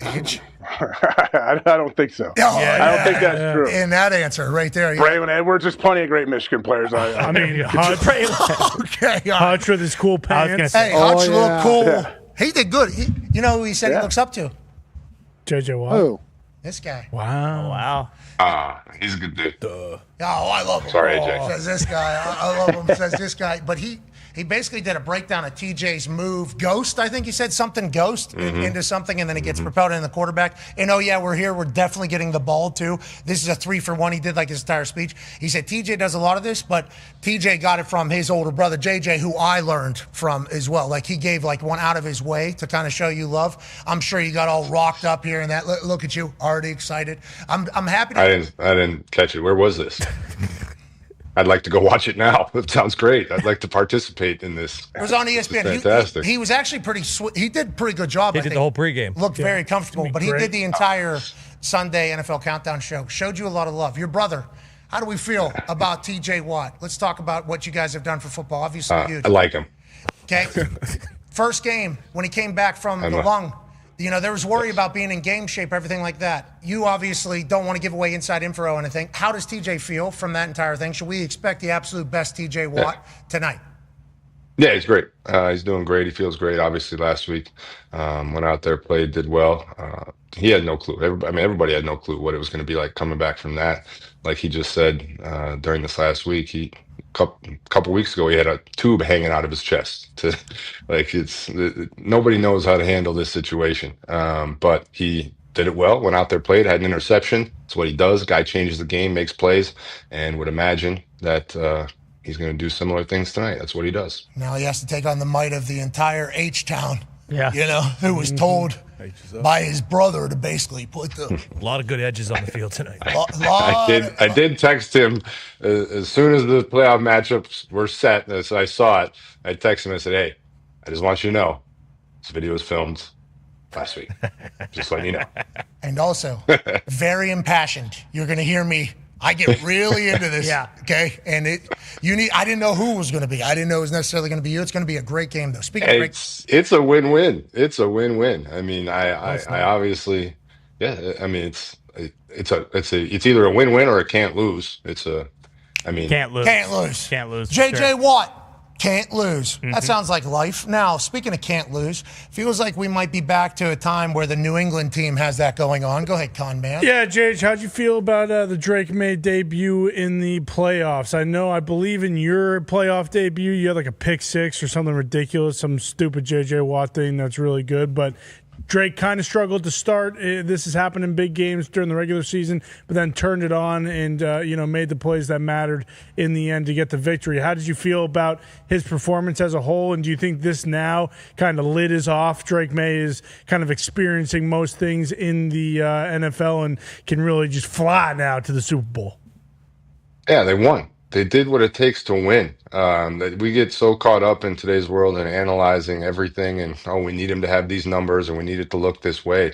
I don't think so. I don't think that's true. In that answer right there. Yeah. Braylon Edwards, there's plenty of great Michigan players. I mean, Hutch, okay, Hutch with his cool pants. Hey, Hutch looked cool. Yeah. He did good. You know who he said he looks up to? JJ Watt. Who? This guy. Wow. He's a good dude. Oh, I love him. Sorry, AJ. Says this guy. I love him. Says this guy. But he basically did a breakdown of TJ's move. Ghost, I think he said something ghost into something, and then he gets propelled in the quarterback. And we're here. We're definitely getting the ball too. This is a 3-for-1. He did like his entire speech. He said TJ does a lot of this, but TJ got it from his older brother JJ, who I learned from as well. Like he gave like one out of his way to kind of show you love. I'm sure you got all rocked up here and that. Look at you, already excited. I'm happy. I didn't catch it. Where was this? I'd like to go watch it now. It sounds great. I'd like to participate in this. It was on ESPN. Fantastic. He was actually he did a pretty good job. He did the whole pregame. Looked very comfortable, but he did the entire Sunday NFL Countdown show. Showed you a lot of love. Your brother, how do we feel about TJ Watt? Let's talk about what you guys have done for football. Obviously huge. I like him. Okay. First game, when he came back from the lung, there was worry about being in game shape, everything like that. You obviously don't want to give away inside info or anything. How does TJ feel from that entire thing? Should we expect the absolute best TJ Watt tonight? Yeah, he's great. He's doing great. He feels great. Obviously, last week went out there, played, did well. He had no clue. Everybody had no clue what it was going to be like coming back from that. Like he just said during this last week, couple weeks ago, he had a tube hanging out of his chest. Nobody knows how to handle this situation. But he did it well, went out there, played, had an interception. That's what he does. Guy changes the game, makes plays, and would imagine that he's going to do similar things tonight. That's what he does. Now he has to take on the might of the entire H-Town. Yeah. Who was told by his brother to basically put the a lot of good edges on the field tonight. I did text him as soon as the playoff matchups were set. As I saw it, I texted him and said, "Hey, I just want you to know this video was filmed last week. Just letting you know." And also, very impassioned. You're going to hear me. I get really into this. Yeah. Okay. And I didn't know who it was going to be. I didn't know it was necessarily going to be you. It's going to be a great game, though. Speaking of great, it's a win-win. It's a win-win. I mean, I obviously, I mean, it's either a win-win or a can't lose. Can't lose. Can't lose. Can't lose. JJ Watt. Can't lose. That sounds like life. Now, speaking of can't lose, feels like we might be back to a time where the New England team has that going on. Go ahead, Con Man. Yeah, JJ, how'd you feel about the Drake Maye debut in the playoffs? I believe in your playoff debut, you had like a pick six or something ridiculous, some stupid JJ Watt thing that's really good, but Drake kind of struggled to start. This has happened in big games during the regular season, but then turned it on and made the plays that mattered in the end to get the victory. How did you feel about his performance as a whole? And do you think this now kind of lid is off? Drake Maye is kind of experiencing most things in the NFL and can really just fly now to the Super Bowl. Yeah, they won. They did what it takes to win. We get so caught up in today's world and analyzing everything and, we need him to have these numbers and we need it to look this way.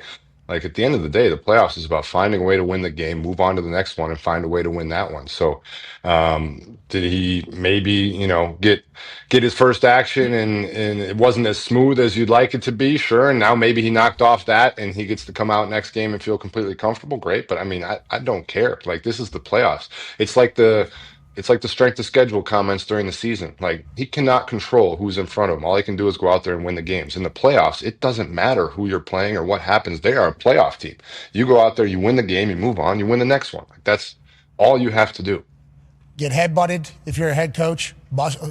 Like, at the end of the day, the playoffs is about finding a way to win the game, move on to the next one, and find a way to win that one. So did he maybe, get his first action and it wasn't as smooth as you'd like it to be? Sure. And now maybe he knocked off that and he gets to come out next game and feel completely comfortable. Great. But, I don't care. Like, this is the playoffs. It's like the strength of schedule comments during the season. Like, he cannot control who's in front of him. All he can do is go out there and win the games. In the playoffs, it doesn't matter who you're playing or what happens. They are a playoff team. You go out there, you win the game, you move on, you win the next one. Like, that's all you have to do. Get headbutted if you're a head coach,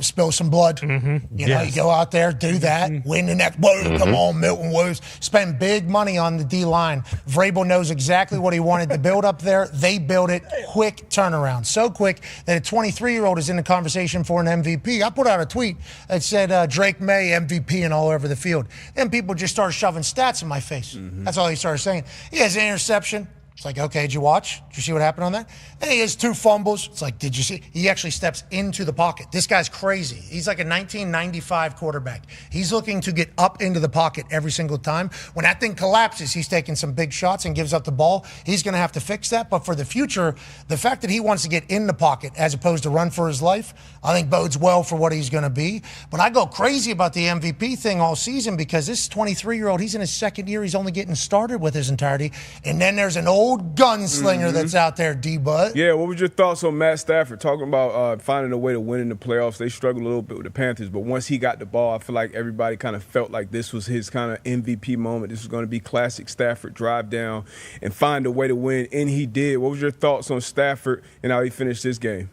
spill some blood. You go out there, do that, win the next. Come on, Milton Williams. Spend big money on the D-line. Vrabel knows exactly what he wanted to build up there. They built it. Quick turnaround. So quick that a 23-year-old is in the conversation for an MVP. I put out a tweet that said Drake Maye MVP and all over the field. Then people just started shoving stats in my face. That's all he started saying. He has an interception. It's like, okay, did you watch? Did you see what happened on that? And he has 2 fumbles. It's like, did you see? He actually steps into the pocket. This guy's crazy. He's like a 1995 quarterback. He's looking to get up into the pocket every single time. When that thing collapses, he's taking some big shots and gives up the ball. He's going to have to fix that. But for the future, the fact that he wants to get in the pocket as opposed to run for his life, I think bodes well for what he's going to be. But I go crazy about the MVP thing all season because this 23-year-old, he's in his second year. He's only getting started with his entirety. And then there's an old gunslinger that's out there, D-Bud. Yeah, what was your thoughts on Matt Stafford? Talking about finding a way to win in the playoffs. They struggled a little bit with the Panthers, but once he got the ball, I feel like everybody kind of felt like this was his kind of MVP moment. This was going to be classic Stafford, drive down and find a way to win, and he did. What was your thoughts on Stafford and how he finished this game?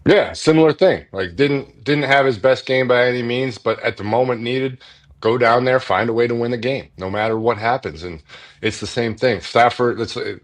Yeah, similar thing. Like didn't have his best game by any means, but at the moment needed, go down there, find a way to win the game, no matter what happens. And it's the same thing. Stafford, it's an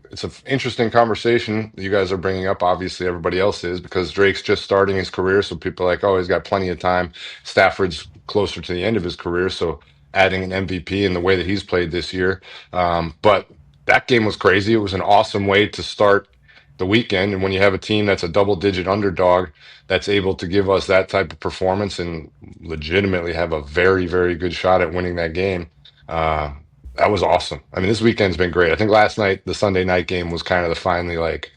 interesting conversation that you guys are bringing up. Obviously, everybody else is because Drake's just starting his career, so people are like, oh, he's got plenty of time. Stafford's closer to the end of his career, so adding an MVP in the way that he's played this year. But that game was crazy. It was an awesome way to start the weekend, and when you have a team that's a double-digit underdog that's able to give us that type of performance and legitimately have a very, very good shot at winning that game, that was awesome. I mean, this weekend's been great. I think last night, the Sunday night game was kind of the finally like,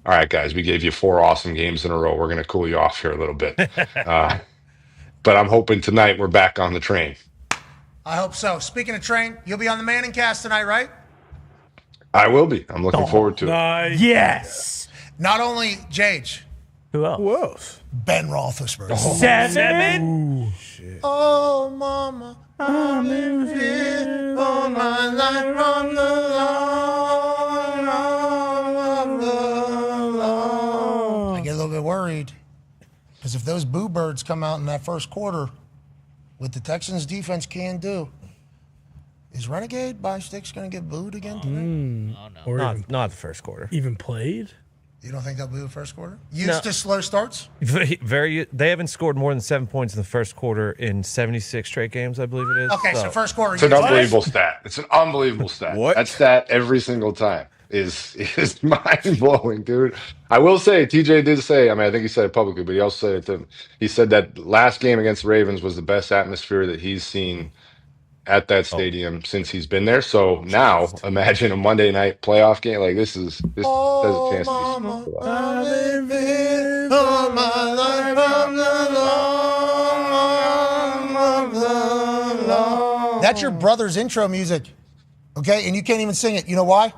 all right, guys, we gave you 4 awesome games in a row. We're going to cool you off here a little bit. But I'm hoping tonight we're back on the train. I hope so. Speaking of train, you'll be on the Manning cast tonight, right? I will be. I'm looking forward to it. Yes. Not only Jage. Who else? Who else? Ben Roethlisberger. 7? Shit. Oh, mama, I'm in fear all my life from the Lord. I get a little bit worried because if those boo birds come out in that first quarter, what the Texans defense can do, is Renegade by Sticks going to get booed again today? Oh, no. Not the first quarter. Even played? You don't think they'll boo the first quarter? Used to slow starts? They haven't scored more than 7 points in the first quarter in 76 straight games, I believe it is. Okay, so first quarter. It's an unbelievable stat. It's an unbelievable stat. What? That stat every single time is mind blowing, dude. I will say, TJ did say, I mean, I think he said it publicly, but he also said it to him. He said that last game against the Ravens was the best atmosphere that he's seen at that stadium since he's been there. So now imagine a Monday night playoff game. Like this has a chance to be all my life from the Lord. That's your brother's intro music. Okay? And you can't even sing it. You know why?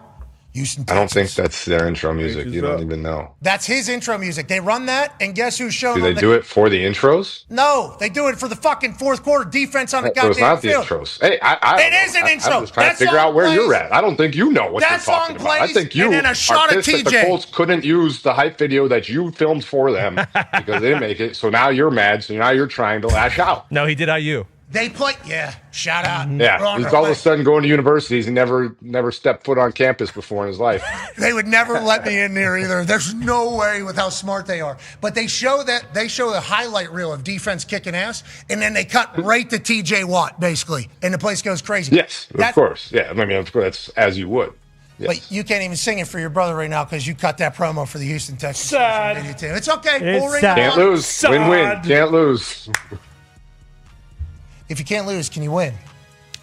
Houston, Texas. I don't think that's their intro music. You don't even know. That's his intro music. They run that, and guess who's showing Do they do it for the intros? No, they do it for the fucking fourth quarter defense on the So it's goddamn not field. the intros. Hey, It is an intro. I'm just trying That to figure song out where plays- you're at. I don't think you know what you're That talking song about. I plays, think you and then a are shot of pissed that the TJ. Colts couldn't use the hype video that you filmed for them because they didn't make it. So now you're mad. So now you're trying to lash out. No, he did IU. They play, shout out. Yeah, he's all of a sudden going to universities. He never stepped foot on campus before in his life. They would never let me in there either. There's no way with how smart they are. But they show a highlight reel of defense kicking ass, and then they cut right to TJ Watt, basically, and the place goes crazy. Yes, of course. Yeah, I mean, of course, that's as you would. Yes. But you can't even sing it for your brother right now because you cut that promo for the Houston Texans. Sad. social media team. It's okay. It's We'll ring sad. it Can't on. lose. Win-win. Can't lose. If you can't lose, can you win?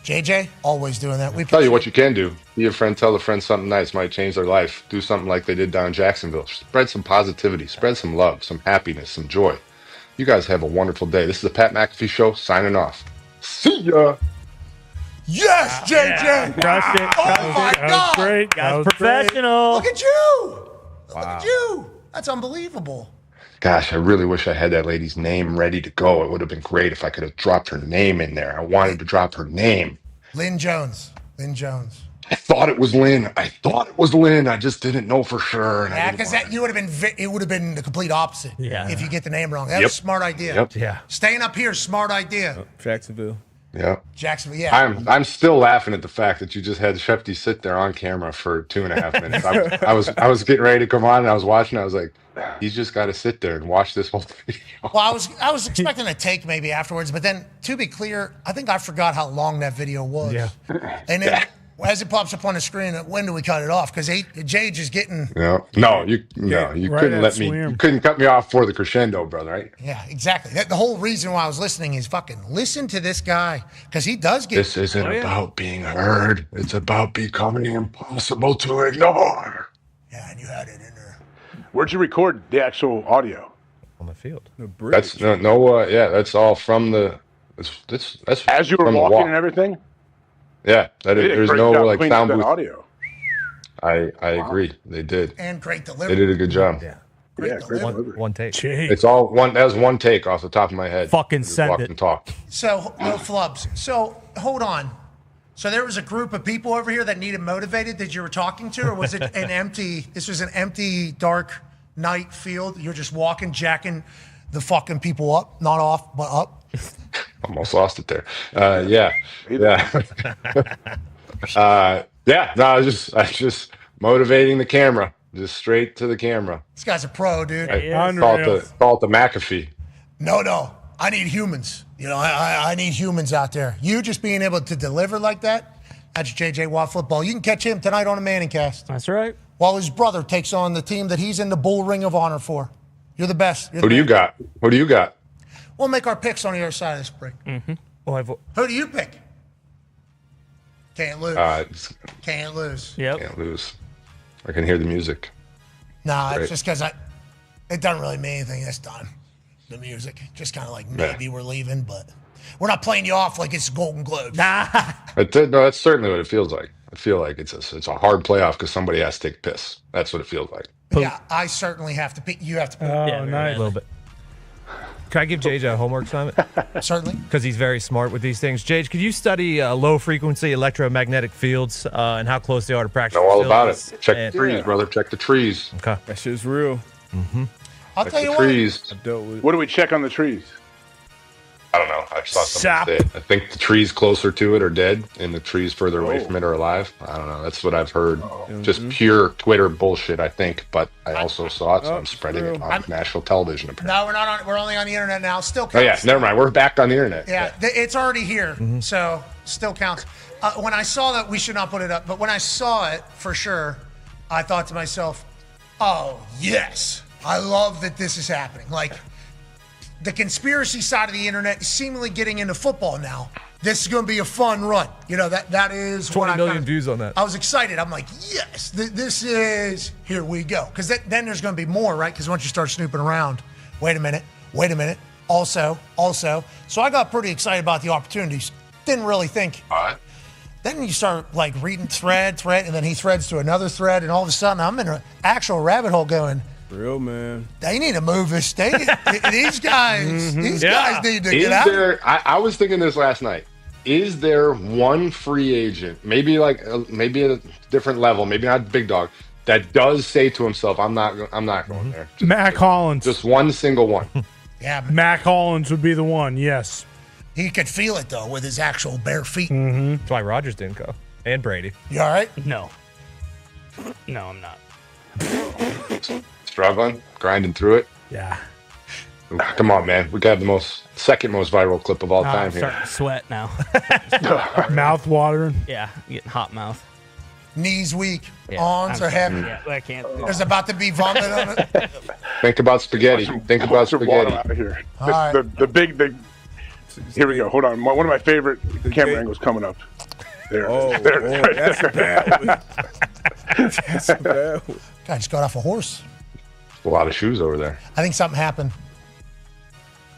JJ, always doing that. We Tell you what you can do. Be a friend, tell a friend something nice, might change their life. Do something like they did down in Jacksonville. Spread some positivity, spread some love, some happiness, some joy. You guys have a wonderful day. This is the Pat McAfee Show, signing off. See ya! Yes, JJ! Crushed it. Oh my That was God! great. That was Professional. Look at you! Look at you! That's unbelievable. Gosh, I really wish I had that lady's name ready to go. It would have been great if I could have dropped her name in there. I wanted to drop her name. Lynn Jones. I thought it was Lynn. I just didn't know for sure. And Yeah, because it would have been the complete opposite. Yeah. If you get the name wrong, that's a smart idea. Yep. Yeah. Staying up here, smart idea. Jacksonville. Yeah. Jacksonville, yeah. I'm still laughing at the fact that you just had Schefter sit there on camera for 2.5 minutes. I was getting ready to come on and I was watching. I was like, he's just got to sit there and watch this whole video. Well, I was expecting a take maybe afterwards, but then to be clear, I think I forgot how long that video was. Yeah. And then As it pops up on the screen, when do we cut it off? Because Jay just getting. You couldn't let me. You couldn't cut me off for the crescendo, brother. Right? Yeah, exactly. The whole reason why I was listening is fucking listen to this guy because he does get. This isn't about being heard. It's about becoming impossible to ignore. Yeah, and you had it in there. Where'd you record the actual audio? On the field. That's that's all from the. That's as you were walking and everything. Yeah, there's no like sound booth audio. I agree. They did. And great delivery. They did a good job. Yeah, great delivery. One take. It's all one. That was one take off the top of my head. Fucking send it. And talk. So no flubs. So hold on. So there was a group of people over here that needed motivated that you were talking to, or was it an empty? This was an empty, dark night field. You're just walking, jacking the fucking people up, not off, but up. Almost lost it there. Yeah. No, I was just motivating the camera, just straight to the camera. This guy's a pro, dude. Call it the McAfee. No. I need humans. I need humans out there. You just being able to deliver like that, that's JJ Watt football. You can catch him tonight on a Manning Cast. That's right. While his brother takes on the team that he's in the Bull Ring of Honor for. You're the best. Who do you got? We'll make our picks on the other side of this break. Mm-hmm. Who do you pick? Can't lose. Can't lose. Yep. Can't lose. I can hear the music. Nah, it's just because it doesn't really mean anything this time. The music. Just kind of like maybe we're leaving, but we're not playing you off like it's Golden Globes. Nah. That's certainly what it feels like. I feel like it's a hard playoff because somebody has to take a piss. That's what it feels like. Yeah, I certainly have to pick. You have to pick. Oh, nice. A little bit. Can I give Jage a homework assignment? Certainly. Because he's very smart with these things. Jage, could you study low-frequency electromagnetic fields and how close they are to practice? Know all about it. Check the trees, brother. Check the trees. Okay. That shit's real. Mm-hmm. I'll tell you trees. What do we check on the trees? I don't know. I saw somebody say it. I think the trees closer to it are dead, and the trees further away from it are alive. I don't know. That's what I've heard. Just pure Twitter bullshit, I think. But I also saw it, so I'm spreading it on national television. Apparently. No, we're not on. We're only on the internet now. Still counts. Oh yeah, never mind. We're back on the internet. Yeah, it's already here, so still counts. When I saw that, we should not put it up. But when I saw it, for sure, I thought to myself, "Oh yes, I love that this is happening." Like. The conspiracy side of the internet is seemingly getting into football now. This is going to be a fun run. That is 20 million views on that. I was excited. I'm like, yes, this is, here we go. Because then there's going to be more, right? Because once you start snooping around, wait a minute. Also. So I got pretty excited about the opportunities. Didn't really think. All right. Then you start like reading thread, and then he threads to another thread, and all of a sudden I'm in an actual rabbit hole going, real, man. They need to move this state. These guys, guys need to get out. I was thinking this last night. Is there one free agent, maybe at a different level, maybe not big dog, that does say to himself, "I'm not going there"? Mac Hollins. Just one single one. Yeah, Mac Hollins would be the one. Yes. He could feel it though with his actual bare feet. Mm-hmm. That's why Rodgers didn't go, and Brady. You all right? No, I'm not. Struggling, grinding through it. Yeah. Come on, man. We got the second most viral clip of all time I'm here. starting to sweat now. Mouth watering. Yeah, I'm getting hot mouth. Knees weak. Yeah, Arms are heavy. Yeah, I can't. There's about to be vomit on it. Think about spaghetti. Think about spaghetti. Out of here. All right. The big. Here we go. Hold on. One of my favorite camera angles coming up. There. That's a bad one. That's a bad one. Guy just got off a horse. A lot of shoes over there. I think something happened.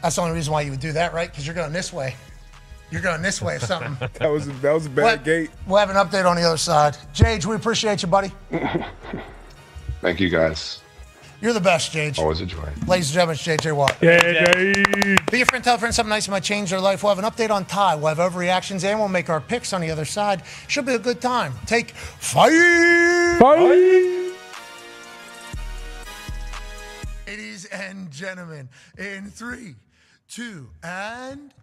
That's the only reason why you would do that, right? Because you're going this way. You're going this way or something. That was a bad gate. We'll have an update on the other side. Jage, we appreciate you, buddy. Thank you, guys. You're the best, Jage. Always a joy. Ladies and gentlemen, it's JJ Watt. Yeah. Be your friend, tell a friend something nice that might change their life. We'll have an update on Ty. We'll have overreactions, and we'll make our picks on the other side. Should be a good time. Take 5. Ladies and gentlemen, in 3, 2, and...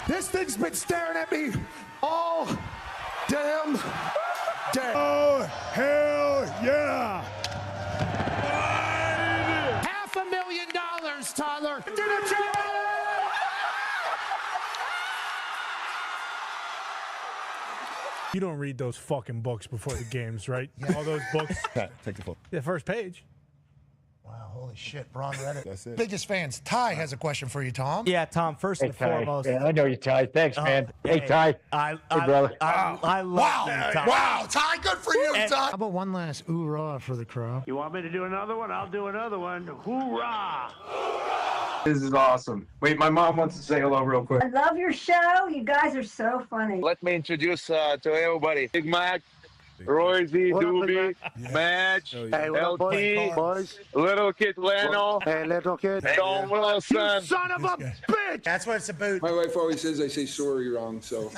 This thing's been staring at me all damn day. Oh, hell yeah. $500,000, Tyler. You don't read those fucking books before the games, right? All those books. Take the phone. The first page. Wow, holy shit. Ron read it. That's it. Biggest fans. Ty has a question for you, Tom. Yeah, Tom, first and foremost. Yeah, I know you, Ty. Thanks, man. Hey, Ty. Hey, brother. I love you, Ty. Wow, Ty, good for you, Ty. How about one last hoorah for the crowd? You want me to do another one? I'll do another one. Hoorah! This is awesome. Wait, my mom wants to say hello real quick. I love your show. You guys are so funny. Let me introduce to everybody. Big Mac, Roy Z, Doobie, Match, LT, boys? Little Kid Leno, Hey, little kid. Don Wilson. Son of a bitch! That's what it's about. My wife always says I say sorry wrong, so.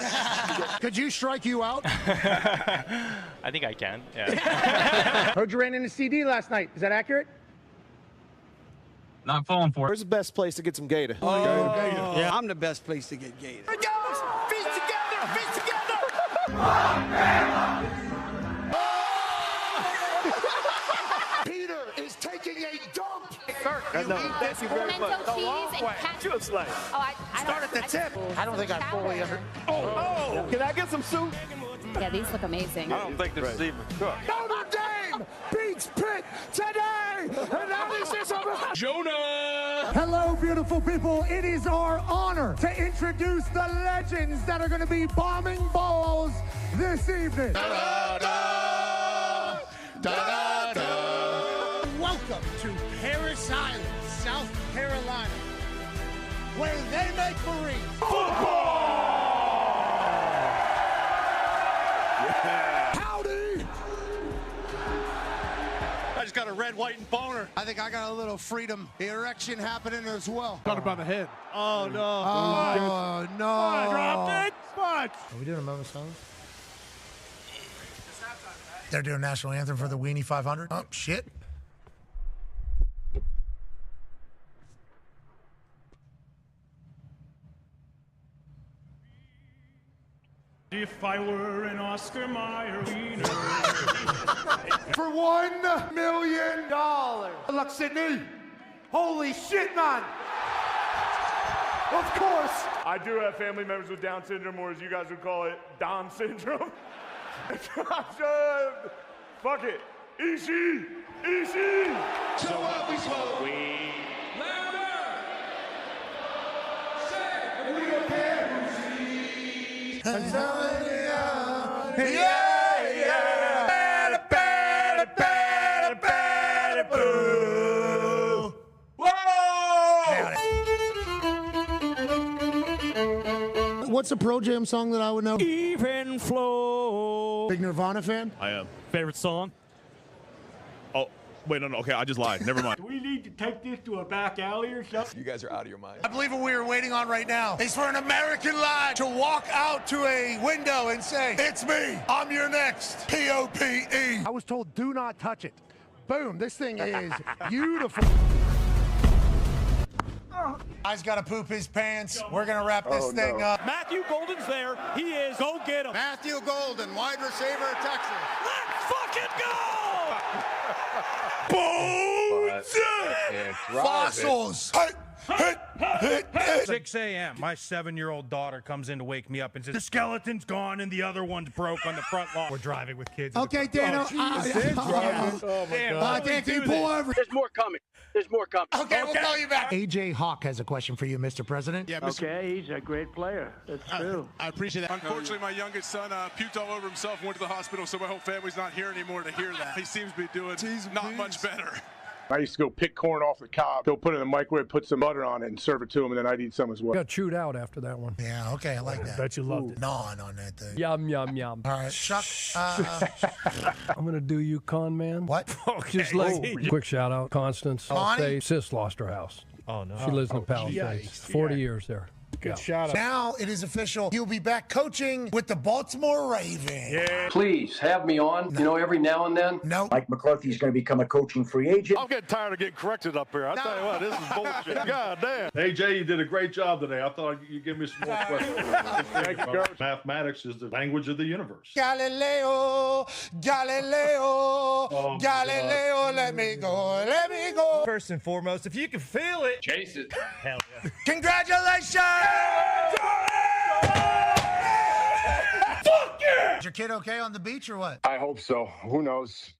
Could you strike you out? I think I can, yeah. Heard you ran into CD last night. Is that accurate? Not falling for it. Where's the best place to get some gator? Yeah. I'm the best place to get gator. Here it goes! Feet together! Feet together! Peter is taking a dump. Thank you very much. Pimento cheese and ketchup. Just like. Oh, I Start at the tip. I don't think I fully under. Oh! Can I get some soup? Yeah, these look amazing. I don't think this is even cooked. Notre Dame beats Pitt today! And that is this over. Jonah! Hello, beautiful people. It is our honor to introduce the legends that are going to be bombing balls this evening. Welcome to Paris Island, South Carolina, where they make Marines. Howdy! I just got a red, white, and boner. I think I got a little freedom erection happening as well. Got him by the head. Oh, no. Oh, no. I dropped it. Fuck. Are we doing a moment of silence? They're doing national anthem for the Weenie 500. Oh, shit. If I were an Oscar Mayer wiener. For $1 million. Look, Sydney. Holy shit, man. Of course. I do have family members with Down syndrome, or as you guys would call it, Dahn syndrome. Fuck it. Easy. So what we smoke? We don't care who sees. What's a Pro Jam song that I would know? Even flow. Big Nirvana fan? I am. Favorite song? Oh, wait, no. Okay, I just lied. Never mind. Do we need to take this to a back alley or something? You guys are out of your mind. I believe what we are waiting on right now is for an American lad to walk out to a window and say, "It's me. I'm your next POPE." I was told, do not touch it. Boom. This thing is beautiful. Guy's got to poop his pants. We're going to wrap this thing up. Matthew Golden's there. He is. Go get him. Matthew Golden, wide receiver of Texas. Let's fucking go! Bones! Fossils! 6 a.m. My 7-year-old daughter comes in to wake me up and says, the skeleton's gone and the other one's broke on the front lawn. We're driving with kids. Okay, Dano. Dan, can you pull over? There's more coming. Okay, we'll call you back. AJ Hawk has a question for you, Mr. President. Yeah, Okay, he's a great player. That's true. I appreciate that. Unfortunately, my youngest son puked all over himself and went to the hospital, so my whole family's not here anymore to hear that. He seems to be doing not much better. I used to go pick corn off the cob, go put it in the microwave, put some butter on it, and serve it to him, and then I'd eat some as well. Got chewed out after that one. Yeah, okay, I like that. Bet you loved it. Gnawing on that thing. Yum, yum, yum. All right, Chuck. I'm going to do you, con man. What? Just like quick shout out, Constance. I'll say sis lost her house. Oh, no. She lives in the Palisades. 40 years there. Good shout out. Now it is official. He'll be back coaching with the Baltimore Ravens. Yeah. Please have me on, every now and then. No. Mike McCarthy's going to become a coaching free agent. I'm getting tired of getting corrected up here. I tell you what, this is bullshit. God damn. Hey, Jay, you did a great job today. I thought you'd give me some more questions. Thank you, Coach. Mathematics is the language of the universe. Galileo, Galileo, let me go. First and foremost, if you can feel it, Chase it. hell yeah. Congratulations! Fuck yeah! Is your kid okay on the beach or what? I hope so. Who knows?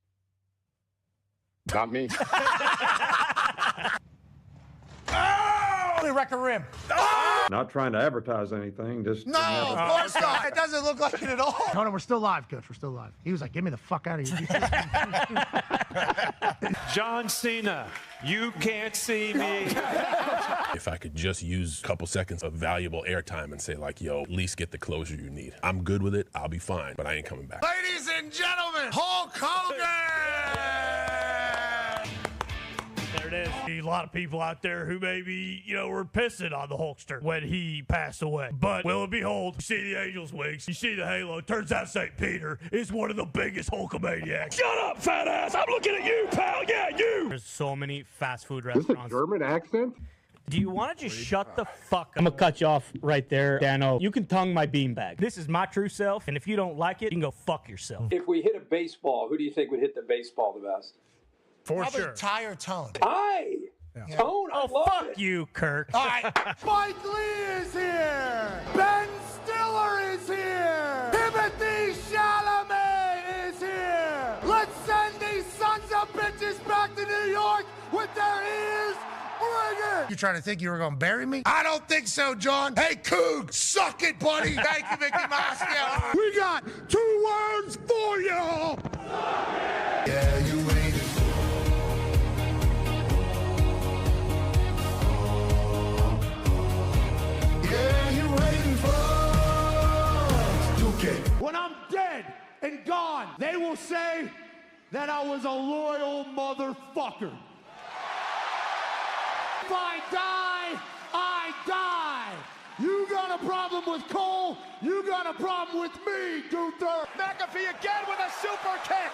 Not me. Wreck a rim. Not trying to advertise anything. Just No, of course not. It doesn't look like it at all. No, we're still live, Coach. We're still live. He was like, get me the fuck out of here. John Cena, you can't see me. If I could just use a couple seconds of valuable airtime and say, like, yo, at least get the closure you need. I'm good with it. I'll be fine, but I ain't coming back. Ladies and gentlemen, Hulk Hogan! There it is. A lot of people out there who maybe, were pissing on the Hulkster when he passed away. But, lo and behold, you see the Angels wings, you see the halo. Turns out St. Peter is one of the biggest Hulkamaniacs. Shut up, fat ass! I'm looking at you, pal! Yeah, you! There's so many fast food restaurants. Is this a German accent? Do you want to just shut the fuck up? I'm going to cut you off right there, Dano. You can tongue my beanbag. This is my true self, and if you don't like it, you can go fuck yourself. If we hit a baseball, who do you think would hit the baseball the best? Probably Ty or Tone. Tone, I love fuck it. you, Kirk. All right. Mike Lee is here. Ben Stiller is here. Timothy Chalamet is here. Let's send these sons of bitches back to New York with their ears. Bring it. You trying to think you were going to bury me? I don't think so, John. Hey, Coog, suck it, buddy. Thank you, Mickey Mouse. Yeah. We got 2 words for you. Yeah, you waiting. Yeah, you waiting for Duque. When I'm dead and gone, they will say that I was a loyal motherfucker. If I die, I die. You got a problem with Cole, you got a problem with me, Gunther. McAfee again with a super kick.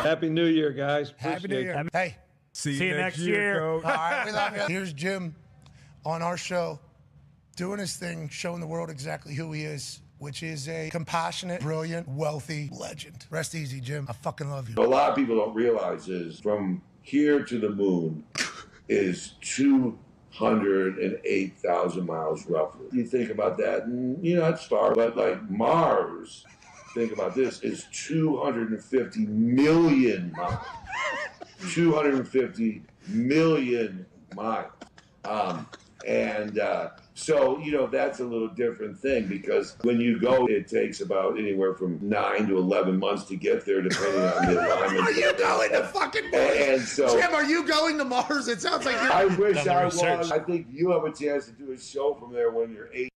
Happy New Year, guys. Happy New Year. Hey. See you next year. All right, we love you. Here's Jim on our show doing his thing, showing the world exactly who he is, which is a compassionate, brilliant, wealthy legend. Rest easy, Jim. I fucking love you. A lot of people don't realize is from here to the moon is 208,000 miles roughly. You think about that, and that's far, but like Mars, think about this, is 250 million miles. 250 million miles. So, that's a little different thing because when you go, it takes about anywhere from 9 to 11 months to get there, depending on the alignment. Are you going to fucking Mars? And so, Jim, are you going to Mars? It sounds like you're... I wish I was. I think you have a chance to do a show from there when you're 8.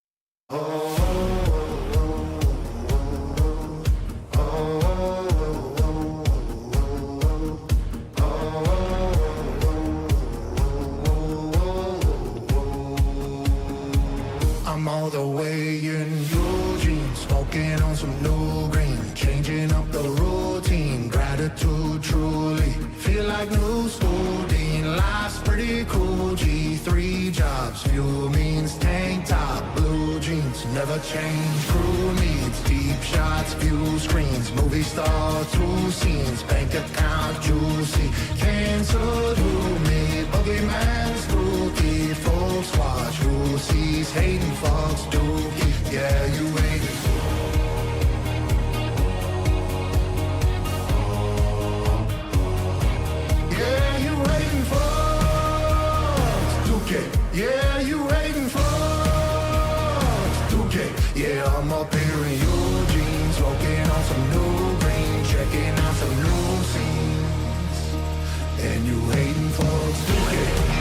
I'm all the way in Eugene, smoking on some new green, changing up the routine, gratitude truly, feel like new school dean, life's pretty cool, G3 jobs, fuel means tank top, blue jeans, never change, crew needs, deep shots, view screens, movie star, 2 scenes, bank account juicy, canceled who me, boogeyman's spooky, folks watch who sees, hating folks dookie, yeah, you waiting. Yeah, you waiting for Duque. Yeah, you waiting for Duque. Yeah, I'm up here in Eugene, smoking on some new green, checking out some new scenes. And you waiting for Duque.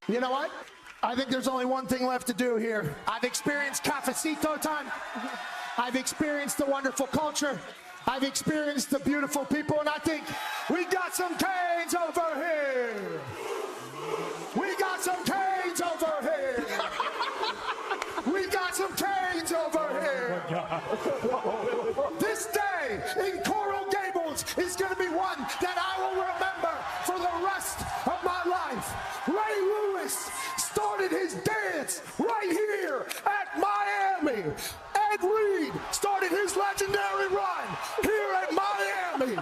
You know what? I think there's only one thing left to do here. I've experienced cafecito time. I've experienced the wonderful culture. I've experienced the beautiful people, and I think we got some Canes over here. We got some Canes over here. We got some Canes over here. This day in Coral Gables is going to be one that I will remember for the rest of Lewis started his dance right here at Miami. Ed Reed started his legendary run here at Miami.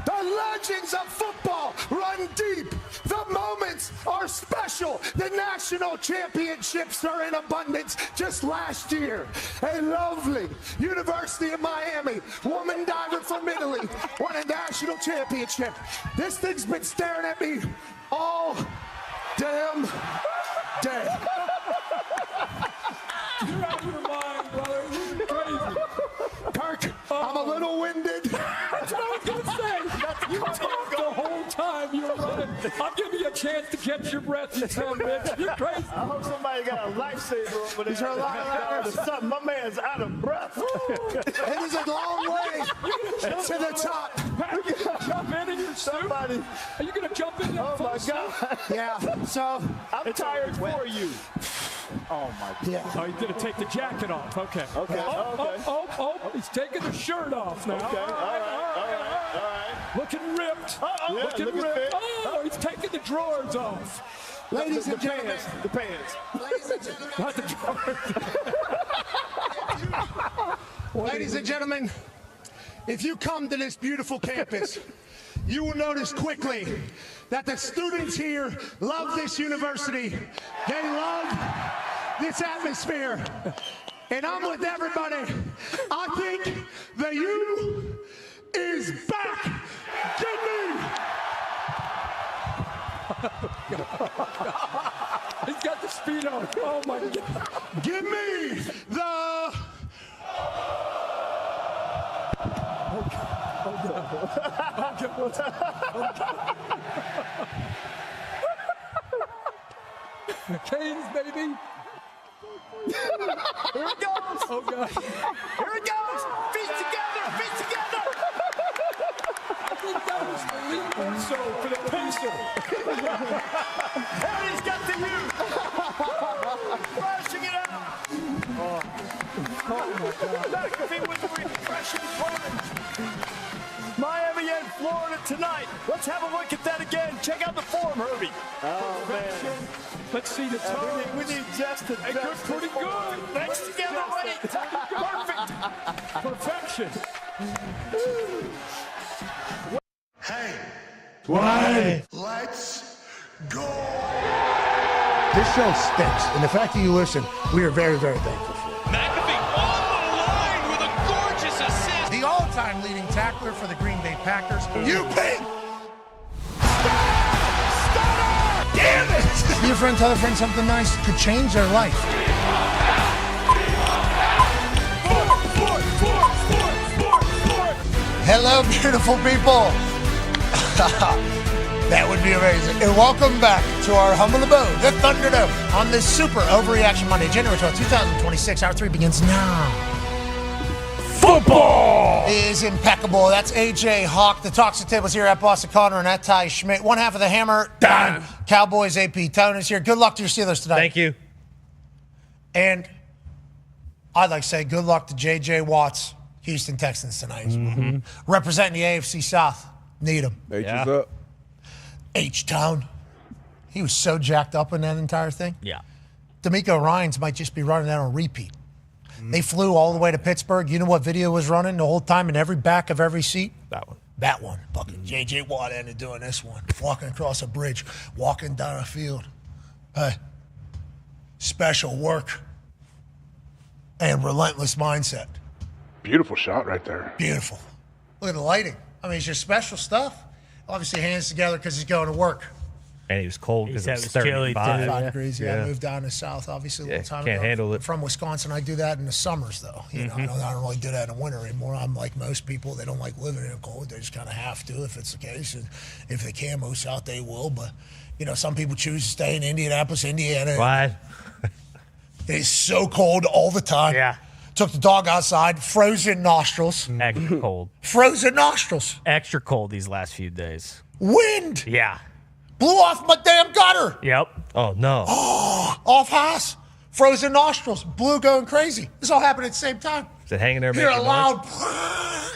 The legends of football run deep. The moments are special. The national championships are in abundance. Just last year, a lovely University of Miami woman diver from Italy won a national championship. This thing's been staring at me all damn day. You're out of your mind, brother. You're crazy. Kirk, I'm a little winded. That's what I was going to say. You talked the whole time you were running. I'll give you a chance to catch your breath, you son of a bitch. You're crazy. I hope somebody got a lifesaver over there. He's or something. My man's out of breath. It is a long way to the top. Are you going to jump in your suit? Are you going to jump in that Oh, my God. Yeah, so I'm tired for you. Oh, my God. Yeah. Oh, he's going to take the jacket off. Okay. Okay. Oh, he's taking the shirt off now. Okay. All right. Looking ripped. Yeah, looking looking ripped. fit. Oh, he's taking the drawers off. ladies and gentlemen, The pants. ladies and gentlemen, Not the drawers. ladies and gentlemen, if you come to this beautiful campus, you will notice quickly that the students here love this university. They love this atmosphere. And I'm with everybody. I think the U is back. Give me. He's got the speed on. Oh, my God. Give me the. Canes, baby. Here it goes. Oh, God. Here it goes. Feet together. Feet together. I think that was the lead one so for the Pacer. And he's got the U. Flashing it out. McAfee with the refreshing plunge. Miami and Florida tonight. Let's have a look at that again. Check out the form, Herbie. Oh, man. Let's see the toe. We need just to Good, pretty good. Legs together, right? Perfect. Perfection. Hey, Why? let's go. This show stinks, and the fact that you listen, we are very, very thankful for. McAfee on the line with a gorgeous assist. The all-time leading tackler for the Green Bay Packers. Damn it! Be a friend, tell a friend something nice could change their life. Hello, beautiful people. That would be amazing. And welcome back to our humble abode, the Thunderdome, on this super Overreaction Monday, January 12th, 2026. Hour 3 begins now. Football is impeccable. That's AJ Hawk. The Talks the Tables here at Boston Connor and at Ty Schmidt. One half of the Hammer, Dahn. Cowboys AP Toughness here. Good luck to your Steelers tonight. Thank you. And I'd like to say good luck to J.J. Watt's Houston Texans tonight as well. Representing the AFC South. Need him. H's up. H-Town. He was so jacked up in that entire thing. Yeah. D'Amico Ryans might just be running that on repeat. They flew all the way to Pittsburgh. You know what video was running the whole time in every back of every seat? That one. That one. Fucking J.J. Watt ended doing this one. Walking across a bridge, walking down a field. Hey, special work and relentless mindset. Beautiful shot right there. Beautiful. Look at the lighting. I mean, it's just special stuff. Obviously, hands together because he's going to work. And he was cold because it was chilly, 35. 5 degrees. Yeah, I moved down to the south, obviously, a little time can't ago. handle it. From Wisconsin, I do that in the summers, though. You know, I don't really do that in winter anymore. I'm like most people. They don't like living in the cold. They just kind of have to if it's the case. And if they can move south, they will. But, you know, some people choose to stay in Indianapolis, Indiana. What? It's so cold all the time. Yeah. Took the dog outside, frozen nostrils. Extra cold. Frozen nostrils. Extra cold these last few days. Wind. Yeah. Blew off my damn gutter. Yep. Oh, no. Off house. Frozen nostrils. Blue going crazy. This all happened at the same time. Is it hanging there Hear making a noise? loud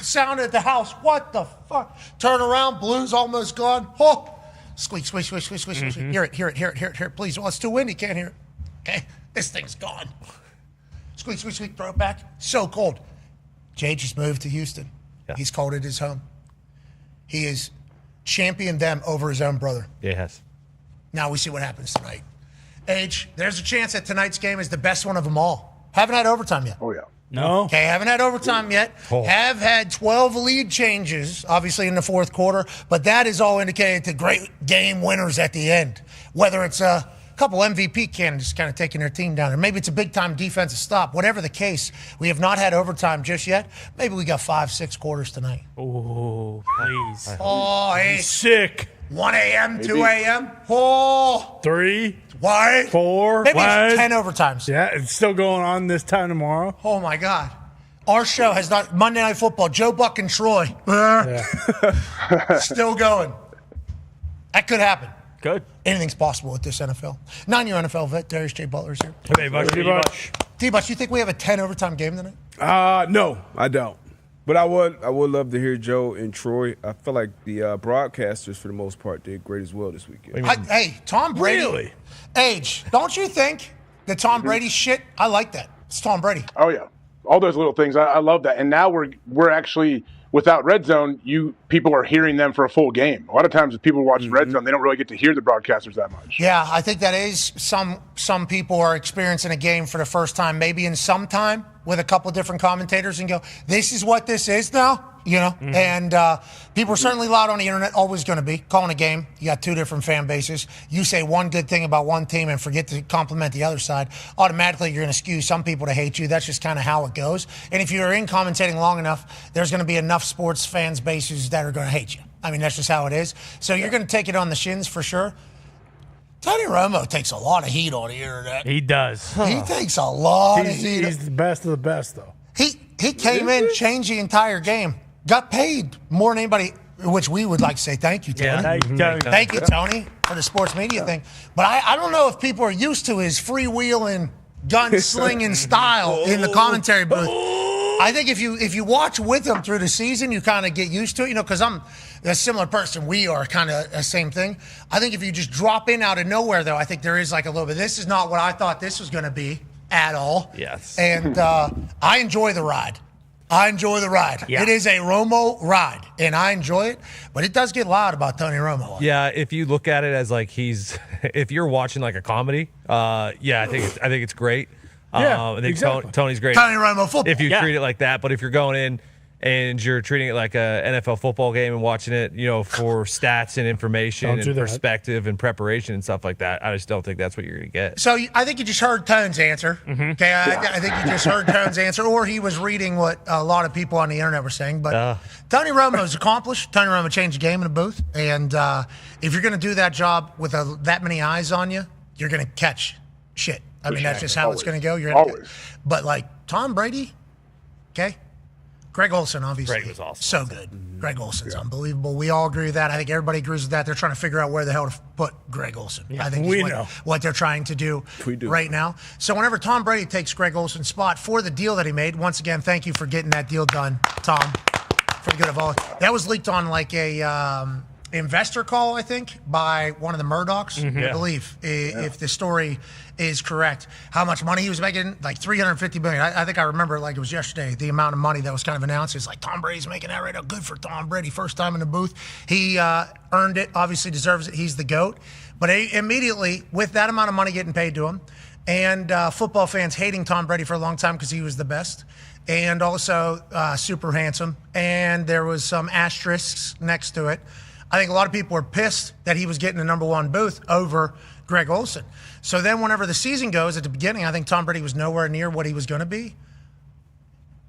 sound at the house. What the fuck? Turn around. Blue's almost gone. Oh, Squeak, squeak, squeak, squeak, squeak, squeak. Hear it. Please. Well, it's too windy. Can't hear it. Okay, this thing's gone. Squeak, squeak, squeak. Throw it back. So cold. Jay just moved to Houston. Yeah. He's called it his home. He has championed them over his own brother. Yes. Now we see what happens tonight. Age, there's a chance that tonight's game is the best one of them all. Haven't had overtime yet. Oh, yeah. No. Okay, haven't had overtime yet. Oh. Have had 12 lead changes, obviously, in the fourth quarter, but that is all indicated to great game winners at the end. Whether it's a couple MVP candidates kind of taking their team down, or maybe it's a big-time defensive stop. Whatever the case, we have not had overtime just yet. Maybe we got 5-6 quarters tonight. Oh, please. Oh, hey. Sick. 1 a.m., 2 a.m. Oh. 3. What? 4. Maybe what? it's 10 overtimes. Yeah, it's still going on this time tomorrow. Oh, my God. Our show has not, Monday Night Football, Joe Buck and Troy. Still going. That could happen. Good. Anything's possible with this NFL. 9-year NFL vet, Darius J. Butler's here. Hey, Bush. T-Bush, you think we have a 10 overtime game tonight? No, I don't. But I would love to hear Joe and Troy. I feel like the broadcasters, for the most part, did great as well this weekend. Hey, Tom Brady. Really? Age, don't you think the Tom Brady shit? I like that. It's Tom Brady. Oh, yeah. All those little things. I love that. And now we're actually, without Red Zone, people are hearing them for a full game. A lot of times if people watch Red Zone, they don't really get to hear the broadcasters that much. Yeah, I think that is some people are experiencing a game for the first time, maybe in some time, with a couple different commentators and go, this is what this is now, And people are certainly loud on the internet, always going to be. Calling a game, you got two different fan bases. You say one good thing about one team and forget to compliment the other side, automatically you're going to skew some people to hate you. That's just kind of how it goes. And if you're in commentating long enough, there's going to be enough sports fans bases that are going to hate you. I mean, that's just how it is. So you're going to take it on the shins for sure. Tony Romo takes a lot of heat on the internet. He does. He takes a lot of heat. He's the best of the best, though. He came in, changed the entire game, got paid more than anybody, which we would like to say thank you, Tony. Yeah, thank you, Tony, for the sports media thing. But I don't know if people are used to his freewheeling, gun-slinging style in the commentary booth. I think if you watch with him through the season, you kind of get used to it, because I'm a similar person. We are kind of the same thing. I think if you just drop in out of nowhere, though, I think there is like a little bit. This is not what I thought this was going to be at all. Yes. And I enjoy the ride. Yeah. It is a Romo ride, and I enjoy it, but it does get loud about Tony Romo. Yeah, if you look at it as like if you're watching like a comedy, I think it's great. I think exactly. Tony's great. Tony Romo football. If you treat it like that, but if you're going in and you're treating it like a NFL football game and watching it, for stats and information and perspective and preparation and stuff like that, I just don't think that's what you're going to get. So I think you just heard Tone's answer. Mm-hmm. Okay, I think you just heard Tone's answer, or he was reading what a lot of people on the internet were saying. But Tony Romo's accomplished. Tony Romo changed the game in the booth, and if you're going to do that job with that many eyes on you, you're going to catch shit. I mean, that's just how it's going to go. You're gonna but like Tom Brady, okay? Greg Olsen, obviously. Greg was awesome. So good. Greg Olsen's unbelievable. We all agree with that. I think everybody agrees with that. They're trying to figure out where the hell to put Greg Olsen. Yeah, I think we know what they're trying to do right now. So whenever Tom Brady takes Greg Olsen's spot for the deal that he made, once again, thank you for getting that deal done, Tom. For the good of all. That was leaked on like a investor call, I think, by one of the Murdochs, I believe, if the story is correct. How much money he was making? Like $350 million. I think I remember like it was yesterday, the amount of money that was kind of announced. It's like Tom Brady's making that right now. Good for Tom Brady. First time in the booth. He earned it, obviously deserves it. He's the GOAT. But immediately, with that amount of money getting paid to him, and football fans hating Tom Brady for a long time because he was the best, and also super handsome, and there was some asterisks next to it, I think a lot of people were pissed that he was getting the number one booth over Greg Olsen. So then whenever the season goes, at the beginning, I think Tom Brady was nowhere near what he was going to be.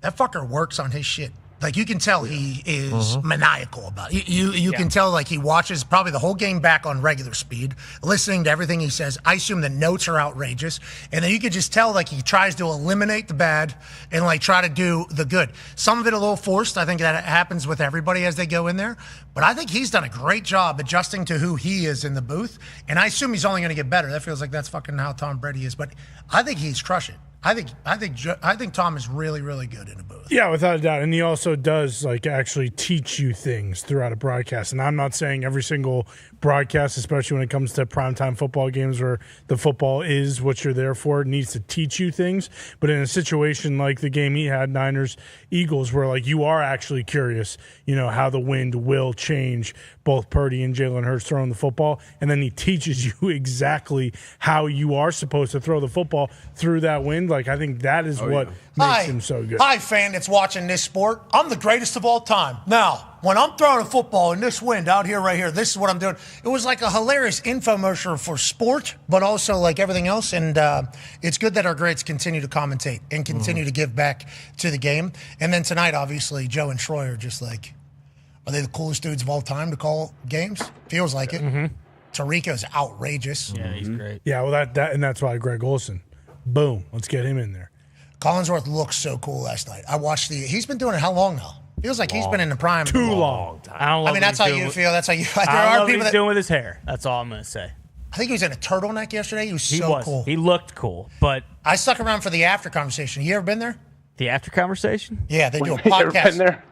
That fucker works on his shit. Like, you can tell he is maniacal about it. You can tell, like, he watches probably the whole game back on regular speed, listening to everything he says. I assume the notes are outrageous. And then you could just tell, like, he tries to eliminate the bad and, like, try to do the good. Some of it a little forced. I think that happens with everybody as they go in there. But I think he's done a great job adjusting to who he is in the booth. And I assume he's only going to get better. That feels like that's fucking how Tom Brady is. But I think he's crushing. I think Tom is really, really good in the booth. Yeah, without a doubt. And he also does like actually teach you things throughout a broadcast. And I'm not saying every single broadcast, especially when it comes to primetime football games where the football is what you're there for. It needs to teach you things. But in a situation like the game he had, Niners-Eagles, where like you are actually curious, how the wind will change both Purdy and Jalen Hurts throwing the football, and then he teaches you exactly how you are supposed to throw the football through that wind. Like, I think that is what makes him so good. Hi, fan that's watching this sport. I'm the greatest of all time. Now, when I'm throwing a football in this wind out here, right here, this is what I'm doing. It was like a hilarious infomercial for sport, but also like everything else. And it's good that our greats continue to commentate and continue to give back to the game. And then tonight, obviously, Joe and Troy are just like, are they the coolest dudes of all time to call games? Feels like it. Tarico's outrageous. Yeah, he's great. Yeah, well, and that's why Greg Olson. Boom. Let's get him in there. Collinsworth looked so cool last night. I watched he's been doing it how long now? Feels like he's been in the prime. Too long. I mean, that's how you feel. That's how you. There I are love what people he's doing with his hair. That's all I'm going to say. I think he was in a turtleneck yesterday. He was He so was. cool. He looked cool, but I stuck around for the after conversation. You ever been there? the after conversation? Yeah, they do a You ever podcast. been there?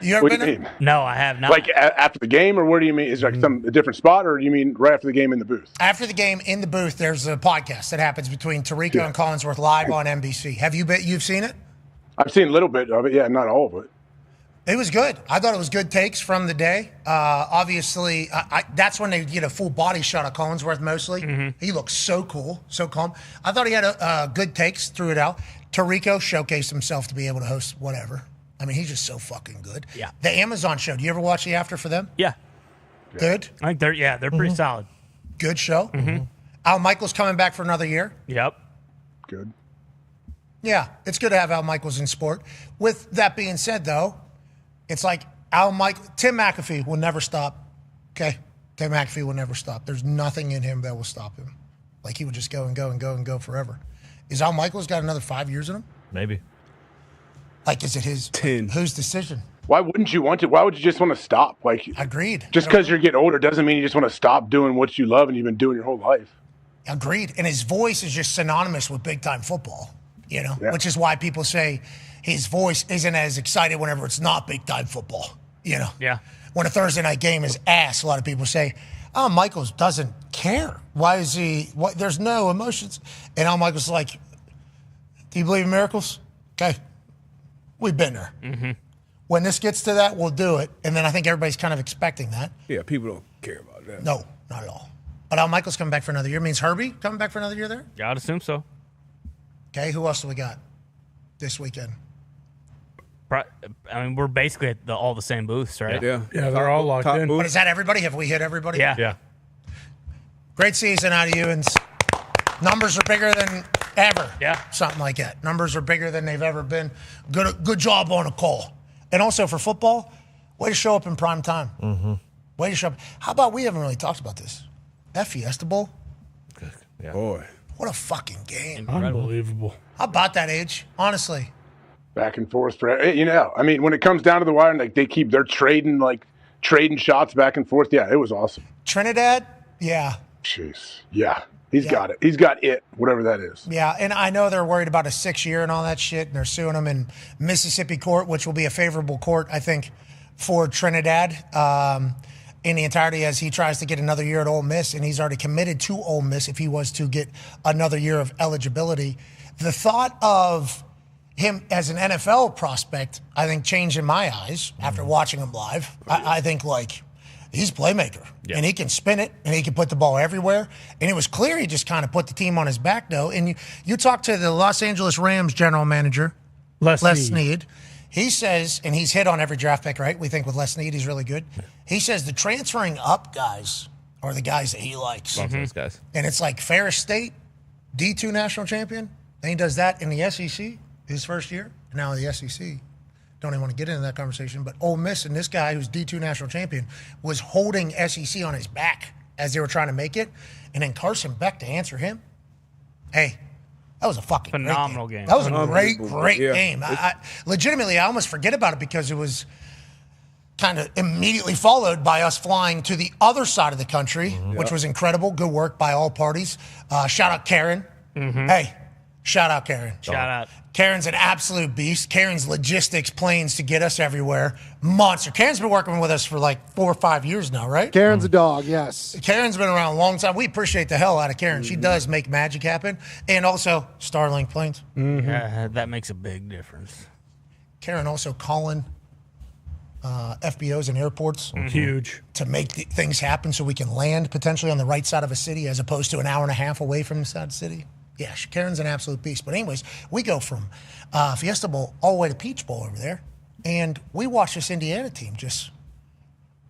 You ever What been do you there? mean? No, I have not. Like after the game, or where do you mean? Is it like a different spot, or do you mean right after the game in the booth? After the game in the booth, there's a podcast that happens between Tarico and Collinsworth live on NBC. Have you been? You've seen it? I've seen a little bit of it. Yeah, not all of it. It was good. I thought it was good takes from the day. Obviously, that's when they get a full body shot of Collinsworth mostly. He looks so cool, so calm. I thought he had good takes, threw it out. Tarico showcased himself to be able to host whatever. I mean, he's just so fucking good. Yeah. The Amazon show. Do you ever watch the after for them? Yeah. Good? I think they're pretty solid. Good show? Al Michaels coming back for another year? Yep. Good. Yeah, it's good to have Al Michaels in sport. With that being said, though, it's like Tim McAfee will never stop. Okay? Tim McAfee will never stop. There's nothing in him that will stop him. Like, he would just go and go and go and go forever. Is Al Michaels got another 5 years in him? Maybe. Like, is it his 10? Whose decision? Why wouldn't you want to? Why would you just want to stop? Like, agreed. Just because you're getting older doesn't mean you just want to stop doing what you love and you've been doing your whole life. Agreed. And his voice is just synonymous with big time football, you know, Yeah. which is why people say his voice isn't as excited whenever it's not big time football, you know. Yeah. When a Thursday night game is ass, a lot of people say, oh, Michaels doesn't care. Why is he, there's no emotions. And Al Michaels is like, do you believe in miracles? Okay. We've been there. When this gets to that, we'll do it. And then I think everybody's kind of expecting that. Yeah, people don't care about that. No, not at all. But Al Michaels coming back for another year. Means Herbie coming back for another year there? Yeah, I'd assume so. Okay, who else do we got this weekend? I mean, we're basically at all the same booths, right? Yeah, they're all locked in. But is that everybody? Have we hit everybody? Yeah. Great season out of you. And numbers are bigger than ever. Yeah. Something like that. Numbers are bigger than they've ever been. Good job on a call. And also for football, way to show up in prime time. Way to show up. How about, we haven't really talked about this, that Fiesta Bowl? Yeah. Boy. What a fucking game. Unbelievable. How about that, Age? Honestly. Back and forth. You know, I mean, when it comes down to the wire, and like they're trading shots back and forth. Yeah, it was awesome. Trinidad? Yeah. Jeez. Yeah. He's got it. He's got it, whatever that is. Yeah, and I know they're worried about a 6-year and all that shit, and they're suing him in Mississippi court, which will be a favorable court, I think, for Trinidad in the entirety as he tries to get another year at Ole Miss, and he's already committed to Ole Miss if he was to get another year of eligibility. The thought of him as an NFL prospect, I think, changed in my eyes after watching him live. I think, like, he's a playmaker, and he can spin it, and he can put the ball everywhere. And it was clear he just kind of put the team on his back, though. And you talk to the Los Angeles Rams general manager, Les Snead. He says, and he's hit on every draft pick, right? We think with Les Snead, he's really good. He says the transferring up guys are the guys that he likes. Love those guys. And it's like Ferris State, D2 national champion. Then he does that in the SEC his first year. And now in the SEC. Don't even want to get into that conversation, but Ole Miss and this guy who's D2 national champion was holding SEC on his back as they were trying to make it. And then Carson Beck to answer him. Hey, that was a fucking phenomenal great game. That was a great Yeah. game. Legitimately, I almost forget about it because it was kind of immediately followed by us flying to the other side of the country, which was incredible. Good work by all parties. Shout out Karen. Hey, shout out Karen. Shout out. Karen's an absolute beast. Karen's logistics, planes to get us everywhere. Monster. Karen's been working with us for like 4 or 5 years now, right? Karen's a dog, yes. Karen's been around a long time. We appreciate the hell out of Karen. She does make magic happen. And also, Starlink planes. That makes a big difference. Karen also calling FBOs and airports. Huge. To make things happen so we can land potentially on the right side of a city as opposed to an hour and a half away from the side of the city. Yeah, Karen's an absolute beast. But anyways, we go from Fiesta Bowl all the way to Peach Bowl over there, and we watch this Indiana team just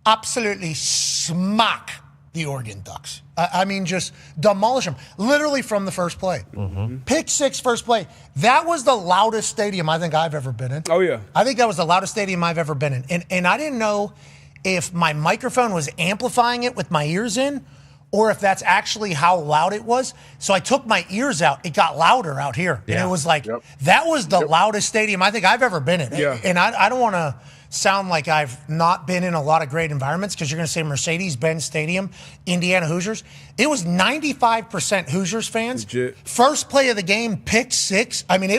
absolutely smack the Oregon Ducks. I mean, just demolish them, literally from the first play. Pick 6 first play. That was the loudest stadium I think I've ever been in. Oh, yeah. I think that was the loudest stadium I've ever been in. And I didn't know if my microphone was amplifying it with my ears in, or if that's actually how loud it was. So I took my ears out. It got louder out here. Yeah. And it was like, that was the loudest stadium I think I've ever been in. Yeah. And I don't want to sound like I've not been in a lot of great environments, because you're going to say Mercedes-Benz Stadium, Indiana Hoosiers. It was 95% Hoosiers fans. Legit. First play of the game, pick 6. I mean,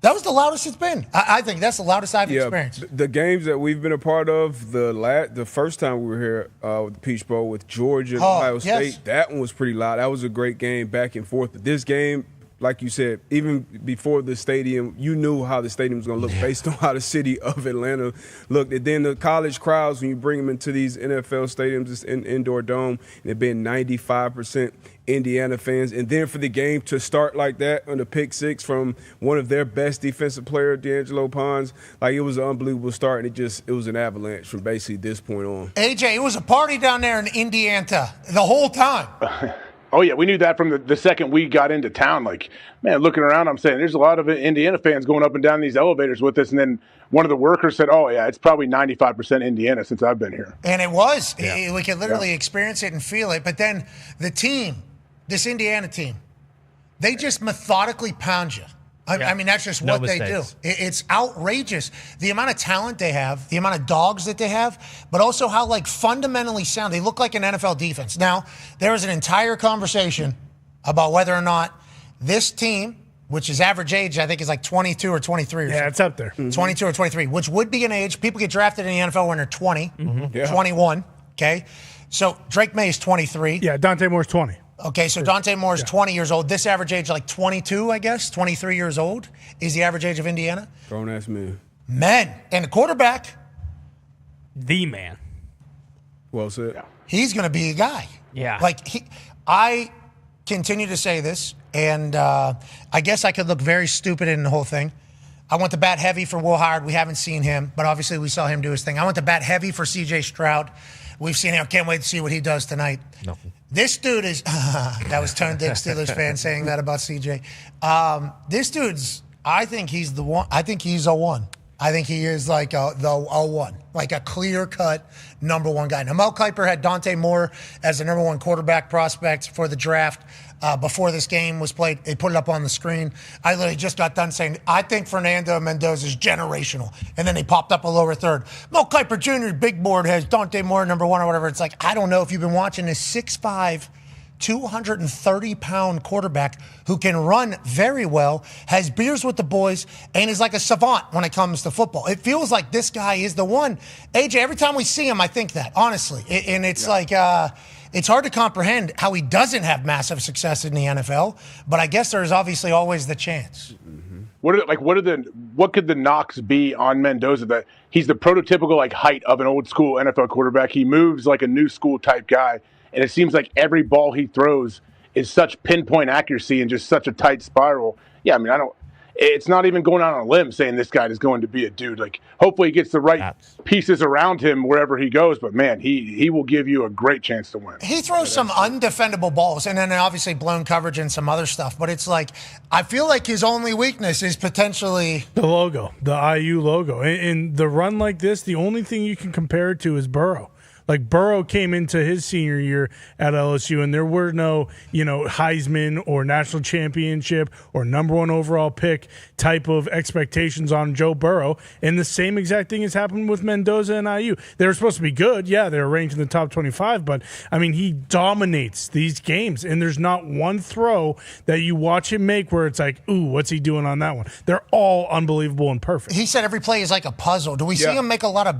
that was the loudest it's been. I think that's the loudest I've experienced. The games that we've been a part of, the first time we were here with the Peach Bowl with Georgia and Ohio State, that one was pretty loud. That was a great game, back and forth. But this game, like you said, even before the stadium, you knew how the stadium was going to look based on how the city of Atlanta looked. And then the college crowds, when you bring them into these NFL stadiums, it's in indoor dome, and it been 95% Indiana fans. And then for the game to start like that on the pick 6 from one of their best defensive player, D'Angelo Pons, like, it was an unbelievable start, and it was an avalanche from basically this point on. AJ, it was a party down there in Indiana the whole time. Oh, yeah, we knew that from the second we got into town. Like, man, looking around, I'm saying there's a lot of Indiana fans going up and down these elevators with us. And then one of the workers said, oh, yeah, it's probably 95% Indiana since I've been here. And it was. Yeah. We could literally experience it and feel it. But then the team, this Indiana team, they just methodically pound you. I mean, that's just what they do. It's outrageous. The amount of talent they have, the amount of dogs that they have, but also how, like, fundamentally sound. They look like an NFL defense. Now, there was an entire conversation about whether or not this team, which is average age, I think, is like 22 or 23 or something. Yeah, it's up there. 22 or 23, which would be an age. People get drafted in the NFL when they're 20, 21, okay? So Drake May is 23. Yeah, Dante Moore's 20. Okay, so Dante Moore is 20 years old. This average age, like 22, I guess, 23 years old is the average age of Indiana. Grown-ass man. Men. And the quarterback. The man. Well said. He's going to be a guy. Yeah. Like, I continue to say this, and I guess I could look very stupid in the whole thing. I went to bat heavy for Will Howard. We haven't seen him, but obviously we saw him do his thing. I went to bat heavy for C.J. Stroud. We've seen him. Can't wait to see what he does tonight. Nothing. This dude is that was Tone Dick Steelers fan saying that about CJ. This dude's, I think he's the one. I think he's a one. I think he is like a one, like a clear-cut number one guy. Now, Mel Kiper had Dante Moore as the number one quarterback prospect for the draft. Before this game was played, they put it up on the screen. I literally just got done saying, I think Fernando Mendoza is generational. And then they popped up a lower third. Mel Kiper Jr.'s big board has Dante Moore number one or whatever. It's like, I don't know if you've been watching this 6'5", 230-pound quarterback who can run very well, has beers with the boys, and is like a savant when it comes to football. It feels like this guy is the one. AJ, every time we see him, I think that, honestly. And it's like... it's hard to comprehend how he doesn't have massive success in the NFL, but I guess there's obviously always the chance. What could the knocks be on Mendoza? That he's the prototypical like height of an old school NFL quarterback. He moves like a new school type guy, and it seems like every ball he throws is such pinpoint accuracy and just such a tight spiral. Yeah, I mean, it's not even going out on a limb saying this guy is going to be a dude. Like, hopefully he gets the right pieces around him wherever he goes. But, man, he will give you a great chance to win. He throws some undefendable balls, and then obviously blown coverage and some other stuff. But it's like, I feel like his only weakness is potentially the logo, the IU logo. In the run like this, the only thing you can compare it to is Burrow. Like Burrow came into his senior year at LSU, and there were no, Heisman or national championship or number one overall pick type of expectations on Joe Burrow. And the same exact thing has happened with Mendoza and IU. They were supposed to be good. Yeah, they were ranked in the top 25, but he dominates these games, and there's not one throw that you watch him make where it's like, ooh, what's he doing on that one? They're all unbelievable and perfect. He said every play is like a puzzle. Do we see him make a lot of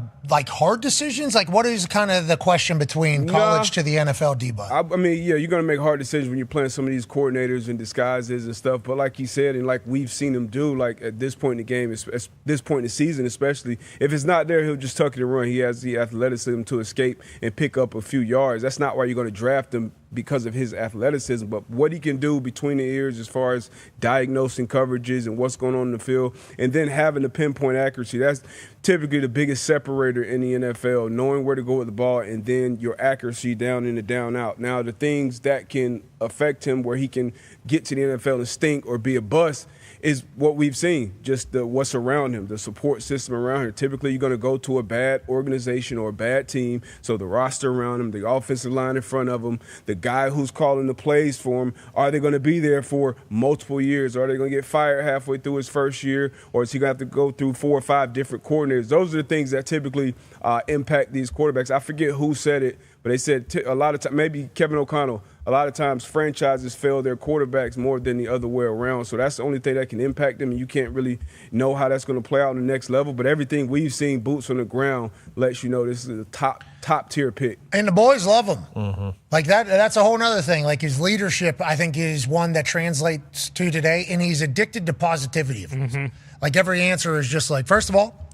hard decisions? Like, what is kind of the question between college to the NFL, D-Bud? You're going to make hard decisions when you're playing some of these coordinators and disguises and stuff. But like he said, and like we've seen him do, like at this point in the game, at this point in the season especially, if it's not there, he'll just tuck it and run. He has the athleticism to escape and pick up a few yards. That's not why you're going to draft him, because of his athleticism, but what he can do between the ears as far as diagnosing coverages and what's going on in the field, and then having the pinpoint accuracy. That's typically the biggest separator in the NFL, knowing where to go with the ball and then your accuracy down in the down out. Now, the things that can affect him where he can get to the NFL and stink or be a bust is what we've seen, just what's around him, the support system around him. Typically, you're going to go to a bad organization or a bad team, so the roster around him, the offensive line in front of him, the guy who's calling the plays for him, are they going to be there for multiple years? Are they going to get fired halfway through his first year, or is he going to have to go through 4 or 5 different coordinators? Those are the things that typically impact these quarterbacks. I forget who said it, but they said a lot of times, maybe Kevin O'Connell, a lot of times franchises fail their quarterbacks more than the other way around. So that's the only thing that can impact them, and you can't really know how that's going to play out on the next level. But everything we've seen, boots on the ground, lets you know this is a top tier pick. And the boys love him. Mm-hmm. Like that's a whole other thing. Like his leadership, I think, is one that translates to today, and he's addicted to positivity. Like every answer is just like, first of all,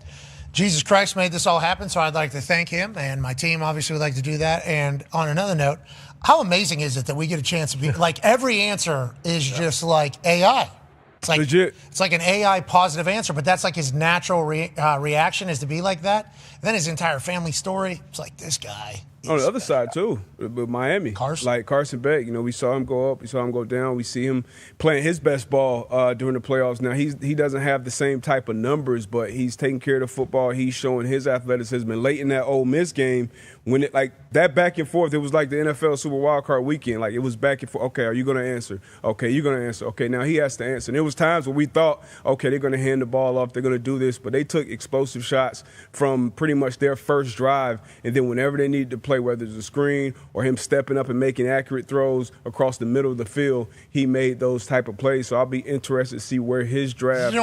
Jesus Christ made this all happen, so I'd like to thank him, and my team obviously would like to do that. And on another note, how amazing is it that we get a chance to be like every answer is just like AI. It's like legit. It's like an AI positive answer, but that's like his natural reaction is to be like that. And then his entire family story. It's like this guy. On the other side, too, with Miami. Carson. Like Carson Beck, we saw him go up, we saw him go down. We see him playing his best ball during the playoffs. Now, he doesn't have the same type of numbers, but he's taking care of the football. He's showing his athleticism. And late in that Ole Miss game, when it like that back and forth, it was like the NFL Super Wildcard weekend. Like, it was back and forth. Okay, are you going to answer? Okay, you're going to answer. Okay, now he has to answer. And there was times where we thought, okay, they're going to hand the ball off. They're going to do this. But they took explosive shots from pretty much their first drive. And then whenever they needed to play, whether it's a screen or him stepping up and making accurate throws across the middle of the field, he made those type of plays. So I'll be interested to see where his draft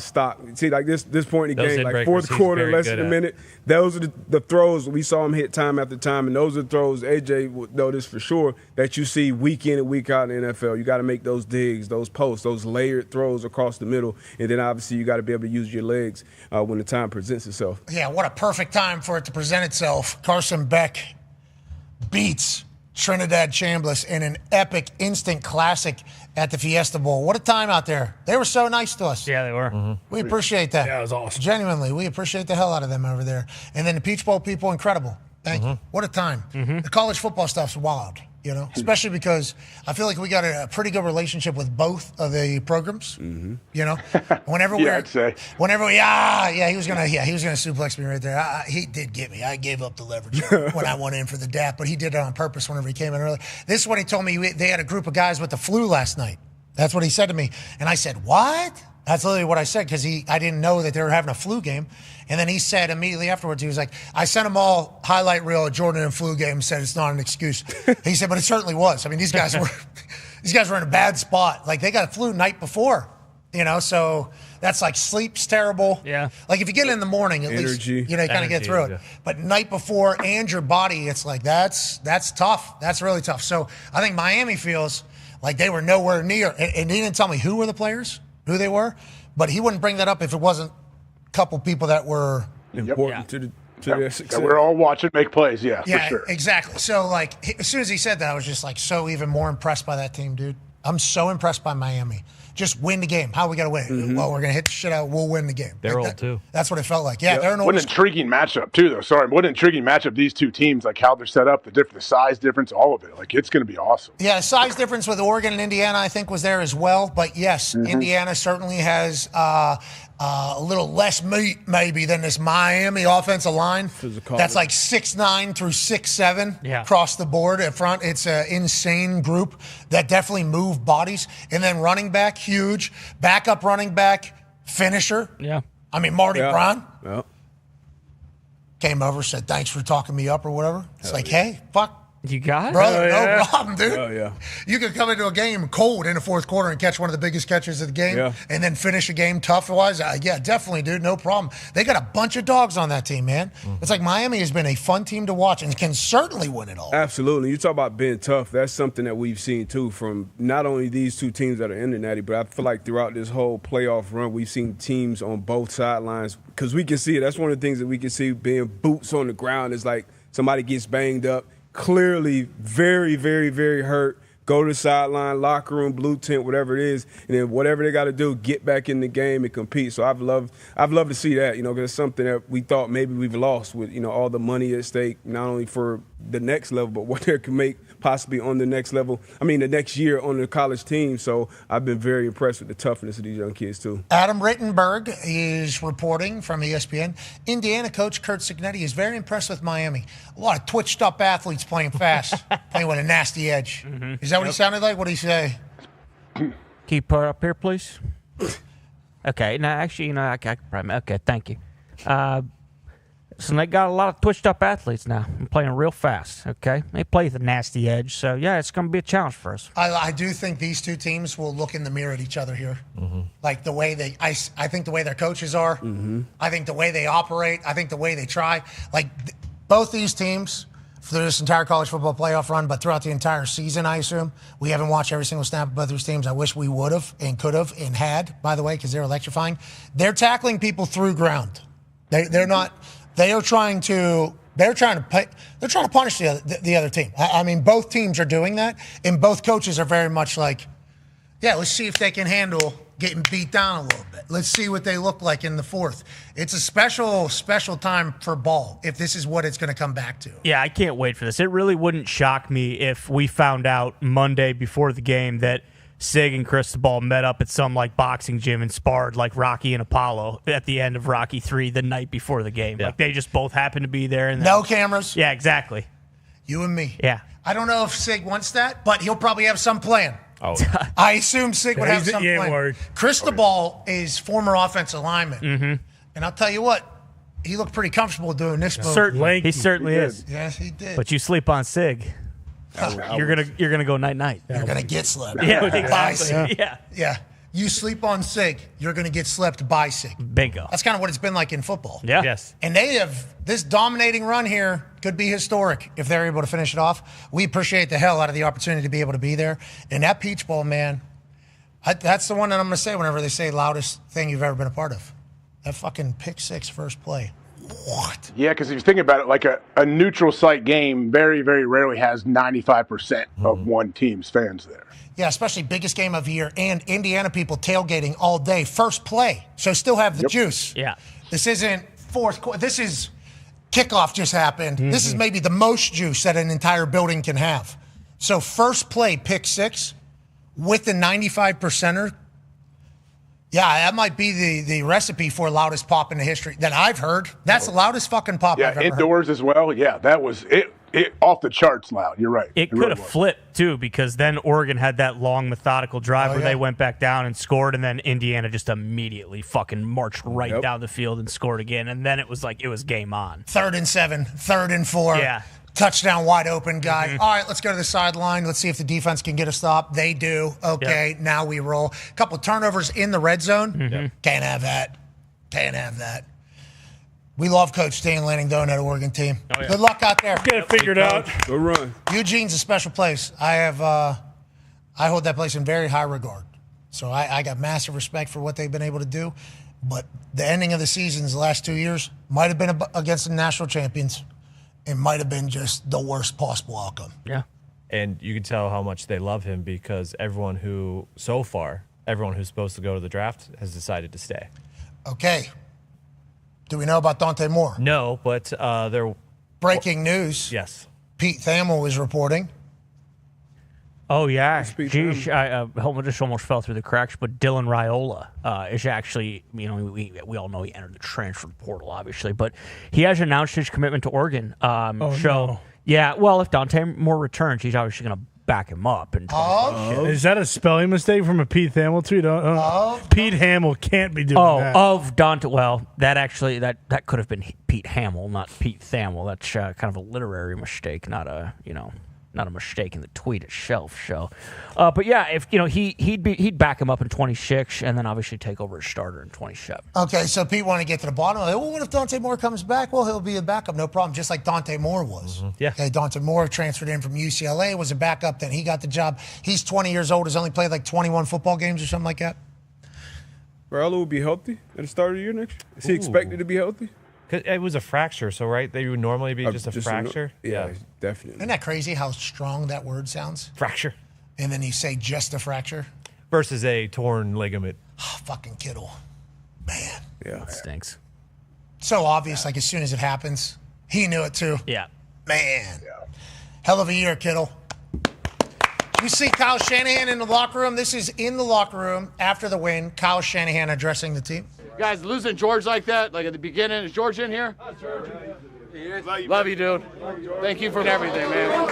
stock. See, like this point in the game, like fourth quarter, less than a minute, those are the throws we saw him hit time after time. And those are throws, AJ would know this for sure, that you see week in and week out in the NFL. You got to make those digs, those posts, those layered throws across the middle. And then obviously you got to be able to use your legs when the time presents itself. Yeah, what a perfect time for it to present itself. Carson Beck beats Trinidad Chambliss in an epic instant classic at the Fiesta Bowl. What a time out there. They were so nice to us. Yeah, they were. Mm-hmm. We appreciate that. Yeah, it was awesome. Genuinely, we appreciate the hell out of them over there. And then the Peach Bowl people, incredible. Thank you. What a time. The college football stuff's wild, especially because I feel like we got a pretty good relationship with both of the programs. Whenever he was gonna suplex me right there. He did get me. I gave up the leverage when I went in for the DAP, but he did it on purpose whenever he came in early. This is what he told me. They had a group of guys with the flu last night. That's what he said to me, and I said, "What?" That's literally what I said because I didn't know that they were having a flu game. And then he said immediately afterwards, he was like, I sent them all highlight reel of Jordan and flu game and said it's not an excuse. He said, but it certainly was. I mean, these guys were in a bad spot. Like, they got a flu night before, so that's like sleep's terrible. Yeah. Like, if you get it in the morning, at energy. Least, you kind of get through it. But night before and your body, it's like, that's tough. That's really tough. So I think Miami feels like they were nowhere near. And he didn't tell me who were the players, who they were, but he wouldn't bring that up if it wasn't a couple people that were important to their success. We're all watching make plays, for sure. Exactly. So, like, as soon as he said that, I was just, like, so even more impressed by that team, dude. I'm so impressed by Miami. Just win the game. How are we going to win? Mm-hmm. Well, we're going to hit the shit out. We'll win the game. They're old, too. That's what it felt like. Yeah, they're an old. What an intriguing matchup, too, though. Sorry. What an intriguing matchup, these two teams, like how they're set up, the size difference, all of it. Like, it's going to be awesome. Yeah, the size difference with Oregon and Indiana, I think, was there as well. But, yes, Indiana certainly has A little less meat, maybe, than this Miami offensive line. That's like 6'9" through 6'7" across the board at front. It's an insane group that definitely move bodies. And then running back, huge. Backup running back, finisher. Yeah. I mean, Marty Braun Yeah. came over, said, thanks for talking me up or whatever. It's hey, fuck. You got it? Brother, no problem, dude. Oh, yeah. You could come into a game cold in the fourth quarter and catch one of the biggest catches of the game and then finish a game tough-wise. Yeah, definitely, dude. No problem. They got a bunch of dogs on that team, man. It's like Miami has been a fun team to watch and can certainly win it all. Absolutely. You talk about being tough. That's something that we've seen, too, from not only these two teams that are in the Natty, but I feel like throughout this whole playoff run, we've seen teams on both sidelines because we can see it. That's one of the things that we can see being boots on the ground is like somebody gets banged up. Clearly very, very, very hurt. Go to the sideline, locker room, blue tent, whatever it is, and then whatever they got to do, get back in the game and compete. So I've loved to see that, because it's something that we thought maybe we've lost with, all the money at stake, not only for the next level, but what they can make possibly on the next level. I mean, the next year on the college team. So I've been very impressed with the toughness of these young kids too. Adam Rittenberg is reporting from ESPN. Indiana coach Curt Cignetti is very impressed with Miami. A lot of twitched-up athletes playing fast, playing with a nasty edge. Is that what he sounded like? What did he say? Can you put it up here, please? Okay. Now, actually, I can probably. Okay, thank you. So they got a lot of twitched-up athletes now and playing real fast, okay? They play with a nasty edge, so, yeah, it's going to be a challenge for us. I do think these two teams will look in the mirror at each other here. Like the way I think the way their coaches are. I think the way they operate. I think the way they try. Like, both these teams, for this entire college football playoff run, but throughout the entire season, I assume. We haven't watched every single snap of both these teams. I wish we would have and could have and had, by the way, because they're electrifying. They're tackling people through ground. They're not... They're trying to punish the other team. I mean, both teams are doing that, and both coaches are very much like, yeah, let's see if they can handle getting beat down a little bit. Let's see what they look like in the fourth. It's a special time for ball if this is what it's going to come back to. Yeah, I can't wait for this. It really wouldn't shock me if we found out Monday before the game that Sig and Cristobal met up at some boxing gym and sparred like Rocky and Apollo at the end of Rocky 3 the night before the game. Yeah. Like they just both happened to be there. And no cameras. Yeah, exactly. You and me. Yeah. I don't know if Sig wants that, but he'll probably have some plan. Oh, I assume Sig would have some plan. Worried. Cristobal is former offensive lineman, and I'll tell you what, he looked pretty comfortable doing this move. Certainly, he certainly is. Yes, he did. But you sleep on Sig. You're gonna go night. You're gonna get slept. Yeah, by exactly. Sig. Yeah. You sleep on Sig, you're gonna get slept by Sig. Bingo. That's kind of what it's been like in football. Yeah. Yes. And they have this dominating run here could be historic if they're able to finish it off. We appreciate the hell out of the opportunity to be able to be there. And that Peach Bowl, man, that's the one that I'm gonna say whenever they say loudest thing you've ever been a part of. That fucking pick six first play. What? Yeah, because if you think about it, like a neutral site game very, very rarely has 95% of one team's fans there. Yeah, especially biggest game of the year and Indiana people tailgating all day. First play, so still have the juice. Yeah. This isn't fourth quarter. This is kickoff just happened. This is maybe the most juice that an entire building can have. So first play, pick six with the 95%er. Yeah, that might be the recipe for loudest pop in the history that I've heard. That's the loudest fucking pop I've ever heard. Yeah, indoors as well. Yeah, that was it off the charts loud. You're right. It could have flipped, too, because then Oregon had that long, methodical drive where they went back down and scored, and then Indiana just immediately fucking marched right down the field and scored again. And then it was game on. 3rd and 7, 3rd and 4. Yeah. Touchdown, wide open guy. All right, let's go to the sideline. Let's see if the defense can get a stop. They do. Okay, now we roll. A couple of turnovers in the red zone. Can't have that. Can't have that. We love Coach Stan Lanning, though, in that Oregon team. Oh, yeah. Good luck out there. Get it figured out. Good run. Eugene's a special place. I hold that place in very high regard. So I got massive respect for what they've been able to do. But the ending of the seasons the last 2 years might have been against the national champions. It might have been just the worst possible outcome. Yeah. And you can tell how much they love him because everyone who's supposed to go to the draft has decided to stay. Okay. Do we know about Dante Moore? No, but they're... Breaking news. Yes. Pete Thamel is reporting. Oh, yeah. Geez, I just almost fell through the cracks, but Dylan Raiola is actually, we all know he entered the transfer portal, obviously, but he has announced his commitment to Oregon. No. Yeah, well, if Dante Moore returns, he's obviously going to back him up. Is that a spelling mistake from a Pete Hamill tweet? Pete Hamill can't be doing that. Of Dante. Well, that could have been Pete Hamill, not Pete Thamel. That's kind of a literary mistake, not a mistake in the tweet itself. So, but yeah, if he'd back him up in 26, and then obviously take over as starter in 27. Okay, so Pete wanted to get to the bottom of it. Well, what if Dante Moore comes back? Well, he'll be a backup, no problem, just like Dante Moore was. Yeah. Okay, Dante Moore transferred in from UCLA, was a backup, then he got the job. He's 20 years old, has only played like 21 football games or something like that. Raiola will be healthy at the start of the year next year? Is he expected to be healthy? It was a fracture, so right? They would normally be just a fracture? Yeah, definitely. Isn't that crazy how strong that word sounds? Fracture. And then you say just a fracture? Versus a torn ligament. Oh, fucking Kittle. Man. Yeah. That stinks. So obvious, like as soon as it happens. He knew it too. Yeah. Man. Hell of a year, Kittle. You see Kyle Shanahan in the locker room. This is in the locker room after the win. Kyle Shanahan addressing the team. Guys, losing George like that, like at the beginning, is George in here? Love you, dude. Thank you for everything, man.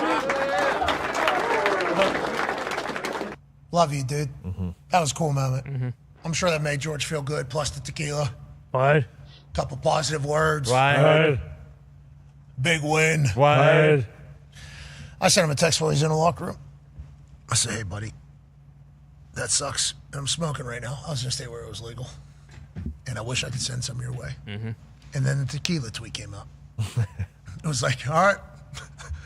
Love you, dude. That was a cool moment. I'm sure that made George feel good, plus the tequila. What? Couple positive words. What? Big win. What? I sent him a text while he's in the locker room. I said, hey, buddy, that sucks. I'm smoking right now. I was going to stay where it was legal. And I wish I could send some your way. And then the tequila tweet came up. It was like, all right.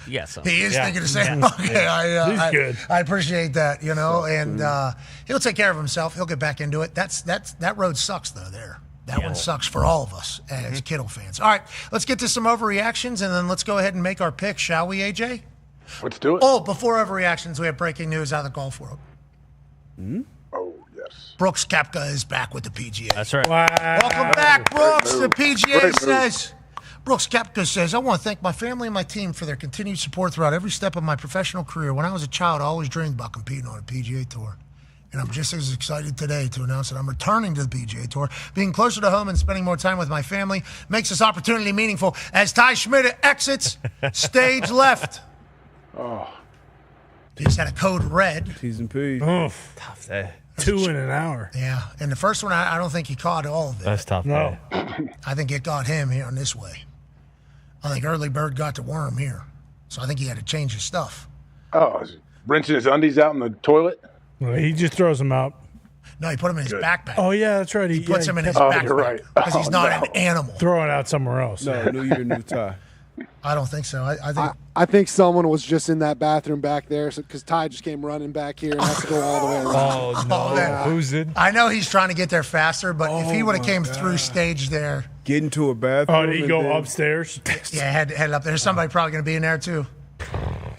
Yes. He is thinking the same. Okay, He's good. I appreciate that, and he'll take care of himself. He'll get back into it. That road sucks, though, there. That one sucks for all of us as Kittle fans. All right, let's get to some overreactions, and then let's go ahead and make our picks, shall we, AJ? Let's do it. Oh, before overreactions, we have breaking news out of the golf world. Oh, yes. Brooks Koepka is back with the PGA. That's right. Wow. Welcome back, Brooks. The PGA Great says, Brooks Koepka says, I want to thank my family and my team for their continued support throughout every step of my professional career. When I was a child, I always dreamed about competing on a PGA Tour. And I'm just as excited today to announce that I'm returning to the PGA Tour. Being closer to home and spending more time with my family makes this opportunity meaningful as Ty Schmidt exits stage left. Oh. He just had a code red. T's and P's. Tough day. 2 in an hour. Yeah, and the first one, I don't think he caught all of it. That's tough. No. I think it got him here on this way. I think early bird got the worm here. So I think he had to change his stuff. Oh, is he rinsing his undies out in the toilet? Well, he just throws them out. No, he put him in his backpack. Oh, yeah, that's right. He puts him in his backpack. You're right. Because he's not an animal. Throw it out somewhere else. No, new year, new tie. I don't think so. I think someone was just in that bathroom back there because Ty just came running back here and has to go all the way around. Oh, no. man. Who's in? I know he's trying to get there faster, but if he would have came through stage there. Get into a bathroom. Oh, did he go upstairs? Yeah, head up there. Somebody probably going to be in there, too.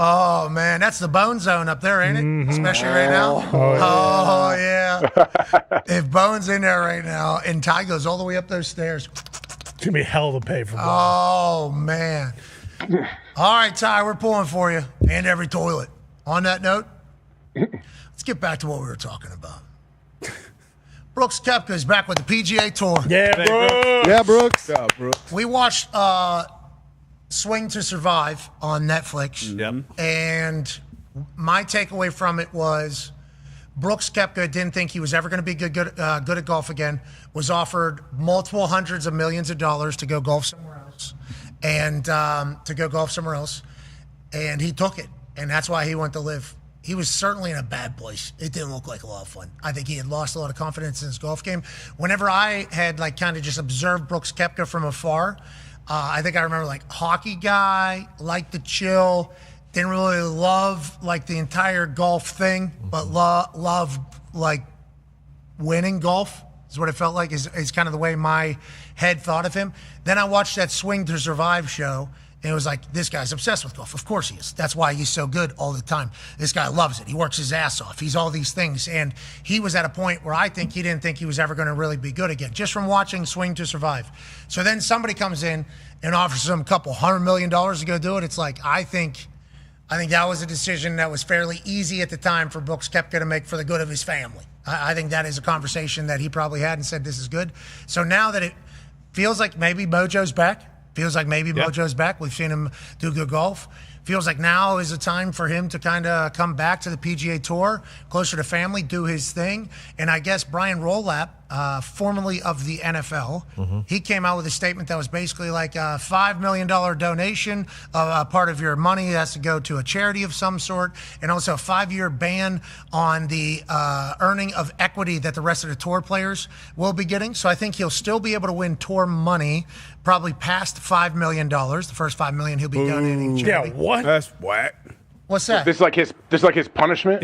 Oh, man, that's the bone zone up there, ain't it? Especially right now. Oh, yeah. If Bone's in there right now and Ty goes all the way up those stairs. It's going to be hell to pay for Bone. Oh, man. All right, Ty, we're pulling for you. And every toilet. On that note, let's get back to what we were talking about. Brooks Koepka is back with the PGA Tour. Yeah, Brooks. Yeah, Brooks. Good job, Brooks. We watched Swing to Survive on Netflix. Yep. And my takeaway from it was Brooks Koepka didn't think he was ever going to be good at golf again, was offered multiple hundreds of millions of dollars to go golf somewhere else. And and he took it. And that's why he went to live. He was certainly in a bad place. It didn't look like a lot of fun. I think he had lost a lot of confidence in his golf game. Whenever I had kind of just observed Brooks Koepka from afar, I think I remember hockey guy, liked to chill, didn't really love the entire golf thing, but love winning golf is what it felt like is kind of the way my head thought of him. Then I watched that Swing to Survive show, and it was like, this guy's obsessed with golf. Of course he is. That's why he's so good all the time. This guy loves it. He works his ass off. He's all these things. And he was at a point where I think he didn't think he was ever going to really be good again, just from watching Swing to Survive. So then somebody comes in and offers him a couple $100 million to go do it. It's like, I think I think that was a decision that was fairly easy at the time for Brooks Koepka to make for the good of his family. I think that is a conversation that he probably had and said, this is good. So now that it feels like maybe Mojo's back, Mojo's back. We've seen him do good golf. Feels like now is a time for him to kind of come back to the PGA Tour, closer to family, do his thing. And I guess Brian Rolapp, formerly of the NFL, he came out with a statement that was basically like a $5 million donation. Part of your money has to go to a charity of some sort, and also a 5-year ban on the earning of equity that the rest of the tour players will be getting. So I think he'll still be able to win tour money, probably past $5 million. The first $5 million he'll be donating charity. Yeah, what? That's whack. What's that? This like his punishment?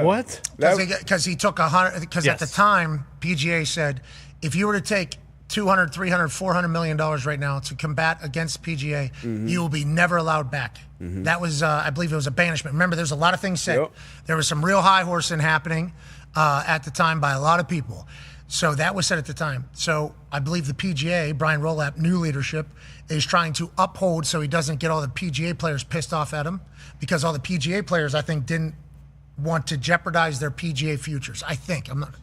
What? Because he took 100. Because at the time, PGA said, if you were to take $200, $300, $400 million right now to combat against PGA, you will be never allowed back. That was, I believe, it was a banishment. Remember, there's a lot of things said. There was some real high horsing happening at the time by a lot of people. So that was said at the time. So I believe the PGA, Brian Rolapp, new leadership, is trying to uphold so he doesn't get all the PGA players pissed off at him, because all the PGA players, I think, didn't want to jeopardize their PGA futures. I think. I'm not.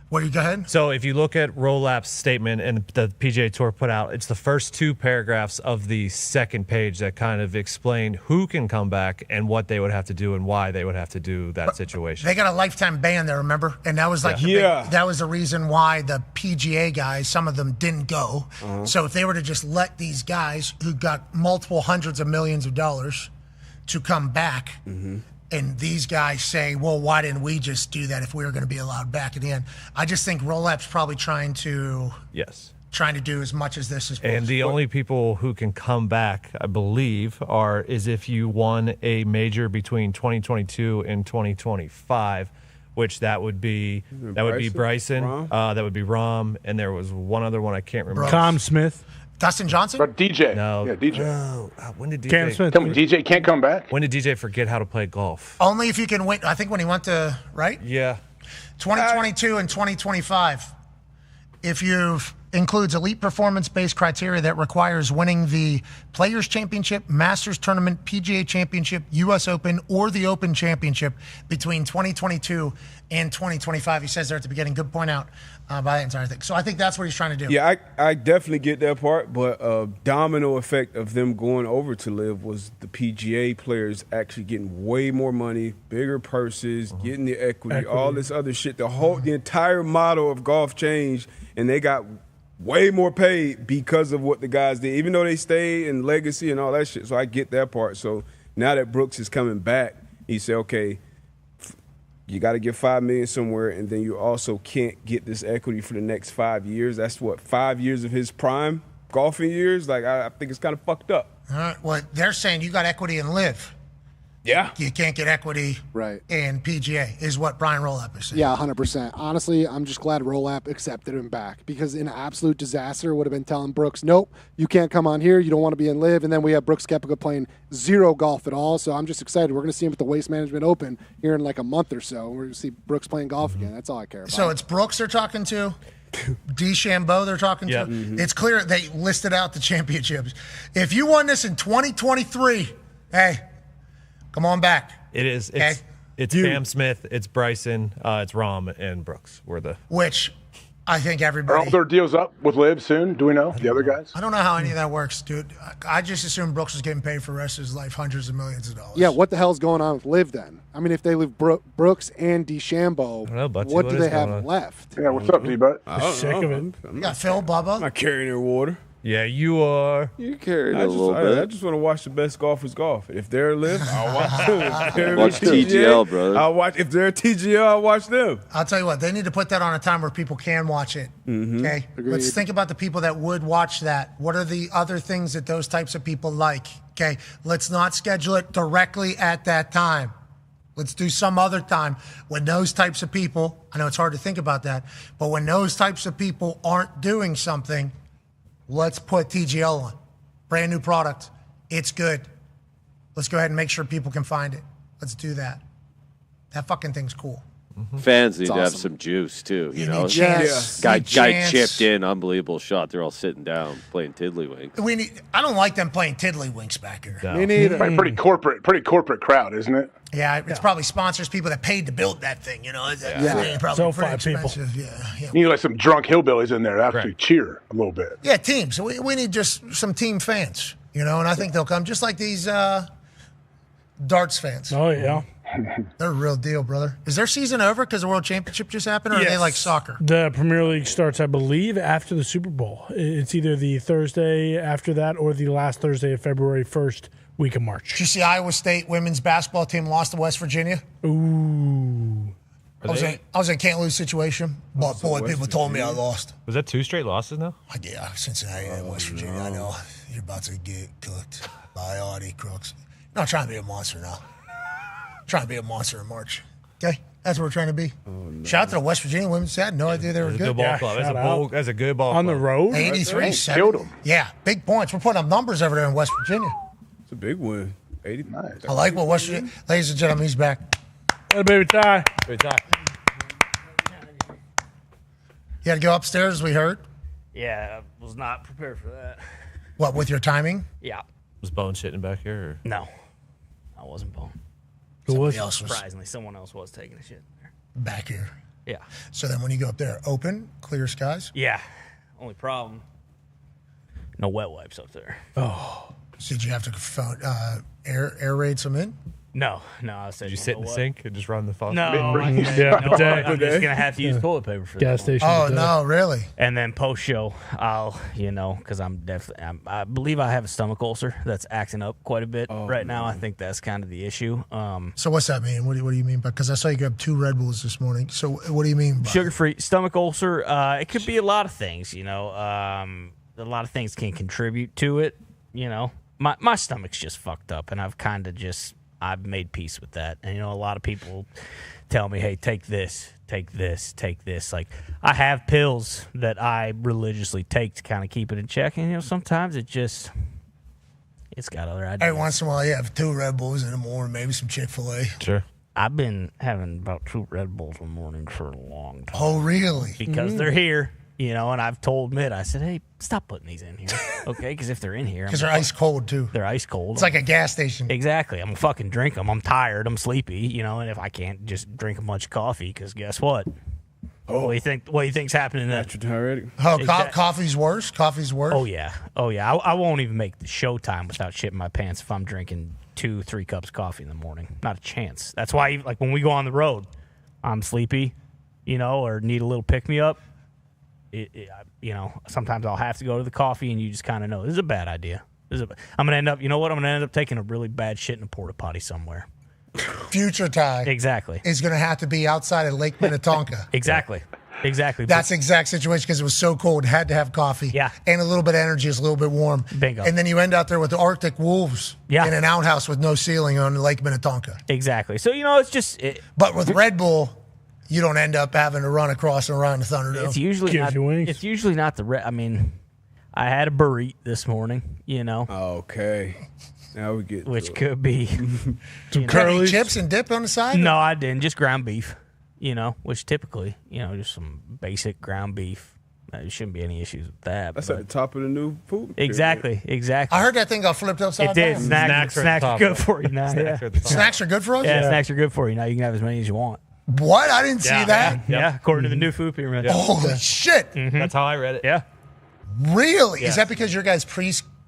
What do you go ahead? So if you look at Rolapp's statement and the PGA Tour put out, it's the first 2 paragraphs of the second page that kind of explain who can come back and what they would have to do and why they would have to do that situation. They got a lifetime ban there, remember? And that was like that was the reason why the PGA guys, some of them didn't go. So if they were to just let these guys who got multiple hundreds of millions of dollars to come back, and these guys say, well, why didn't we just do that if we were going to be allowed back at the end? I just think Rolapp's probably trying to do as much as this as possible. And the only people who can come back, I believe, is if you won a major between 2022 and 2025, which that would be Bryson, that would be Rahm, and there was one other one I can't remember. Tom Smith. Dustin Johnson? But DJ. No. Yeah, DJ. No. When did DJ? Cam Smith. DJ can't come back? When did DJ forget how to play golf? Only if you can win. I think when he went to, right? Yeah. 2022 and 2025. If you includes elite performance-based criteria that requires winning the Players' Championship, Masters Tournament, PGA Championship, U.S. Open, or the Open Championship between 2022 and 2025. He says there at the beginning. Good point out by the entire thing. So I think that's what he's trying to do. Yeah, I definitely get that part, but a domino effect of them going over to LIV was the PGA players actually getting way more money, bigger purses, getting the equity, all this other shit. The entire model of golf changed, and they got way more paid because of what the guys did, even though they stayed in legacy and all that shit. So I get that part. So now that Brooks is coming back, he said, okay, you got to get $5 million somewhere, and then you also can't get this equity for the next 5 years. That's what, 5 years of his prime golfing years? Like, I think it's kind of fucked up. All right. Well, they're saying you got equity in LIV. Yeah. You can't get equity in PGA, is what Brian Rolapp is saying. Yeah, 100%. Honestly, I'm just glad Rolapp accepted him back, because in an absolute disaster would have been telling Brooks, nope, you can't come on here. You don't want to be in LIV. And then we have Brooks Koepka playing zero golf at all. So I'm just excited. We're going to see him at the Waste Management Open here in like a month or so. We're going to see Brooks playing golf again. That's all I care about. So it's Brooks they're talking to. DeChambeau they're talking to. It's clear they listed out the championships. If you won this in 2023, hey, come on back. It is. It's Cam Smith, it's Bryson, it's Rahm, and Brooks. Which I think everybody. Are all their deals up with LIV soon? Do we know the other guys? I don't know how any of that works, dude. I just assumed Brooks was getting paid for the rest of his life hundreds of millions of dollars. Yeah, what the hell's going on with LIV then? I mean, if they leave Brooks and DeChambeau, what do they have left? Yeah, what's up, D-Butt? I'm sick of it. You got Phil, Bubba. I'm not carrying their water. Yeah, you are. You carried a little bit. I just want to watch the best golfers golf. If they're LIV, I'll watch them. Watch TGL, brother. I'll watch. If they're TGL, I'll watch them. I'll tell you what, they need to put that on a time where people can watch it. Okay? Agreed. Let's think about the people that would watch that. What are the other things that those types of people like? Okay? Let's not schedule it directly at that time. Let's do some other time when those types of people, I know it's hard to think about that, but when those types of people aren't doing something, let's put TGL on. Brand new product. It's good. Let's go ahead and make sure people can find it. Let's do that. That fucking thing's cool. Fans need It's to have awesome. some juice too. You You know, need chance. guy Need chance. chipped in, unbelievable shot. They're all sitting down playing tiddlywinks. I don't like them playing tiddlywinks back here. Me neither. Pretty corporate crowd, isn't it? Yeah, it's probably sponsors, people that paid to build that thing. You know, Yeah. probably So pretty 5 people. expensive. Yeah. You need like some drunk hillbillies in there to actually cheer a little bit. Yeah, teams. We need just some team fans, and I think they'll come just like these darts fans. Oh, yeah. They're a real deal, brother. Is their season over because the World Championship just happened, or are they Yes. like soccer? The Premier League starts, I believe, after the Super Bowl. It's either the Thursday after that or the last Thursday of February, first week of March. Did you see Iowa State women's basketball team lost to West Virginia? Ooh. I was in a can't lose situation, but boy, people told me I lost. Was that 2 straight losses now? Yeah, Cincinnati and West Virginia. I know you're about to get cooked by Audie Crooks. Not trying to be a monster now. Trying to be a monster in March. Okay, that's what we're trying to be. Shout out to the West Virginia women's. I had no idea they were That's a good. good ball club. That's a good ball On club. the road? 83-7. Killed them. Yeah, big points. We're putting up numbers over there in West Virginia. It's a big win. 89. I like what West Virginia. Ladies and gentlemen, he's back. Hey, baby tie. You had to go upstairs, as we heard. Yeah, I was not prepared for that. What, with your timing? Yeah. Was Bone sitting back here? Or? No, I wasn't Bone. Somebody else was Surprisingly, someone else was taking a shit there. back here. Yeah. So then when you go up there, open, clear skies? Yeah. Only problem, no wet wipes up there. Oh. So did you have to phone, air raid some in? No. I said. Did you sit in the sink and just run the faucet? No, I'm just gonna have to use toilet paper for Gas this station. Oh, no, really? And then post show, I'll, because I believe I have a stomach ulcer that's acting up quite a bit right now. I think that's kind of the issue. So what's that mean? What do you mean by? Because I saw you grab 2 Red Bulls this morning. So what do you mean by? Sugar-free stomach ulcer. It could be a lot of things. A lot of things can contribute to it. My stomach's just fucked up, and I've made peace with that. And, a lot of people tell me, hey, take this. Like, I have pills that I religiously take to kind of keep it in check. And, sometimes it's got other ideas. Every once in a while, you have 2 Red Bulls in the morning, maybe some Chick-fil-A. Sure. I've been having about 2 Red Bulls in the morning for a long time. Oh, really? Because they're here. And I've told Mitt, I said, hey, stop putting these in here, okay? Because if they're in here. Because they're ice cold, too. They're ice cold. It's like a gas station. Exactly. I'm going to fucking drink them. I'm tired. I'm sleepy, and if I can't just drink a bunch of coffee, because guess what? What do you think's happening then? Coffee's worse? Coffee's worse? Oh, yeah. I won't even make the showtime without shitting my pants if I'm drinking 2-3 cups of coffee in the morning. Not a chance. That's why, like, when we go on the road, I'm sleepy, or need a little pick-me-up. Sometimes I'll have to go to the coffee, and you just kind of know this is a bad idea. I'm gonna end up. You know what? I'm gonna end up taking a really bad shit in a porta potty somewhere. Future Ty. Exactly. Is gonna have to be outside of Lake Minnetonka. Exactly. That's the exact situation because it was so cold. Had to have coffee. Yeah. And a little bit of energy is a little bit warm. Bingo. And then you end out there with the Arctic wolves. Yeah. In an outhouse with no ceiling on Lake Minnetonka. Exactly. So it's just. But with Red Bull. You don't end up having to run across and around the Thunderdome. It's usually not the red. I mean, I had a burrito this morning. Okay. Now we get which could be some curly chips and dip on the side. No, I didn't. Just ground beef. Which typically, just some basic ground beef. There shouldn't be any issues with that. That's at the top of the new food. Exactly. I heard that thing got flipped upside down. It did. Snacks are good for you now. Snacks are good for us? Yeah, snacks are good for you now. You can have as many as you want. What? I didn't see that. Yeah, according to the new food pyramid. Holy shit. Mm-hmm. That's how I read it. Yeah. Really? Yeah. Is that because your guys'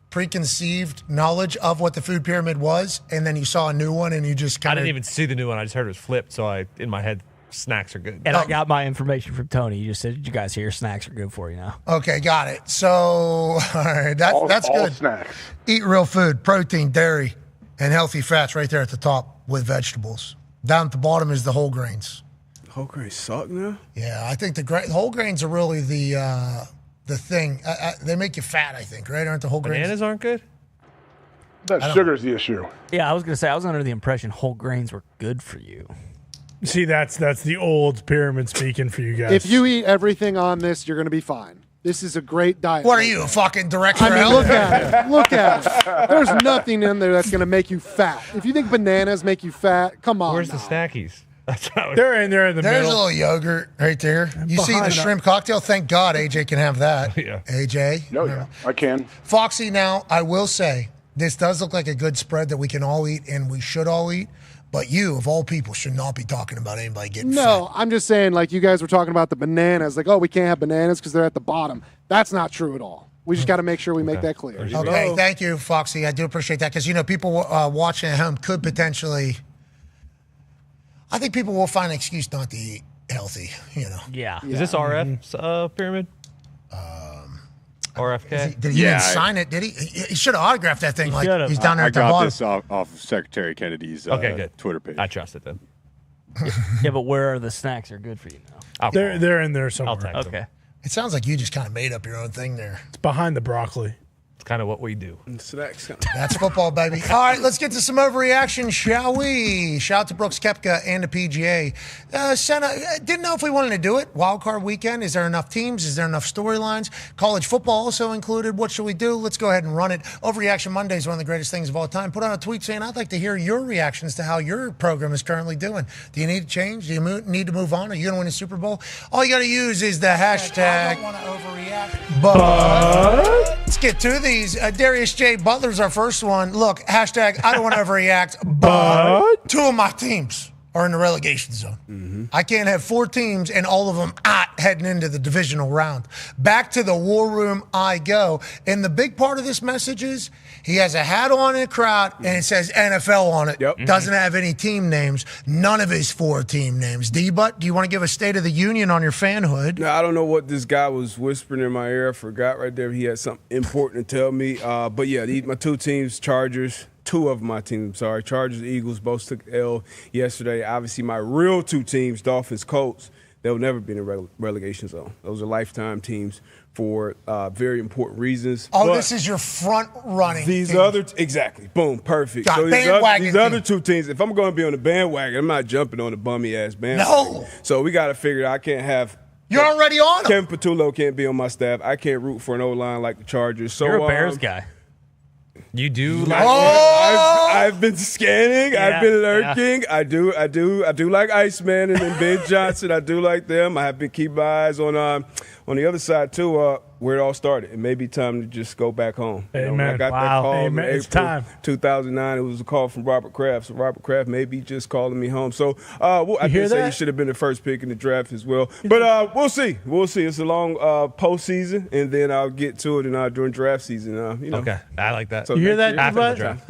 preconceived knowledge of what the food pyramid was, and then you saw a new one and you just I kind of... didn't even see the new one. I just heard it was flipped, so in my head, snacks are good. And I got my information from Tony. You just said, you guys hear snacks are good for you now. Okay, got it. So, all right, that's all good. Snacks. Eat real food, protein, dairy, and healthy fats right there at the top with vegetables. Down at the bottom is the whole grains. Whole grains suck now? Yeah, I think the whole grains are really the thing. They make you fat, I think, right? Aren't the whole grains? Bananas aren't good? That sugar's the issue. Yeah, I was going to say, I was under the impression whole grains were good for you. See, that's the old pyramid speaking for you guys. If you eat everything on this, you're going to be fine. This is a great diet. What are you, a fucking director? I mean, look at it. Look at it. There's nothing in there that's going to make you fat. If you think bananas make you fat, come on. Where's now. the snackies? They're in there in the There's middle. a little yogurt right there. You see the Behind shrimp cocktail? Thank God AJ can have that. Yeah. AJ? No, yeah, I can. Foxy, now, I will say, this does look like a good spread that we can all eat and we should all eat. But you, of all people, should not be talking about anybody getting No, I'm just saying, like, you guys were talking about the bananas. Like, oh, we can't have bananas because they're at the bottom. That's not true at all. We just got to make sure we make that clear. Okay, thank you, Foxy. I do appreciate that because, people watching at home could potentially – I think people will find an excuse not to eat healthy, Yeah. Is this RF's pyramid? RFK? Did he even sign it? Did he? He should have autographed that thing. Like he's down there I at the got bottom. this off of Secretary Kennedy's good. Twitter page. I trust it then. Yeah, but where are the snacks are good for you now? They're in there somewhere. Okay. It sounds like you just kind of made up your own thing there. It's behind the broccoli. It's kind of what we do. That's football, baby. All right, let's get to some overreaction, shall we? Shout out to Brooks Koepka and the PGA. Senna, didn't know if we wanted to do it. Wild card weekend. Is there enough teams? Is there enough storylines? College football also included. What should we do? Let's go ahead and run it. Overreaction Monday is one of the greatest things of all time. Put out a tweet saying, I'd like to hear your reactions to how your program is currently doing. Do you need to change? Do you need to move on? Are you going to win a Super Bowl? All you got to use is the hashtag. I don't want to overreact. But let's get to these. Darius J. Butler's our first one. Look, hashtag I don't want to overreact, but 2 of my teams are in the relegation zone. I can't have 4 teams and all of them heading into the divisional round. Back to the war room I go. And the big part of this message is he has a hat on in the crowd and it says NFL on it. Doesn't have any team names. None of his 4 team names. D-Butt, do you want to give a State of the Union on your fanhood? No, I don't know what this guy was whispering in my ear. I forgot right there. He had something important to tell me. But yeah, my 2 teams, Chargers. 2 of my teams, Chargers, Eagles, both took L yesterday. Obviously, my real 2 teams, Dolphins, Colts, they'll never be in a relegation zone. Those are lifetime teams for very important reasons. Oh, this is your front running. These teams. other, exactly, boom, perfect. God, So bandwagon these other 2 teams, if I'm going to be on the bandwagon, I'm not jumping on the bummy-ass bandwagon. No. So we got to figure out I can't have. You're already on them. Kevin Patullo can't be on my staff. I can't root for an O-line like the Chargers. So, You're a Bears guy. You do like I've been scanning. Yeah, I've been lurking. Yeah. I do like Iceman and then Ben Johnson. I do like them. I have been keeping my eyes on the other side too, where it all started. It may be time to just go back home. Amen. I got that call in April It's time. 2009. It was a call from Robert Kraft. So Robert Kraft may be just calling me home. So I did say he should have been the first pick in the draft as well. But we'll see. We'll see. It's a long postseason, and then I'll get to it during draft season. Okay, I like that. So You hear that? After the draft.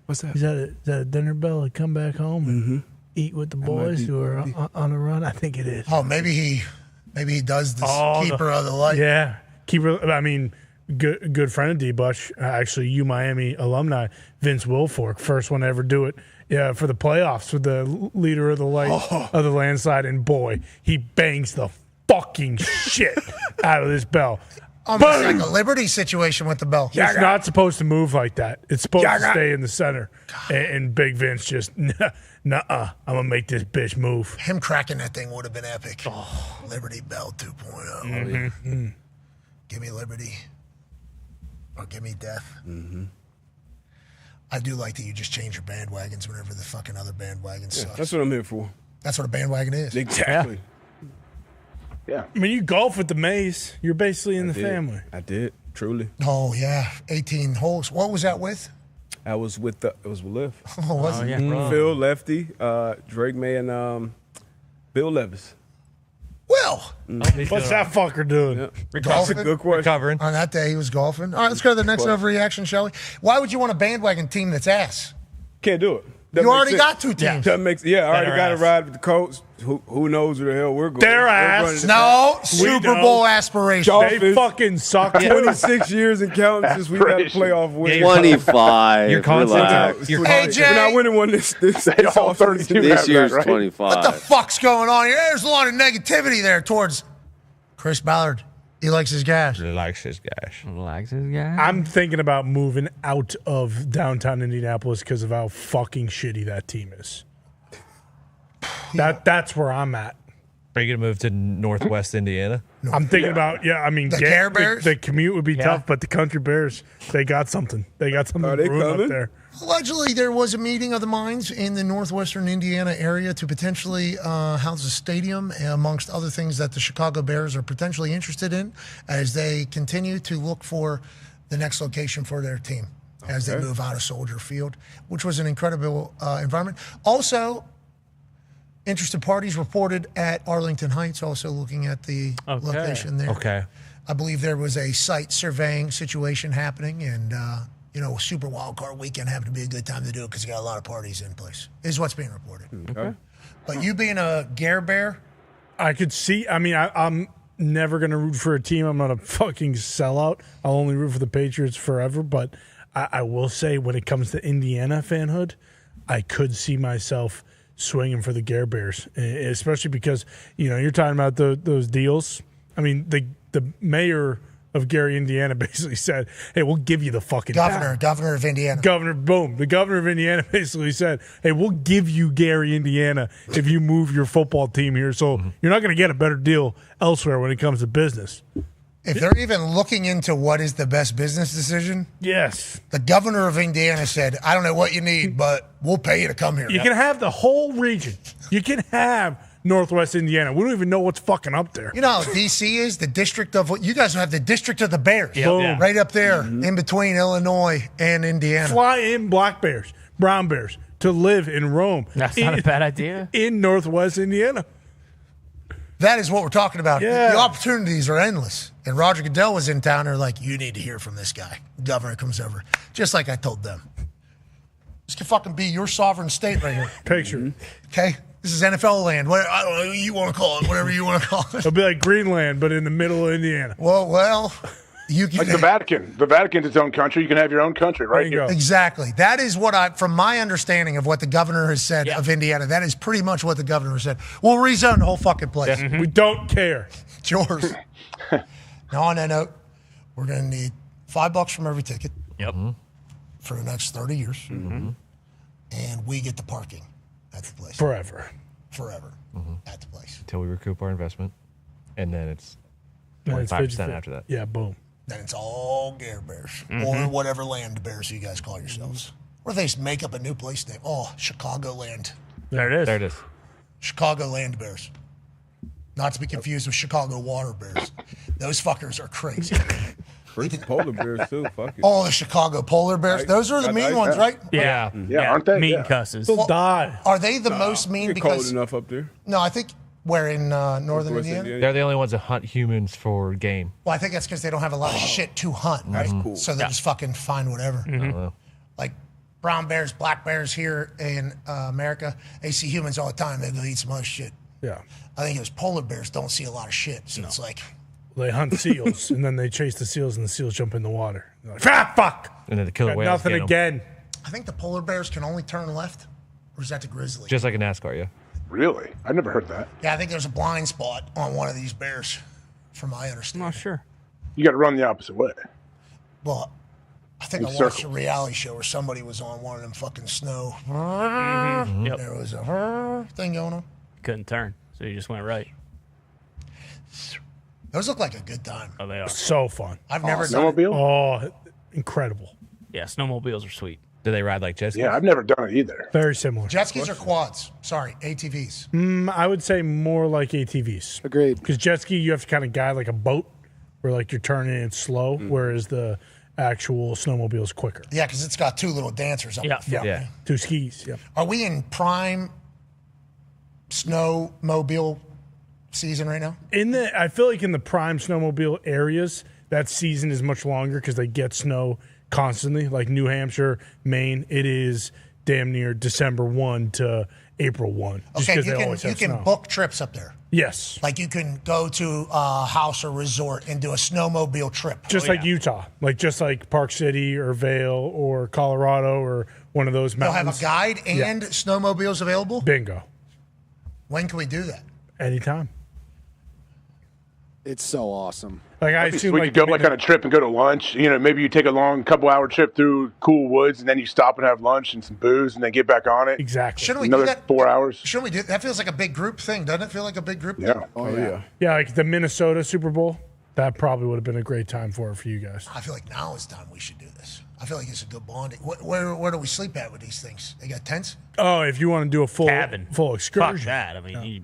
What's that? Is that a dinner bell to come back home and eat with the boys who are on the run? I think it is. Oh, maybe he does this keeper of the light. Yeah, keeper. I mean, good friend of D-Butch, actually U-Miami alumni, Vince Wilfork, first one to ever do it. Yeah, for the playoffs with the leader of the light of the landslide, and boy, he bangs the fucking shit out of this bell. Almost like a Liberty situation with the bell. It's not supposed to move like that. It's supposed to stay in the center. And Big Vince just, nuh-uh, I'm going to make this bitch move. Him cracking that thing would have been epic. Liberty Bell 2.0. Give me liberty or give me death. I do like that you just change your bandwagons whenever the fucking other bandwagon sucks. That's what I'm here for. That's what a bandwagon is. Exactly. Yeah. I mean, you golf with the Mays. You're basically in the family. I did, truly. Oh, yeah. 18 holes. What was that with? I was with it was with Liv. Oh, was it? Yeah. Phil, Lefty, Drake May, and Bill Levis. Well, what's that fucker doing? Yep. That's a good question. Recovering. On that day, he was golfing. All right, let's go to the next overreaction, shall we? Why would you want a bandwagon team that's ass? Can't do it. You already got 2 teams. That makes I already got to ride with the Colts. Who knows where the hell we're going? Their ass. No, Super Bowl aspirations. They fucking suck. 26 years and counting since we got a playoff win. 25. Your concept. We're not winning one this all 32 This year's right? 25. What the fuck's going on here? There's a lot of negativity there towards Chris Ballard. He likes his gas. Likes his gas. Likes his guy. I'm thinking about moving out of downtown Indianapolis because of how fucking shitty that team is. That's where I'm at. Are you going to move to Northwest Indiana? I'm thinking about, The Care Bears? The commute would be tough, but the Country Bears, they got something. They got something brewing up there. Allegedly, there was a meeting of the minds in the northwestern Indiana area to potentially house a stadium, amongst other things that the Chicago Bears are potentially interested in as they continue to look for the next location for their team as they move out of Soldier Field, which was an incredible environment. Also, interested parties reported at Arlington Heights, also looking at the location there. Okay. I believe there was a site surveying situation happening, and Super Wild Card Weekend happened to be a good time to do it because you got a lot of parties in place. Is what's being reported. Okay. But you being a Gare Bear, I could see. I mean, I'm never going to root for a team. I'm not a fucking sellout. I'll only root for the Patriots forever. But I will say, when it comes to Indiana fanhood, I could see myself swinging for the Gare Bears, especially because you're talking about those deals. I mean, the mayor of Gary, Indiana, basically said, "Hey, we'll give you the fucking governor of Indiana, the governor of Indiana basically said, "Hey, we'll give you Gary, Indiana, if you move your football team here. So you're not going to get a better deal elsewhere when it comes to business." If they're even looking into what is the best business decision, yes, the governor of Indiana said, "I don't know what you need, but we'll pay you to come here." You can have the whole region. You can have Northwest Indiana. We don't even know what's fucking up there. You know how DC is? The district of what you guys have, the district of the Bears. Yep. Right up there in between Illinois and Indiana. Fly in black bears, brown bears to live in Rome. That's not a bad idea. In Northwest Indiana. That is what we're talking about. Yeah. The opportunities are endless. And Roger Goodell was in town. They're like, you need to hear from this guy. The governor comes over. Just like I told them. This could fucking be your sovereign state right here. Picture. Okay? This is NFL land. I don't know what you want to call it. Whatever you want to call it. It'll be like Greenland, but in the middle of Indiana. Well, you can. Like the Vatican. The Vatican's its own country. You can have your own country right here. Exactly. That is what from my understanding of what the governor has said of Indiana, that is pretty much what the governor said. We'll rezone the whole fucking place. Yeah. We don't care. It's yours. Now, on that note, we're going to need $5 from every ticket. Yep. For the next 30 years. Mm-hmm. And we get the parking at the place. Forever. At the place. Until we recoup our investment. And then it's Then it's 25% after that. Yeah, boom. Then it's all Gare Bears. Or whatever land Bears you guys call yourselves. Or they just make up a new place name. Oh, Chicagoland. There it is. Chicagoland Bears. Not to be confused with Chicago Water Bears. Those fuckers are crazy. Polar bears too. Fuck it. Oh, the Chicago Polar Bears. Those are the mean ones, right? Yeah, aren't they? Mean cusses. They'll die. Are they the most mean It's because cold enough up there. No, I think we're in northern Indiana. They're the only ones that hunt humans for game. Well, I think that's because they don't have a lot of shit to hunt, right? That's cool. So they just fucking find whatever. Like brown bears, black bears here in America, they see humans all the time. They go eat some other shit. Yeah. I think those polar bears don't see a lot of shit. So it's like, They hunt seals, and then they chase the seals, and the seals jump in the water. They're like, fuck! And then the killer Got whales nothing get 'em. again. I think the polar bears can only turn left, or is that the grizzly? Just like a NASCAR, yeah. Really? I never heard that. Yeah, I think there's a blind spot on one of these bears, from my understanding. Not sure. You got to run the opposite way. Well, I think In I watched circles. a reality show where somebody was on one of them fucking snow. Yep. There was a thing going on. Couldn't turn, so you just went right. Those look like a good time. Oh, they are. So fun. I've never done it. Snowmobile? Oh, incredible. Yeah, snowmobiles are sweet. Do they ride like jet skis? Yeah, I've never done it either. Very similar. Jet skis or quads? Sorry, ATVs. I would say more like ATVs. Agreed. Because jet ski, you have to kind of guide like a boat, where like you're turning it slow, whereas the actual snowmobile is quicker. Yeah, because it's got two little dancers up front. Yeah. Two skis. Yeah. Are we in prime snowmobile season right now? I feel like in the prime snowmobile areas, that season is much longer because they get snow constantly. Like New Hampshire, Maine, it is damn near December 1 to April 1. Just Okay, 'cause you they can always have snow. book trips up there. Yes. Like you can go to a house or resort and do a snowmobile trip. Just like Utah, just like Park City or Vail or Colorado or one of those They'll mountains. have a guide and snowmobiles available. Bingo. When can we do that? Anytime. It's so awesome. Like I That'd be assume, sweet like to go like on a trip and go to lunch. You know, maybe you take a long couple-hour trip through cool woods, and then you stop and have lunch and some booze, and then get back on it. Exactly. Shouldn't we Another do that? 4 hours. Shouldn't we do that? Feels like a big group thing, doesn't it? Feel like a big group? Yeah. Thing? Oh yeah. Yeah, like the Minnesota Super Bowl. That probably would have been a great time for you guys. I feel like now is time we should do this. I feel like it's a good bonding. Where do we sleep at with these things? They got tents? Oh, if you want to do a full Cabin. full excursion. Fuck that. I mean,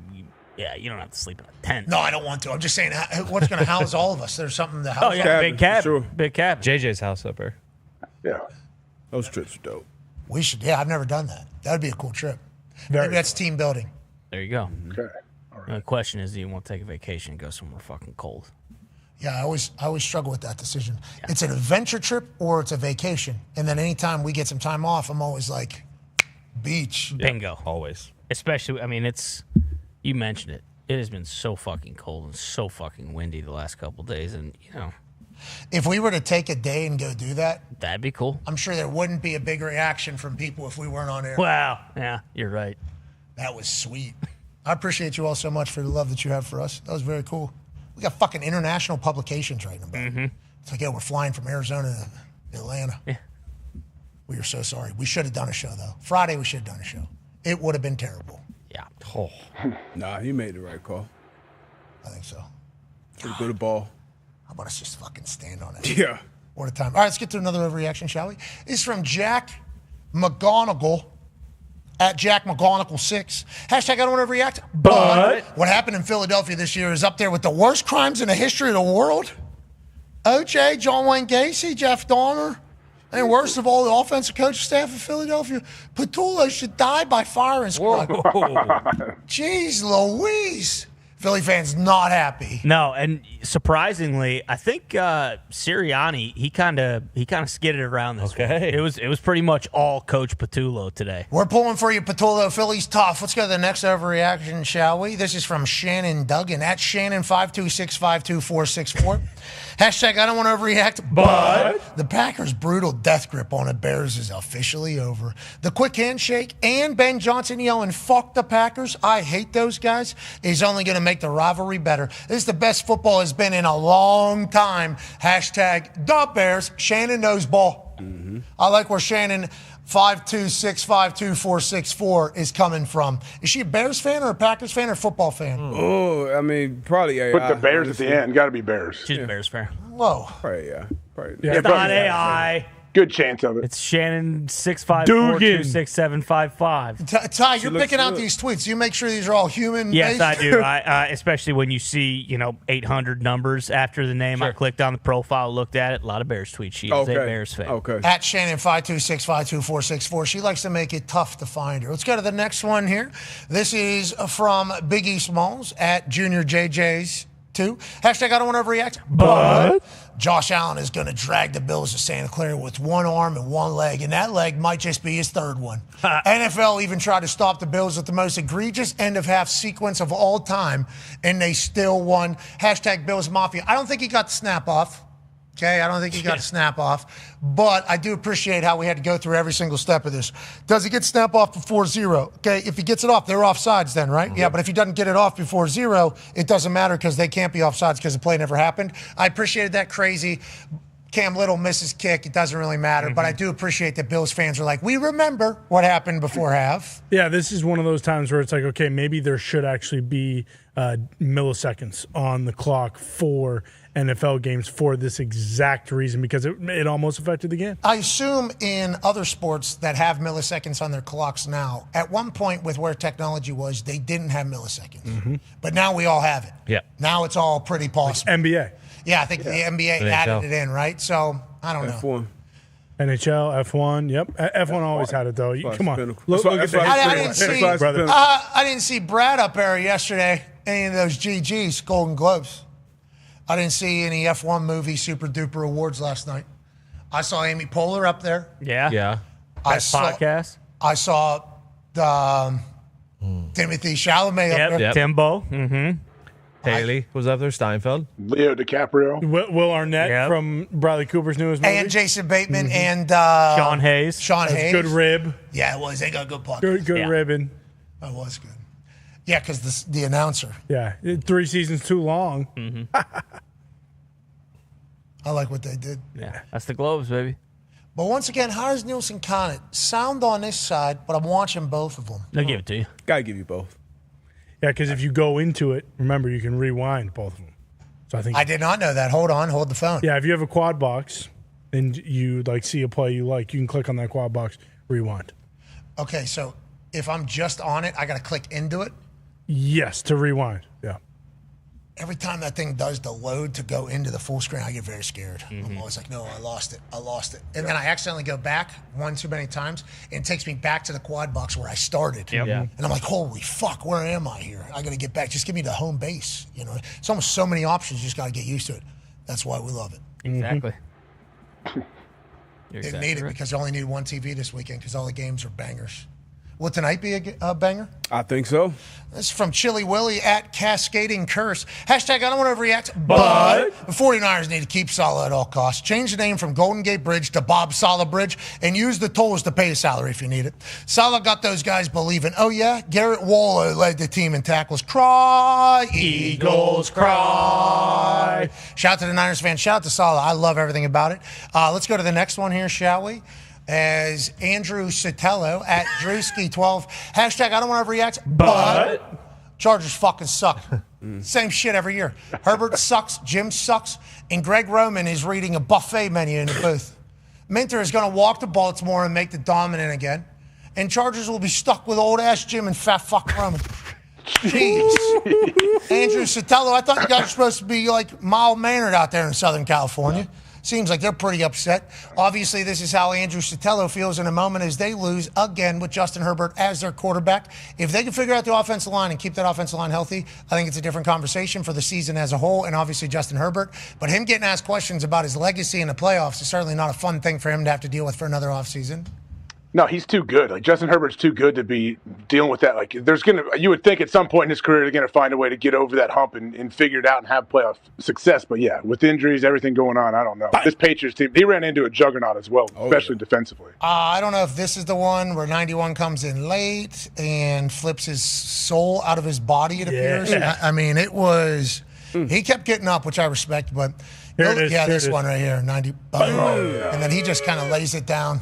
you don't have to sleep in a tent. No, I don't want to. I'm just saying, what's going to house all of us? There's something to house. Oh, yeah, big cabin. Sure. Big cabin. JJ's house up there. Yeah. Those trips are dope. We should. Yeah, I've never done that. That would be a cool trip. Very Maybe that's team building. There you go. Okay. The question is, do you want to take a vacation and go somewhere fucking cold? Yeah, I always struggle with that decision. Yeah. It's an adventure trip or it's a vacation. And then anytime we get some time off, I'm always like, beach. Bingo. Always. Especially, I mean, you mentioned it. It has been so fucking cold and so fucking windy the last couple of days. And, if we were to take a day and go do that, that'd be cool. I'm sure there wouldn't be a big reaction from people if we weren't on air. Wow. Yeah, you're right. That was sweet. I appreciate you all so much for the love that you have for us. That was very cool. We got fucking international publications writing about it. Mm-hmm. It's like, we're flying from Arizona to Atlanta. Yeah. We are so sorry. We should have done a show, though. Friday, we should have done a show. It would have been terrible. Yeah. Oh. Nah, he made the right call. I think so. Pretty good ball. How about us just fucking stand on it? Yeah. What a time. All right, let's get to another overreaction, shall we? This is from Jack McGonigal. At Jack McGonigal6. Hashtag I don't want to overreact. But what happened in Philadelphia this year is up there with the worst crimes in the history of the world. OJ, John Wayne Gacy, Jeff Dahmer, and worst of all, the offensive coaching staff of Philadelphia. Patullo should die by firing squad. Jeez Louise. Philly fans not happy. No, and surprisingly, I think Sirianni he kind of skidded around this. Okay, one. It was pretty much all Coach Patullo today. We're pulling for you, Patullo. Philly's tough. Let's go to the next overreaction, shall we? This is from Shannon Duggan at Shannon526524464. Hashtag I don't want to overreact, but the Packers' brutal death grip on the Bears is officially over. The quick handshake and Ben Johnson yelling, "Fuck the Packers, I hate those guys," is only going to make the rivalry better. This is the best football has been in a long time. Hashtag the Bears. Shannon knows ball. Mm-hmm. I like where Shannon 526524464 is coming from. Is she a Bears fan or a Packers fan or a football fan? Oh, I mean, probably AI. Put the Bears at the end. Got to be Bears. She's a Bears fan. Whoa. Probably, yeah. Probably. It's not AI. Good chance of it. It's Shannon 654-267-55. Ty, you're picking out these tweets. You make sure these are all human. Yes, I do. Especially when you see 800 numbers after the name. Sure. I clicked on the profile, looked at it. A lot of Bears tweets. She is a Bears fan. Okay. At Shannon 526524464. She likes to make it tough to find her. Let's go to the next one here. This is from Biggie Smalls at Junior JJ's. Hashtag I don't want to overreact, but Josh Allen is going to drag the Bills to Santa Clara with one arm and one leg, and that leg might just be his third one. NFL even tried to stop the Bills with the most egregious end-of-half sequence of all time, and they still won. Hashtag Bills Mafia. I don't think he got the snap off. Okay, I don't think he got a snap off, but I do appreciate how we had to go through every single step of this. Does he get snap off before 0? Okay, if he gets it off, they're offsides then, right? Mm-hmm. Yeah, but if he doesn't get it off before 0, it doesn't matter because they can't be offsides because the play never happened. I appreciated that crazy. Cam Little misses kick. It doesn't really matter, but I do appreciate that Bills fans are like, we remember what happened before half. Yeah, this is one of those times where it's like, okay, maybe there should actually be milliseconds on the clock for NFL games for this exact reason because it almost affected the game. I assume in other sports that have milliseconds on their clocks now, at one point with where technology was, they didn't have milliseconds. Mm-hmm. But now we all have it. Yeah. Now it's all pretty possible. Like NBA. Yeah, I think the NBA added it in, right? So, I don't know. F1. NHL, F1, yep. F1 always had it, though. Come on. Look at I didn't see Brad up there yesterday, any of those GGs, Golden Globes. I didn't see any F1 movie super duper awards last night. I saw Amy Poehler up there. Yeah. Yeah. Podcast. I saw Timothy Chalamet up there. Yep. Timbo. Mm-hmm. Haley was up there. Steinfeld. Leo DiCaprio. Will Arnett from Bradley Cooper's newest movie. And Jason Bateman and Sean Hayes. Sean Hayes. Good rib. Yeah, it was. They got a good plot. Good ribbon. That was good. Yeah, because the announcer. Yeah, 3 seasons too long. Mm-hmm. I like what they did. Yeah, that's the Globes, baby. But once again, how does Nielsen count it? Sound on this side, but I'm watching both of them. They'll give it to you. Gotta give you both. Yeah, because if you go into it, remember, you can rewind both of them. So I think I did not know that. Hold on, hold the phone. Yeah, if you have a quad box and you see a play you like, you can click on that quad box, rewind. Okay, so if I'm just on it, I got to click into it? Yes, to rewind. Yeah. Every time that thing does the load to go into the full screen, I get very scared. Mm-hmm. I'm always like, no, I lost it. And then I accidentally go back one too many times, and it takes me back to the quad box where I started. Yep. Yeah. And I'm like, holy fuck, where am I here? I got to get back. Just give me the home base. It's almost so many options. You just got to get used to it. That's why we love it. Exactly. They need it because they only need one TV this weekend because all the games are bangers. Will tonight be a banger? I think so. This is from Chili Willie at Cascading Curse. Hashtag I don't want to overreact, but the 49ers need to keep Saleh at all costs. Change the name from Golden Gate Bridge to Bob Saleh Bridge and use the tolls to pay a salary if you need it. Saleh got those guys believing. Oh, yeah? Garrett Waller led the team in tackles. Cry, Eagles, cry. Shout out to the Niners fans. Shout out to Saleh. I love everything about it. Let's go to the next one here, shall we? As Andrew Sotelo at Drewski12. Hashtag I don't want to overreact, but Chargers fucking suck. Same shit every year. Herbert sucks, Jim sucks, and Greg Roman is reading a buffet menu in the booth. Minter is going to walk to Baltimore and make the dominant again, and Chargers will be stuck with old-ass Jim and fat fuck Roman. Jeez. Andrew Sotelo, I thought you guys were supposed to be like mild-mannered out there in Southern California. Seems like they're pretty upset. Obviously, this is how Andrew Sotelo feels in a moment as they lose again with Justin Herbert as their quarterback. If they can figure out the offensive line and keep that offensive line healthy, I think it's a different conversation for the season as a whole and obviously Justin Herbert. But him getting asked questions about his legacy in the playoffs is certainly not a fun thing for him to have to deal with for another offseason. No, he's too good. Like Justin Herbert's too good to be dealing with that. Like you would think at some point in his career they're gonna find a way to get over that hump and figure it out and have playoff success. But yeah, with injuries, everything going on, I don't know. This Patriots team, he ran into a juggernaut as well, especially defensively. I don't know if this is the one where 91 comes in late and flips his soul out of his body, it appears. I mean, it was he kept getting up, which I respect, but this one right here, 90 and then he just kind of lays it down.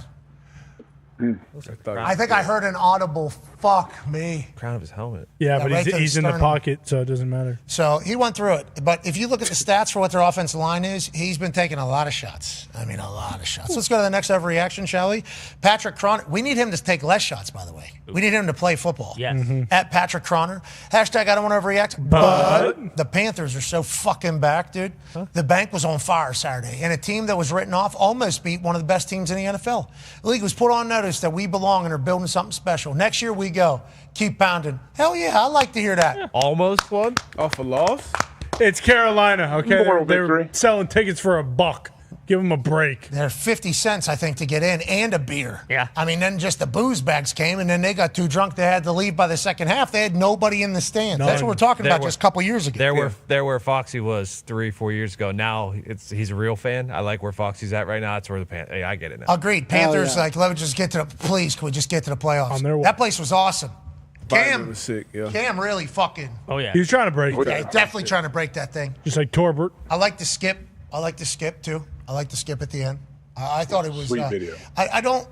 I think I heard an audible "fuck me." Crown of his helmet. Yeah, but right he's in the pocket, so it doesn't matter. So he went through it. But if you look at the stats for what their offensive line is, he's been taking a lot of shots. I mean, a lot of shots. Let's go to the next overreaction, shall we? Patrick Croner. We need him to take less shots, by the way. We need him to play football. Yeah. At Patrick Croner. Hashtag I don't want to overreact, but the Panthers are so fucking back, dude. The bank was on fire Saturday, and a team that was written off almost beat one of the best teams in the NFL. The league was put on notice that we belong and are building something special. Next year we go. Keep pounding. Hell yeah, I like to hear that. Almost won off a loss. It's Carolina, okay? Moral They're victory. selling tickets for $1. Give them a break. They're 50 cents, I think, to get in and a beer. Yeah. I mean, then just the booze bags came, and then they got too drunk they had to leave by the second half. They had nobody in the stands. That's what we're talking about just a couple years ago. There where Foxy was 3-4 years ago. Now he's a real fan. I like where Foxy's at right now. That's where hey, I get it now. Agreed. Panthers, let me just get to please, can we just get to the playoffs? On their way. That place was awesome. Cam was sick, yeah. Cam really fucking. Oh, yeah. He was trying to break it. Yeah, definitely trying to break that thing. Just like Torbert. I like the skip. Too. I like the skip at the end. I thought it was. Sweet video. I don't.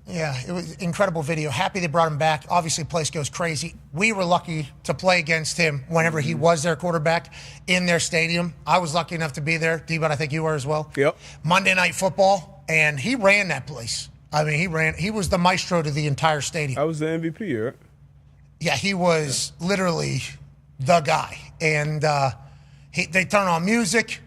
Yeah, it was incredible video. Happy they brought him back. Obviously, place goes crazy. We were lucky to play against him whenever he was their quarterback in their stadium. I was lucky enough to be there. D-Bud, I think you were as well. Yep. Monday Night Football, and he ran that place. I mean, he was the maestro to the entire stadium. I was the MVP, right? Yeah, he was literally the guy. And they turn on music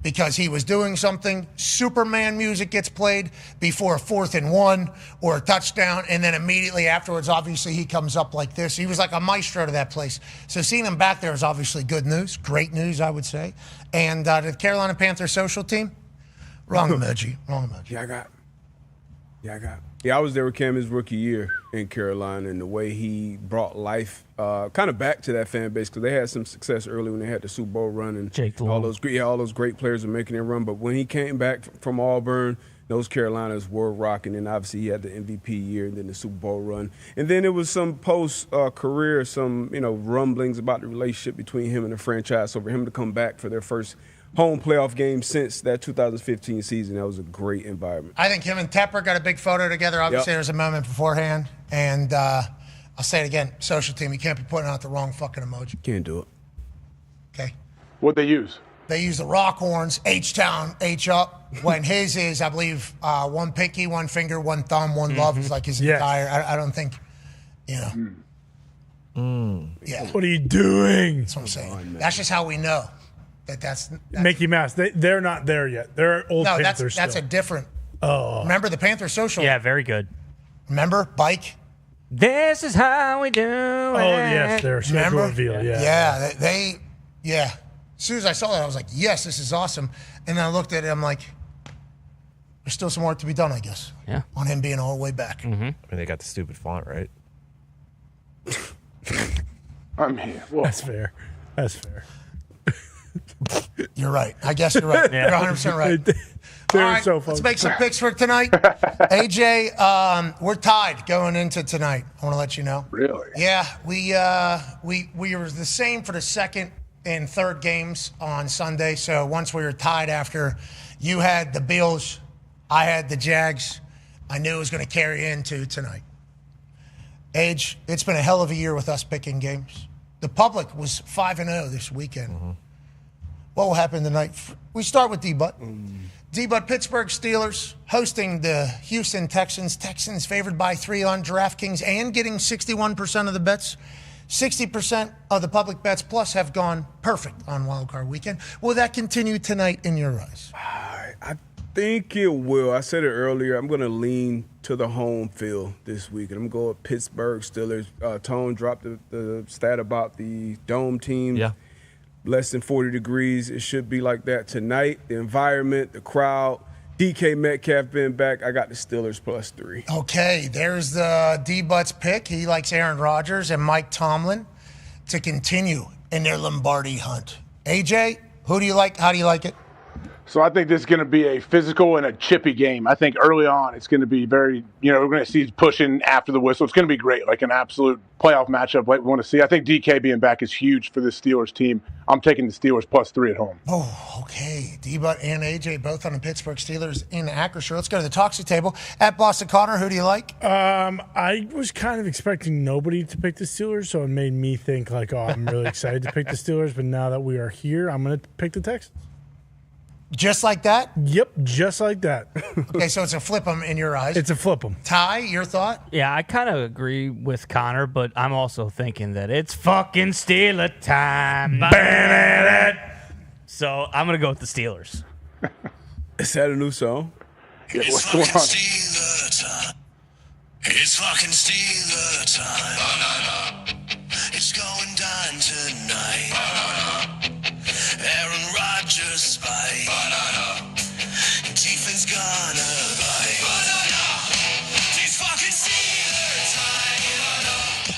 because he was doing something. Superman music gets played before a 4th and 1 or a touchdown, and then immediately afterwards, obviously, he comes up like this. He was like a maestro to that place. So seeing him back there is obviously good news, great news, I would say. And the Carolina Panthers social team, wrong emoji. Yeah, I got I was there with Cam his rookie year in Carolina, and the way he brought life kind of back to that fan base, because they had some success early when they had the Super Bowl run and all those great players were making their run. But when he came back from Auburn, those Carolinas were rocking, and obviously he had the MVP year and then the Super Bowl run. And then it was some post-career, some rumblings about the relationship between him and the franchise. So for him to come back for their first home playoff game since that 2015 season, that was a great environment. I think him and Tepper got a big photo together. Obviously, there was a moment beforehand. And I'll say it again, social team, you can't be putting out the wrong fucking emoji. Can't do it. Okay. What'd they use? They use the rock horns, H-Town, H up, when his is, I believe, one pinky, one finger, one thumb, one love is like his entire. I don't think, Yeah. What are you doing? That's what I'm saying. That's just how we know that's Mickey Mouse. They're not there yet. They're old Panthers that's a different. Oh. Remember the Panthers social? Yeah, very good. Remember Bike? This is how we do it. Oh, yes, their schedule reveal. Yeah. Yeah. As soon as I saw that, I was like, yes, this is awesome. And then I looked at it, I'm like, there's still some work to be done, I guess. Yeah. On him being all the way back. Mm-hmm. I mean, they got the stupid font, right? I mean, That's fair. You're right. I guess you're right. You're 100% right. All right, let's make some picks for tonight. AJ, we're tied going into tonight. I want to let you know. Really? Yeah, we were the same for the second and third games on Sunday. So once we were tied after you had the Bills, I had the Jags, I knew it was going to carry into tonight. Age, it's been a hell of a year with us picking games. The public was 5-0 this weekend. Mm-hmm. What will happen tonight? We start with D-Butt. D-Butt, Pittsburgh Steelers hosting the Houston Texans. Texans favored by 3 on DraftKings and getting 61% of the bets. 60% of the public bets plus have gone perfect on Wild Card Weekend. Will that continue tonight in your eyes? I think it will. I said it earlier. I'm going to lean to the home field this week. And I'm going with Pittsburgh Steelers. Tone dropped the stat about the dome team. Yeah. Less than 40 degrees. It should be like that tonight. The environment, the crowd, DK Metcalf being back. I got the Steelers +3. Okay, there's the D-Butts pick. He likes Aaron Rodgers and Mike Tomlin to continue in their Lombardi hunt. AJ, who do you like? How do you like it? So I think this is going to be a physical and a chippy game. I think early on it's going to be very, we're going to see pushing after the whistle. It's going to be great, like an absolute playoff matchup like we want to see. I think DK being back is huge for this Steelers team. I'm taking the Steelers +3 at home. Oh, okay. D-Butt and AJ both on the Pittsburgh Steelers in Acrisure. Let's go to the Toxic table. At Boston Connor, who do you like? I was kind of expecting nobody to pick the Steelers, so it made me think like, I'm really excited to pick the Steelers. But now that we are here, I'm going to pick the Texans. Just like that? Yep, just like that. Okay, so it's a flip 'em in your eyes. It's a flip 'em. Ty, your thought? Yeah, I kind of agree with Connor, but I'm also thinking that it's fucking Steeler time. So I'm going to go with the Steelers. Is that a new song? Yeah, what's going on? It's fucking Steeler time. It's going down tonight. Aaron Rodgers spike. Defense gonna bite. It's fucking Steeler time.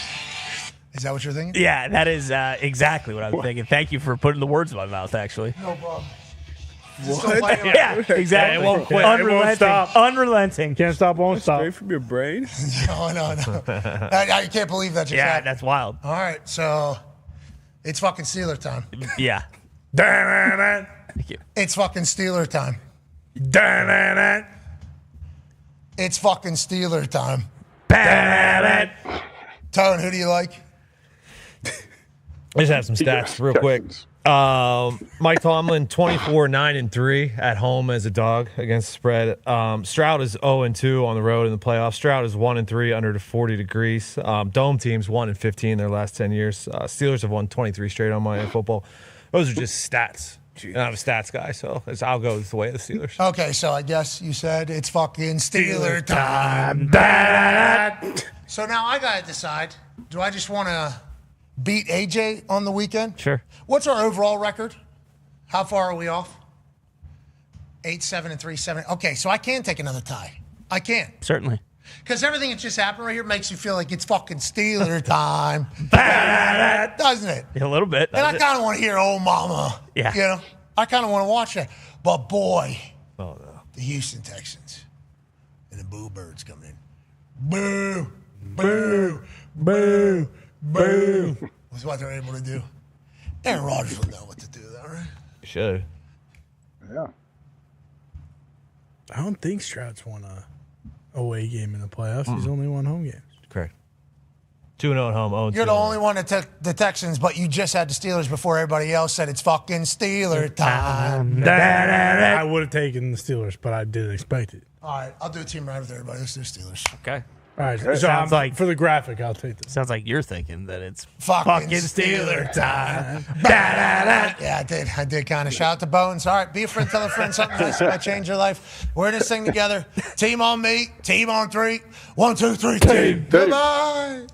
Is that what you're thinking? Yeah, that is exactly what I'm thinking. Thank you for putting the words in my mouth, actually. No problem. Yeah, exactly. It won't quit. Unrelenting. It won't stop. Unrelenting. Can't stop, won't stop. Straight from your brain? No. I can't believe that just happened. That's wild. All right, so it's fucking Steeler time. Yeah. Thank you. It's fucking Steeler time. It's fucking Steeler time. Tone, who do you like? I just have some stats real quick. Mike Tomlin, 24-9-3 at home as a dog against the spread. Stroud is 0-2 on the road in the playoffs. Stroud is 1-3 under the 40 degrees. Dome teams 1-15 in their last 10 years. Steelers have won 23 straight on Monday Night Football. Those are just stats. And I'm a stats guy, so I'll go with the way of the Steelers. Okay, so I guess you said it's fucking Steeler time. So now I got to decide, do I just want to beat AJ on the weekend? Sure. What's our overall record? How far are we off? 8-7-3-7. Okay, so I can take another tie. I can. Certainly. Because everything that just happened right here makes you feel like it's fucking Steeler time. Doesn't it? A little bit. And I kind of want to hear old mama. Yeah. You know? I kind of want to watch that. But boy, the Houston Texans and the Boo Birds coming in. Boo, boo, boo, boo. That's what they're able to do. Aaron Rodgers will know what to do, though, right? Should. Yeah. I don't think Stroud's won a away game in the playoffs. He's only won home games. Correct. 2-0 at home. 0-2. You're the only one that took the Texans, but you just had the Steelers before everybody else said it's fucking Steeler time. I would have taken the Steelers, but I didn't expect it. All right, I'll do a team right with everybody. Let's do Steelers. Okay. All right, It so sounds like for the graphic, I'll take this. Sounds like you're thinking that it's Fucking Steeler time. Yeah, I did kind of. Shout out to Bones. All right, be a friend, tell a friend something nice might change your life. We're in this thing together. Team on me, team on three. 1, 2, 3, team. Goodbye.